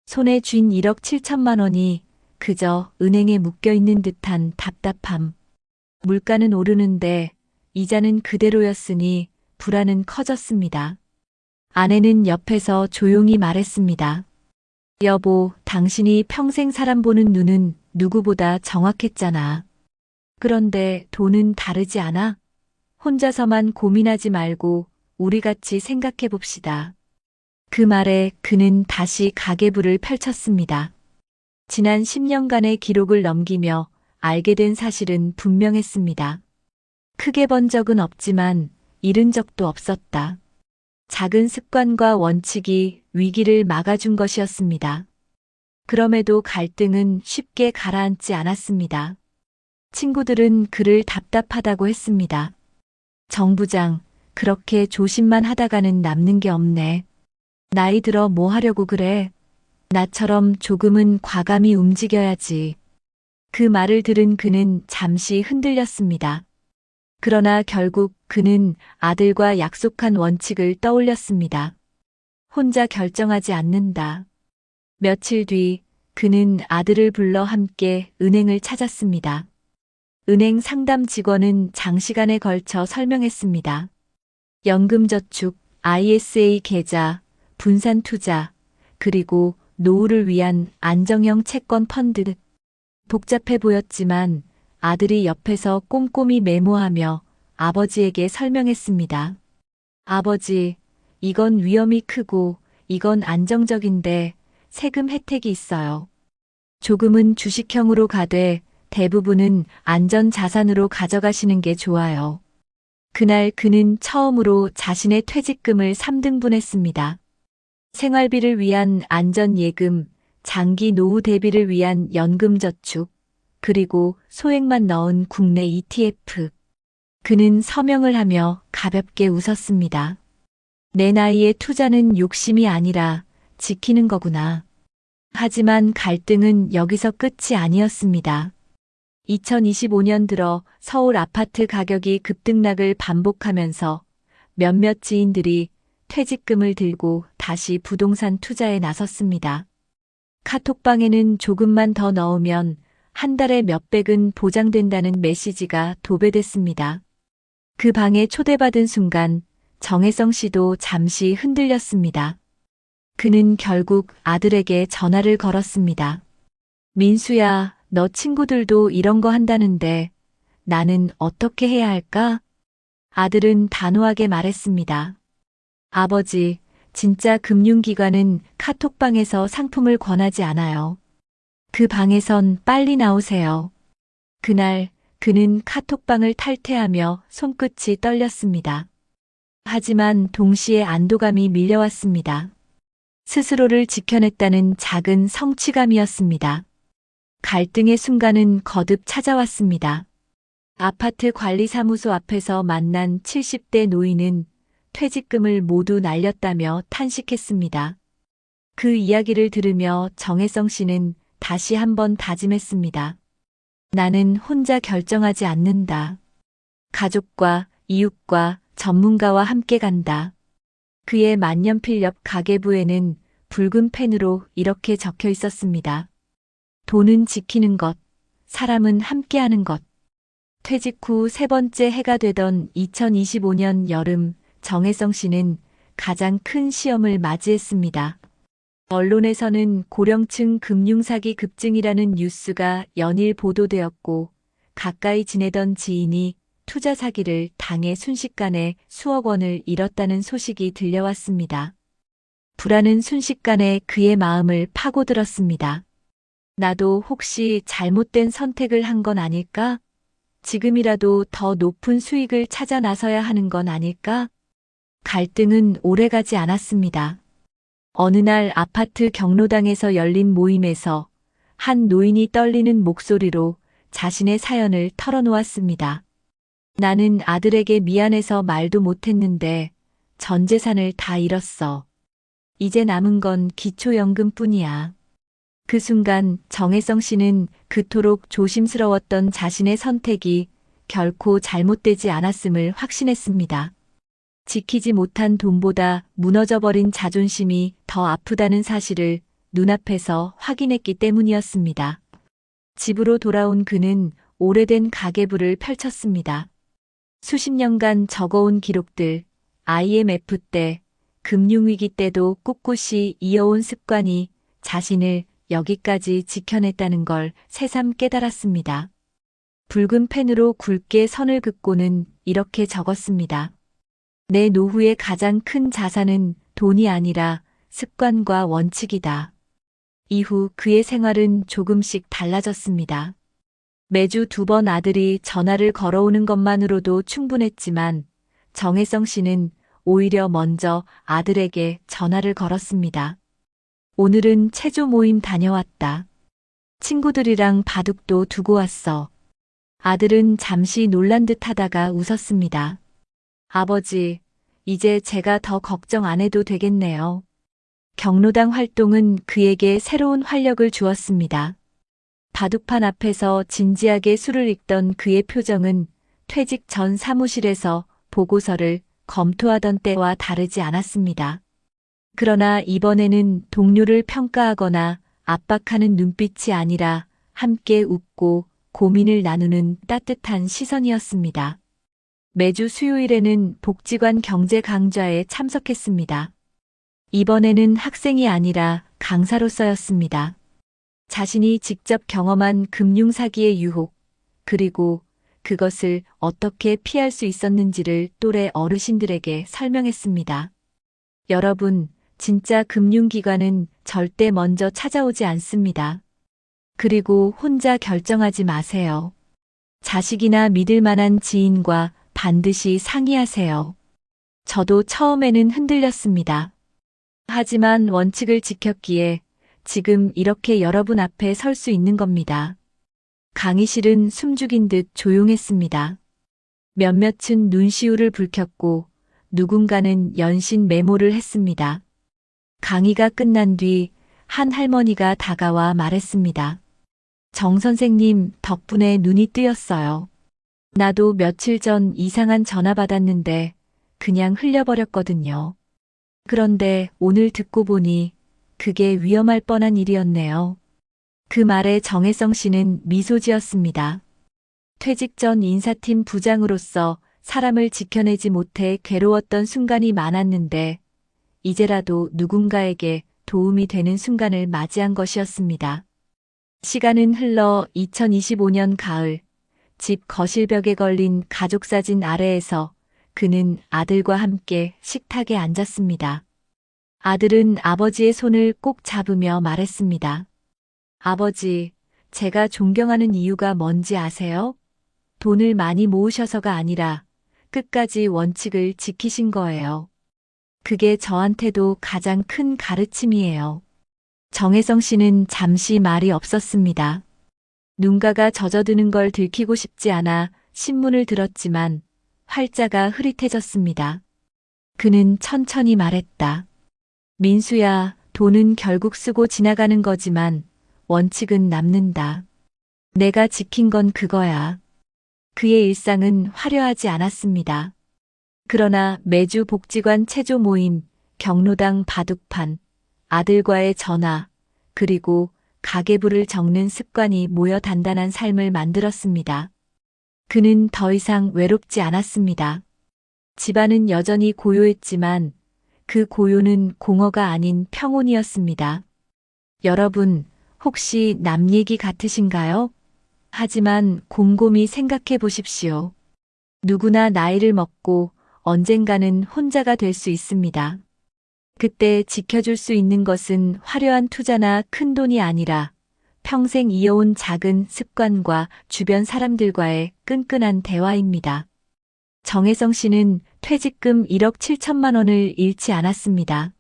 손에 쥔 1억 7천만 원이 그저 은행에 묶여있는 듯한 답답함. 물가는 오르는데 이자는 그대로였으니 불안은 커졌습니다. 아내는 옆에서 조용히 말했습니다. 여보, 당신이 평생 사람 보는 눈은 누구보다 정확했잖아. 그런데 돈은 다르지 않아? 혼자서만 고민하지 말고 우리 같이 생각해 봅시다. 그 말에 그는 다시 가계부를 펼쳤습니다. 지난 10년간의 기록을 넘기며 알게 된 사실은 분명했습니다. 크게 번 적은 없지만 잃은 적도 없었다. 작은 습관과 원칙이 위기를 막아준 것이었습니다. 그럼에도 갈등은 쉽게 가라앉지 않았습니다. 친구들은 그를 답답하다고 했습니다. 정 부장, 그렇게 조심만 하다가는 남는 게 없네. 나이 들어 뭐 하려고 그래? 나처럼 조금은 과감히 움직여야지. 그 말을 들은 그는 잠시 흔들렸습니다. 그러나 결국 그는 아들과 약속한 원칙을 떠올렸습니다. 혼자 결정하지 않는다. 며칠 뒤 그는 아들을 불러 함께 은행을 찾았습니다. 은행 상담 직원은 장시간에 걸쳐 설명했습니다. 연금저축, ISA 계좌, 분산투자, 그리고 노후를 위한 안정형 채권 펀드. 복잡해 보였지만 아들이 옆에서 꼼꼼히 메모하며 아버지에게 설명했습니다. 아버지, 이건 위험이 크고 이건 안정적인데 세금 혜택이 있어요. 조금은 주식형으로 가되 대부분은 안전자산으로 가져가시는 게 좋아요. 그날 그는 처음으로 자신의 퇴직금을 3등분했습니다. 생활비를 위한 안전예금, 장기 노후 대비를 위한 연금저축, 그리고 소액만 넣은 국내 ETF. 그는 서명을 하며 가볍게 웃었습니다. 내 나이에 투자는 욕심이 아니라 지키는 거구나. 하지만 갈등은 여기서 끝이 아니었습니다. 2025년 들어 서울 아파트 가격이 급등락을 반복하면서 몇몇 지인들이 퇴직금을 들고 다시 부동산 투자에 나섰습니다. 카톡방에는 조금만 더 넣으면 한 달에 몇백은 보장된다는 메시지가 도배됐습니다. 그 방에 초대받은 순간 정혜성 씨도 잠시 흔들렸습니다. 그는 결국 아들에게 전화를 걸었습니다. 민수야, 너 친구들도 이런 거 한다는데 나는 어떻게 해야 할까? 아들은 단호하게 말했습니다. 아버지, 진짜 금융기관은 카톡방에서 상품을 권하지 않아요. 그 방에선 빨리 나오세요. 그날 그는 카톡방을 탈퇴하며 손끝이 떨렸습니다. 하지만 동시에 안도감이 밀려왔습니다. 스스로를 지켜냈다는 작은 성취감이었습니다. 갈등의 순간은 거듭 찾아왔습니다. 아파트 관리사무소 앞에서 만난 70대 노인은 퇴직금을 모두 날렸다며 탄식했습니다. 그 이야기를 들으며 정혜성 씨는 다시 한번 다짐했습니다. 나는 혼자 결정하지 않는다. 가족과 이웃과 전문가와 함께 간다. 그의 만년필 옆 가계부에는 붉은 펜으로 이렇게 적혀 있었습니다. 돈은 지키는 것, 사람은 함께하는 것. 퇴직 후 세 번째 해가 되던 2025년 여름, 정혜성 씨는 가장 큰 시험을 맞이했습니다. 언론에서는 고령층 금융사기 급증이라는 뉴스가 연일 보도되었고, 가까이 지내던 지인이 투자 사기를 당해 순식간에 수억 원을 잃었다는 소식이 들려왔습니다. 불안은 순식간에 그의 마음을 파고들었습니다. 나도 혹시 잘못된 선택을 한 건 아닐까? 지금이라도 더 높은 수익을 찾아 나서야 하는 건 아닐까? 갈등은 오래가지 않았습니다. 어느 날 아파트 경로당에서 열린 모임에서 한 노인이 떨리는 목소리로 자신의 사연을 털어놓았습니다. 나는 아들에게 미안해서 말도 못했는데 전 재산을 다 잃었어. 이제 남은 건 기초연금뿐이야. 그 순간 정혜성 씨는 그토록 조심스러웠던 자신의 선택이 결코 잘못되지 않았음을 확신했습니다. 지키지 못한 돈보다 무너져버린 자존심이 더 아프다는 사실을 눈앞에서 확인했기 때문이었습니다. 집으로 돌아온 그는 오래된 가계부를 펼쳤습니다. 수십 년간 적어온 기록들, IMF 때, 금융위기 때도 꿋꿋이 이어온 습관이 자신을 여기까지 지켜냈다는 걸 새삼 깨달았습니다. 붉은 펜으로 굵게 선을 긋고는 이렇게 적었습니다. 내 노후의 가장 큰 자산은 돈이 아니라 습관과 원칙이다. 이후 그의 생활은 조금씩 달라졌습니다. 매주 2번 아들이 전화를 걸어오는 것만으로도 충분했지만 정혜성 씨는 오히려 먼저 아들에게 전화를 걸었습니다. 오늘은 체조 모임 다녀왔다. 친구들이랑 바둑도 두고 왔어. 아들은 잠시 놀란 듯 하다가 웃었습니다. 아버지, 이제 제가 더 걱정 안 해도 되겠네요. 경로당 활동은 그에게 새로운 활력을 주었습니다. 바둑판 앞에서 진지하게 술을 읽던 그의 표정은 퇴직 전 사무실에서 보고서를 검토하던 때와 다르지 않았습니다. 그러나 이번에는 동료를 평가하거나 압박하는 눈빛이 아니라 함께 웃고 고민을 나누는 따뜻한 시선이었습니다. 매주 수요일에는 복지관 경제 강좌에 참석했습니다. 이번에는 학생이 아니라 강사로서였습니다. 자신이 직접 경험한 금융사기의 유혹, 그리고 그것을 어떻게 피할 수 있었는지를 또래 어르신들에게 설명했습니다. 여러분, 진짜 금융기관은 절대 먼저 찾아오지 않습니다. 그리고 혼자 결정하지 마세요. 자식이나 믿을 만한 지인과 반드시 상의하세요. 저도 처음에는 흔들렸습니다. 하지만 원칙을 지켰기에 지금 이렇게 여러분 앞에 설 수 있는 겁니다. 강의실은 숨죽인 듯 조용했습니다. 몇몇은 눈시울을 붉혔고 누군가는 연신 메모를 했습니다. 강의가 끝난 뒤 한 할머니가 다가와 말했습니다. 정 선생님 덕분에 눈이 뜨였어요. 나도 며칠 전 이상한 전화 받았는데 그냥 흘려버렸거든요. 그런데 오늘 듣고 보니 그게 위험할 뻔한 일이었네요. 그 말에 정혜성 씨는 미소 지었습니다. 퇴직 전 인사팀 부장으로서 사람을 지켜내지 못해 괴로웠던 순간이 많았는데 이제라도 누군가에게 도움이 되는 순간을 맞이한 것이었습니다. 시간은 흘러 2025년 가을, 집 거실벽에 걸린 가족사진 아래에서 그는 아들과 함께 식탁에 앉았습니다. 아들은 아버지의 손을 꼭 잡으며 말했습니다. 아버지, 제가 존경하는 이유가 뭔지 아세요? 돈을 많이 모으셔서가 아니라 끝까지 원칙을 지키신 거예요. 그게 저한테도 가장 큰 가르침이에요. 정혜성 씨는 잠시 말이 없었습니다. 눈가가 젖어드는 걸 들키고 싶지 않아 신문을 들었지만 활자가 흐릿해졌습니다. 그는 천천히 말했다. 민수야, 돈은 결국 쓰고 지나가는 거지만 원칙은 남는다. 내가 지킨 건 그거야. 그의 일상은 화려하지 않았습니다. 그러나 매주 복지관 체조 모임, 경로당 바둑판, 아들과의 전화, 그리고 가계부를 적는 습관이 모여 단단한 삶을 만들었습니다. 그는 더 이상 외롭지 않았습니다. 집안은 여전히 고요했지만 그 고요는 공허가 아닌 평온이었습니다. 여러분, 혹시 남 얘기 같으신가요? 하지만 곰곰이 생각해 보십시오. 누구나 나이를 먹고 언젠가는 혼자가 될 수 있습니다. 그때 지켜줄 수 있는 것은 화려한 투자나 큰 돈이 아니라 평생 이어온 작은 습관과 주변 사람들과의 끈끈한 대화입니다. 정혜성 씨는 퇴직금 1억 7천만 원을 잃지 않았습니다.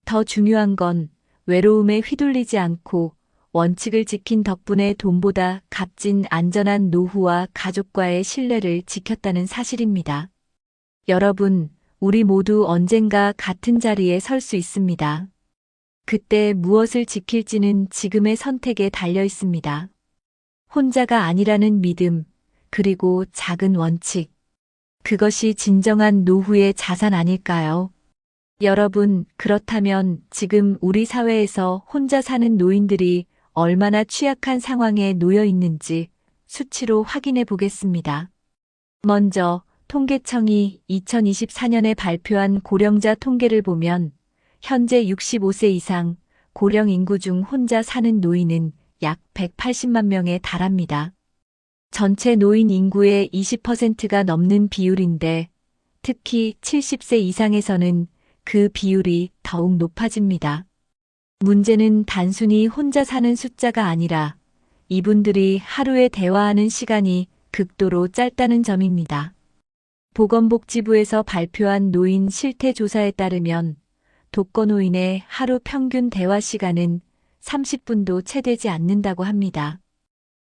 더 중요한 건 외로움에 휘둘리지 않고 원칙을 지킨 덕분에 돈보다 값진 안전한 노후와 가족과의 신뢰를 지켰다는 사실입니다. 여러분, 우리 모두 언젠가 같은 자리에 설 수 있습니다. 그때 무엇을 지킬지는 지금의 선택에 달려 있습니다. 혼자가 아니라는 믿음, 그리고 작은 원칙. 그것이 진정한 노후의 자산 아닐까요? 여러분, 그렇다면 지금 우리 사회에서 혼자 사는 노인들이 얼마나 취약한 상황에 놓여 있는지 수치로 확인해 보겠습니다. 먼저 통계청이 2024년에 발표한 고령자 통계를 보면 현재 65세 이상 고령 인구 중 혼자 사는 노인은 약 180만 명에 달합니다. 전체 노인 인구의 20%가 넘는 비율인데 특히 70세 이상에서는 그 비율이 더욱 높아집니다. 문제는 단순히 혼자 사는 숫자가 아니라 이분들이 하루에 대화하는 시간이 극도로 짧다는 점입니다. 보건복지부에서 발표한 노인 실태조사에 따르면 독거노인의 하루 평균 대화 시간은 30분도 채 되지 않는다고 합니다.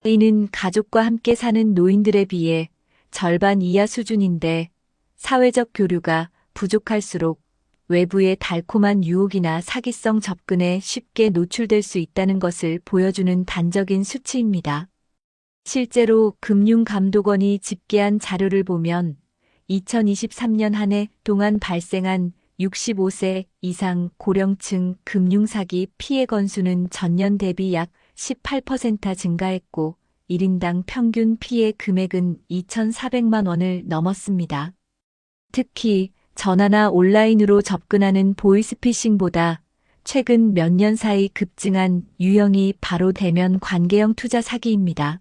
이는 가족과 함께 사는 노인들에 비해 절반 이하 수준인데 사회적 교류가 부족할수록 외부의 달콤한 유혹이나 사기성 접근에 쉽게 노출될 수 있다는 것을 보여주는 단적인 수치입니다. 실제로 금융감독원이 집계한 자료를 보면 2023년 한 해 동안 발생한 65세 이상 고령층 금융사기 피해 건수는 전년 대비 약 18% 증가했고 1인당 평균 피해 금액은 2,400만 원을 넘었습니다. 특히 전화나 온라인으로 접근하는 보이스피싱보다 최근 몇 년 사이 급증한 유형이 바로 대면 관계형 투자 사기입니다.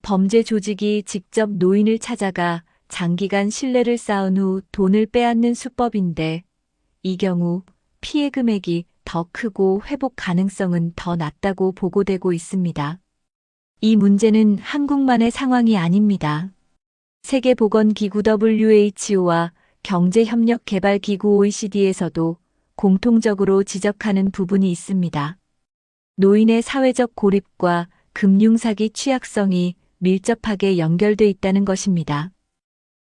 범죄 조직이 직접 노인을 찾아가 장기간 신뢰를 쌓은 후 돈을 빼앗는 수법인데 이 경우 피해 금액이 더 크고 회복 가능성은 더 낮다고 보고되고 있습니다. 이 문제는 한국만의 상황이 아닙니다. 세계보건기구 WHO와 경제협력개발기구 OECD에서도 공통적으로 지적하는 부분이 있습니다. 노인의 사회적 고립과 금융사기 취약성이 밀접하게 연결돼 있다는 것입니다.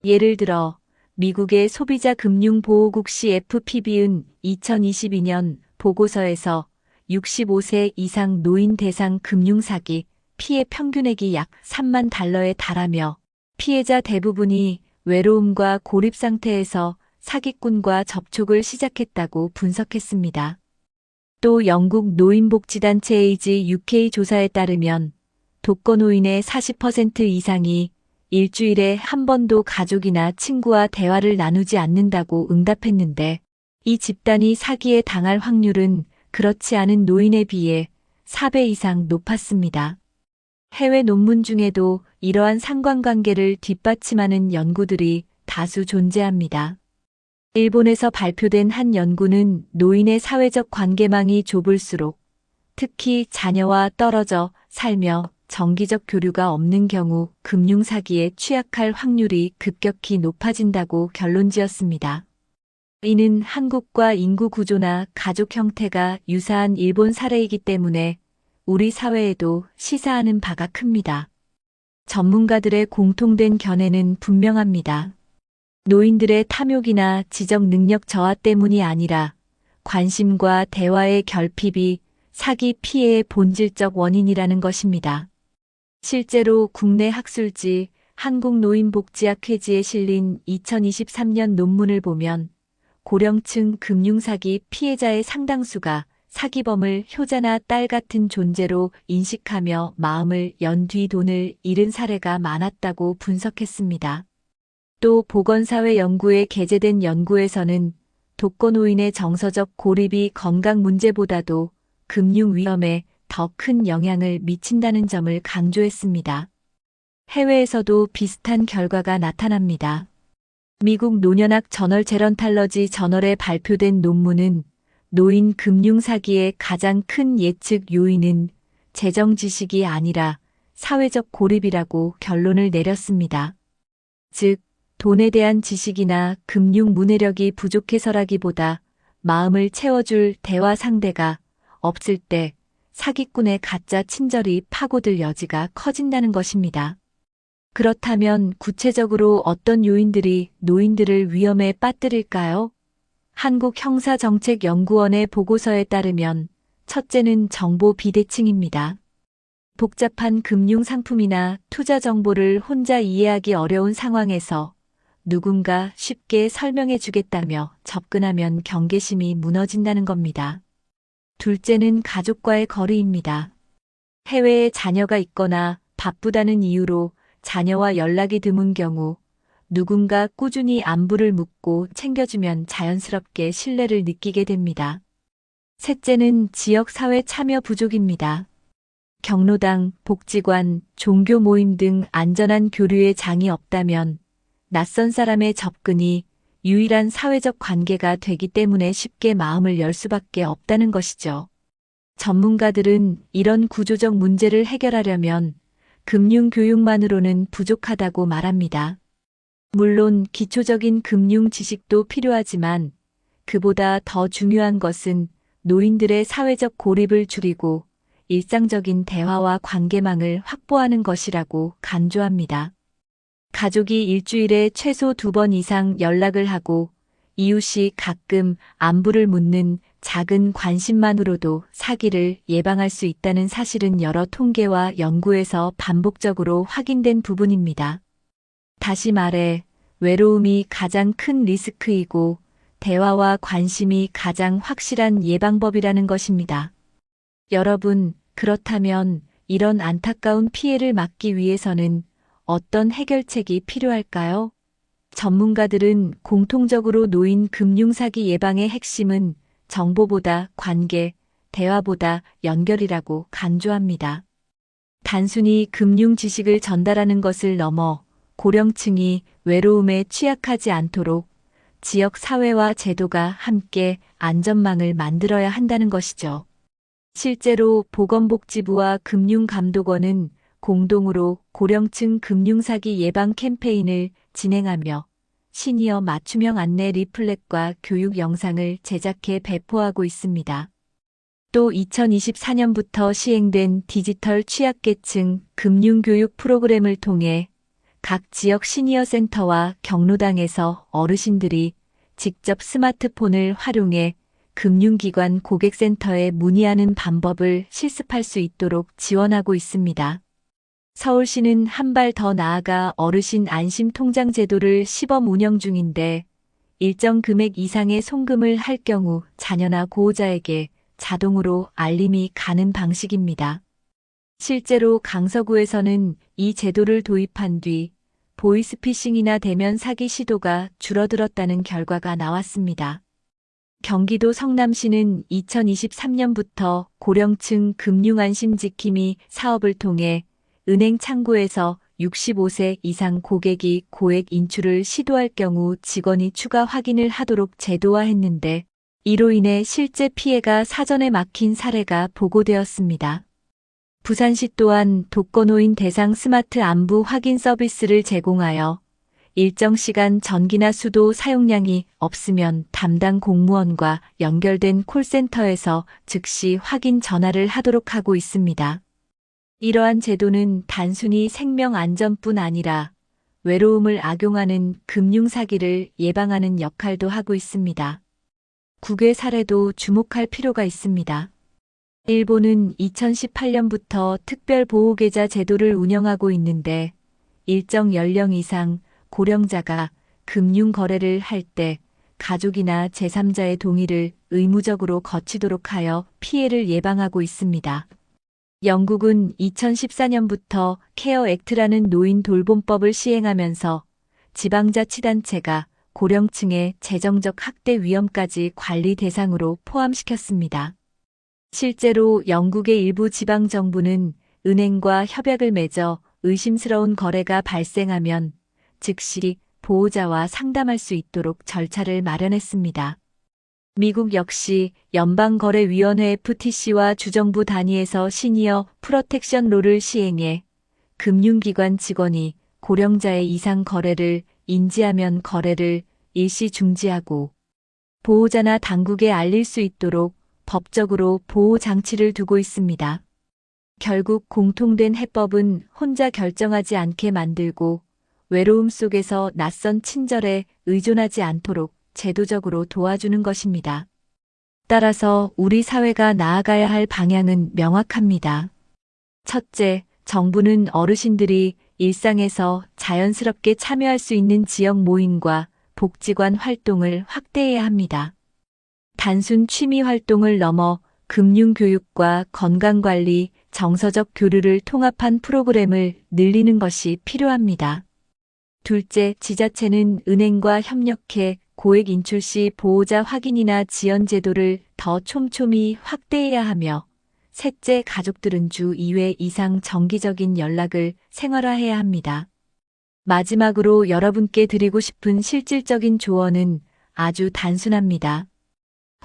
예를 들어 미국의 소비자금융보호국 CFPB은 2022년 보고서에서 65세 이상 노인 대상 금융사기 피해 평균액이 약 3만 달러에 달하며 피해자 대부분이 외로움과 고립 상태에서 사기꾼과 접촉을 시작했다고 분석했습니다. 또 영국 노인복지단체 에이지 UK 조사에 따르면 독거노인의 40% 이상이 일주일에 한 번도 가족이나 친구와 대화를 나누지 않는다고 응답했는데 이 집단이 사기에 당할 확률은 그렇지 않은 노인에 비해 4배 이상 높았습니다. 해외 논문 중에도 이러한 상관관계를 뒷받침하는 연구들이 다수 존재합니다. 일본에서 발표된 한 연구는 노인의 사회적 관계망이 좁을수록 특히 자녀와 떨어져 살며 정기적 교류가 없는 경우 금융사기에 취약할 확률이 급격히 높아진다고 결론지었습니다. 이는 한국과 인구 구조나 가족 형태가 유사한 일본 사례이기 때문에 우리 사회에도 시사하는 바가 큽니다. 전문가들의 공통된 견해는 분명합니다. 노인들의 탐욕이나 지적 능력 저하 때문이 아니라 관심과 대화의 결핍이 사기 피해의 본질적 원인이라는 것입니다. 실제로 국내 학술지 한국노인복지학 회지에 실린 2023년 논문을 보면 고령층 금융사기 피해자의 상당수가 사기범을 효자나 딸 같은 존재로 인식하며 마음을 연 뒤 돈을 잃은 사례가 많았다고 분석했습니다. 또 보건사회 연구에 게재된 연구에서는 독거노인의 정서적 고립이 건강 문제보다도 금융 위험에 더 큰 영향을 미친다는 점을 강조했습니다. 해외에서도 비슷한 결과가 나타납니다. 미국 노년학 저널 제런탈러지 저널에 발표된 논문은 노인 금융 사기의 가장 큰 예측 요인은 재정 지식이 아니라 사회적 고립이라고 결론을 내렸습니다. 즉, 돈에 대한 지식이나 금융 문해력이 부족해서라기보다 마음을 채워줄 대화 상대가 없을 때 사기꾼의 가짜 친절이 파고들 여지가 커진다는 것입니다. 그렇다면 구체적으로 어떤 요인들이 노인들을 위험에 빠뜨릴까요? 한국형사정책연구원의 보고서에 따르면 첫째는 정보 비대칭입니다. 복잡한 금융상품이나 투자 정보를 혼자 이해하기 어려운 상황에서 누군가 쉽게 설명해 주겠다며 접근하면 경계심이 무너진다는 겁니다. 둘째는 가족과의 거리입니다. 해외에 자녀가 있거나 바쁘다는 이유로 자녀와 연락이 드문 경우 누군가 꾸준히 안부를 묻고 챙겨주면 자연스럽게 신뢰를 느끼게 됩니다. 셋째는 지역사회 참여 부족입니다. 경로당, 복지관, 종교 모임 등 안전한 교류의 장이 없다면 낯선 사람의 접근이 유일한 사회적 관계가 되기 때문에 쉽게 마음을 열 수밖에 없다는 것이죠. 전문가들은 이런 구조적 문제를 해결하려면 금융교육만으로는 부족하다고 말합니다. 물론 기초적인 금융 지식도 필요하지만 그보다 더 중요한 것은 노인들의 사회적 고립을 줄이고 일상적인 대화와 관계망을 확보하는 것이라고 간조합니다. 가족이 일주일에 최소 2번 이상 연락을 하고 이웃이 가끔 안부를 묻는 작은 관심만으로도 사기를 예방할 수 있다는 사실은 여러 통계와 연구에서 반복적으로 확인된 부분입니다. 다시 말해, 외로움이 가장 큰 리스크이고 대화와 관심이 가장 확실한 예방법이라는 것입니다. 여러분, 그렇다면 이런 안타까운 피해를 막기 위해서는 어떤 해결책이 필요할까요? 전문가들은 공통적으로 놓인 금융사기 예방의 핵심은 정보보다 관계, 대화보다 연결이라고 강조합니다. 단순히 금융 지식을 전달하는 것을 넘어 고령층이 외로움에 취약하지 않도록 지역 사회와 제도가 함께 안전망을 만들어야 한다는 것이죠. 실제로 보건복지부와 금융감독원은 공동으로 고령층 금융사기 예방 캠페인을 진행하며 시니어 맞춤형 안내 리플렛과 교육 영상을 제작해 배포하고 있습니다. 또 2024년부터 시행된 디지털 취약계층 금융교육 프로그램을 통해 각 지역 시니어 센터와 경로당에서 어르신들이 직접 스마트폰을 활용해 금융기관 고객센터에 문의하는 방법을 실습할 수 있도록 지원하고 있습니다. 서울시는 한 발 더 나아가 어르신 안심 통장 제도를 시범 운영 중인데 일정 금액 이상의 송금을 할 경우 자녀나 고호자에게 자동으로 알림이 가는 방식입니다. 실제로 강서구에서는 이 제도를 도입한 뒤 보이스피싱이나 대면 사기 시도가 줄어들었다는 결과가 나왔습니다. 경기도 성남시는 2023년부터 고령층 금융안심지킴이 사업을 통해 은행 창구에서 65세 이상 고객이 고액 인출을 시도할 경우 직원이 추가 확인을 하도록 제도화했는데 이로 인해 실제 피해가 사전에 막힌 사례가 보고되었습니다. 부산시 또한 독거노인 대상 스마트 안부 확인 서비스를 제공하여 일정 시간 전기나 수도 사용량이 없으면 담당 공무원과 연결된 콜센터에서 즉시 확인 전화를 하도록 하고 있습니다. 이러한 제도는 단순히 생명 안전뿐 아니라 외로움을 악용하는 금융사기를 예방하는 역할도 하고 있습니다. 국외 사례도 주목할 필요가 있습니다. 일본은 2018년부터 특별보호계좌 제도를 운영하고 있는데 일정 연령 이상 고령자가 금융 거래를 할 때 가족이나 제3자의 동의를 의무적으로 거치도록 하여 피해를 예방하고 있습니다. 영국은 2014년부터 케어 액트라는 노인 돌봄법을 시행하면서 지방자치단체가 고령층의 재정적 학대 위험까지 관리 대상으로 포함시켰습니다. 실제로 영국의 일부 지방정부는 은행과 협약을 맺어 의심스러운 거래가 발생하면 즉시 보호자와 상담할 수 있도록 절차를 마련했습니다. 미국 역시 연방거래위원회 FTC와 주정부 단위에서 시니어 프로텍션 롤을 시행해 금융기관 직원이 고령자의 이상 거래를 인지하면 거래를 일시 중지하고 보호자나 당국에 알릴 수 있도록 법적으로 보호 장치를 두고 있습니다. 결국 공통된 해법은 혼자 결정하지 않게 만들고 외로움 속에서 낯선 친절에 의존하지 않도록 제도적으로 도와주는 것입니다. 따라서 우리 사회가 나아가야 할 방향은 명확합니다. 첫째, 정부는 어르신들이 일상에서 자연스럽게 참여할 수 있는 지역 모임과 복지관 활동을 확대해야 합니다. 단순 취미 활동을 넘어 금융교육과 건강관리, 정서적 교류를 통합한 프로그램을 늘리는 것이 필요합니다. 둘째, 지자체는 은행과 협력해 고액 인출 시 보호자 확인이나 지연 제도를 더 촘촘히 확대해야 하며 셋째, 가족들은 주 2회 이상 정기적인 연락을 생활화해야 합니다. 마지막으로 여러분께 드리고 싶은 실질적인 조언은 아주 단순합니다.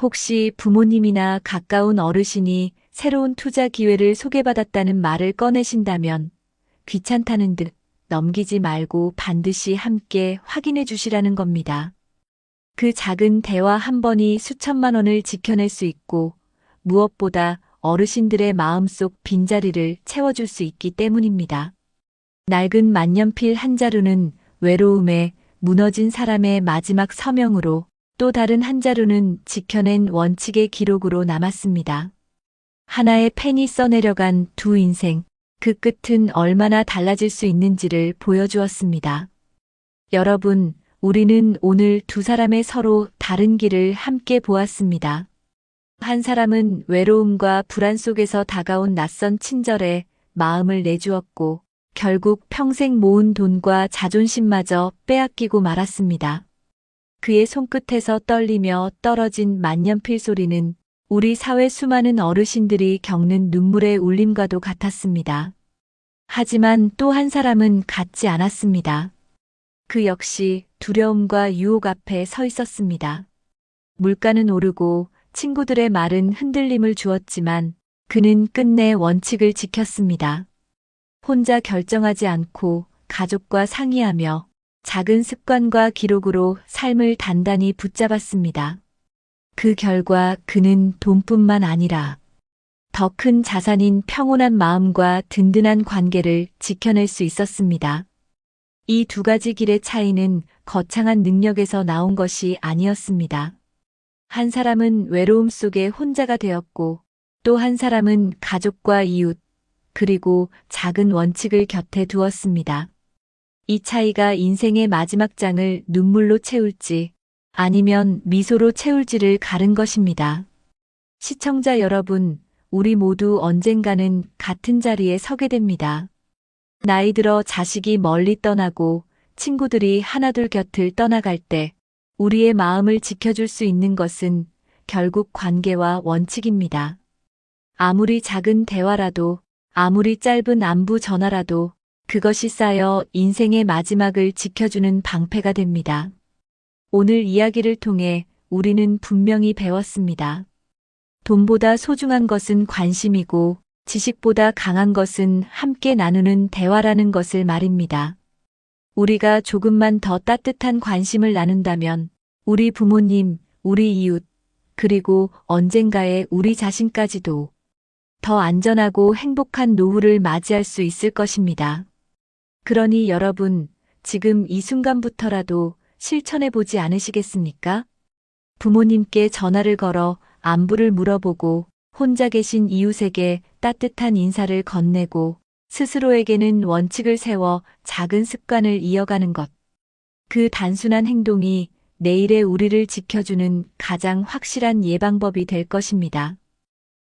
혹시 부모님이나 가까운 어르신이 새로운 투자 기회를 소개받았다는 말을 꺼내신다면 귀찮다는 듯 넘기지 말고 반드시 함께 확인해 주시라는 겁니다. 그 작은 대화 한 번이 수천만 원을 지켜낼 수 있고 무엇보다 어르신들의 마음속 빈자리를 채워줄 수 있기 때문입니다. 낡은 만년필 한 자루는 외로움에 무너진 사람의 마지막 서명으로 또 다른 한 자루는 지켜낸 원칙의 기록으로 남았습니다. 하나의 펜이 써내려간 두 인생, 그 끝은 얼마나 달라질 수 있는지를 보여주었습니다. 여러분, 우리는 오늘 두 사람의 서로 다른 길을 함께 보았습니다. 한 사람은 외로움과 불안 속에서 다가온 낯선 친절에 마음을 내주었고, 결국 평생 모은 돈과 자존심마저 빼앗기고 말았습니다. 그의 손끝에서 떨리며 떨어진 만년필 소리는 우리 사회 수많은 어르신들이 겪는 눈물의 울림과도 같았습니다. 하지만 또 한 사람은 같지 않았습니다. 그 역시 두려움과 유혹 앞에 서 있었습니다. 물가는 오르고 친구들의 말은 흔들림을 주었지만 그는 끝내 원칙을 지켰습니다. 혼자 결정하지 않고 가족과 상의하며 작은 습관과 기록으로 삶을 단단히 붙잡았습니다. 그 결과 그는 돈뿐만 아니라 더 큰 자산인 평온한 마음과 든든한 관계를 지켜낼 수 있었습니다. 이 두 가지 길의 차이는 거창한 능력에서 나온 것이 아니었습니다. 한 사람은 외로움 속에 혼자가 되었고 또 한 사람은 가족과 이웃, 그리고 작은 원칙을 곁에 두었습니다. 이 차이가 인생의 마지막 장을 눈물로 채울지 아니면 미소로 채울지를 가른 것입니다. 시청자 여러분, 우리 모두 언젠가는 같은 자리에 서게 됩니다. 나이 들어 자식이 멀리 떠나고 친구들이 하나둘 곁을 떠나갈 때 우리의 마음을 지켜줄 수 있는 것은 결국 관계와 원칙입니다. 아무리 작은 대화라도, 아무리 짧은 안부 전화라도 그것이 쌓여 인생의 마지막을 지켜주는 방패가 됩니다. 오늘 이야기를 통해 우리는 분명히 배웠습니다. 돈보다 소중한 것은 관심이고 지식보다 강한 것은 함께 나누는 대화라는 것을 말입니다. 우리가 조금만 더 따뜻한 관심을 나눈다면 우리 부모님, 우리 이웃, 그리고 언젠가의 우리 자신까지도 더 안전하고 행복한 노후를 맞이할 수 있을 것입니다. 그러니 여러분, 지금 이 순간부터라도 실천해보지 않으시겠습니까? 부모님께 전화를 걸어 안부를 물어보고 혼자 계신 이웃에게 따뜻한 인사를 건네고 스스로에게는 원칙을 세워 작은 습관을 이어가는 것. 그 단순한 행동이 내일의 우리를 지켜주는 가장 확실한 예방법이 될 것입니다.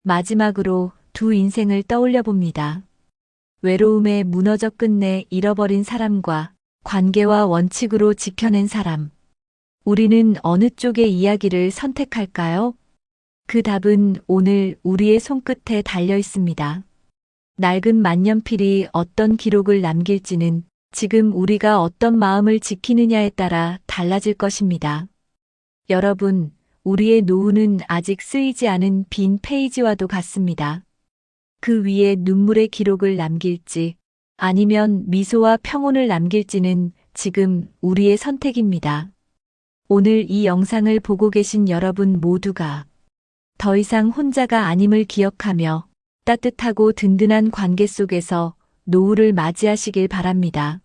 마지막으로 두 인생을 떠올려 봅니다. 외로움에 무너져 끝내 잃어버린 사람과 관계와 원칙으로 지켜낸 사람. 우리는 어느 쪽의 이야기를 선택할까요? 그 답은 오늘 우리의 손끝에 달려 있습니다. 낡은 만년필이 어떤 기록을 남길지는 지금 우리가 어떤 마음을 지키느냐에 따라 달라질 것입니다. 여러분, 우리의 노후는 아직 쓰이지 않은 빈 페이지와도 같습니다. 그 위에 눈물의 기록을 남길지 아니면 미소와 평온을 남길지는 지금 우리의 선택입니다. 오늘 이 영상을 보고 계신 여러분 모두가 더 이상 혼자가 아님을 기억하며 따뜻하고 든든한 관계 속에서 노후를 맞이하시길 바랍니다.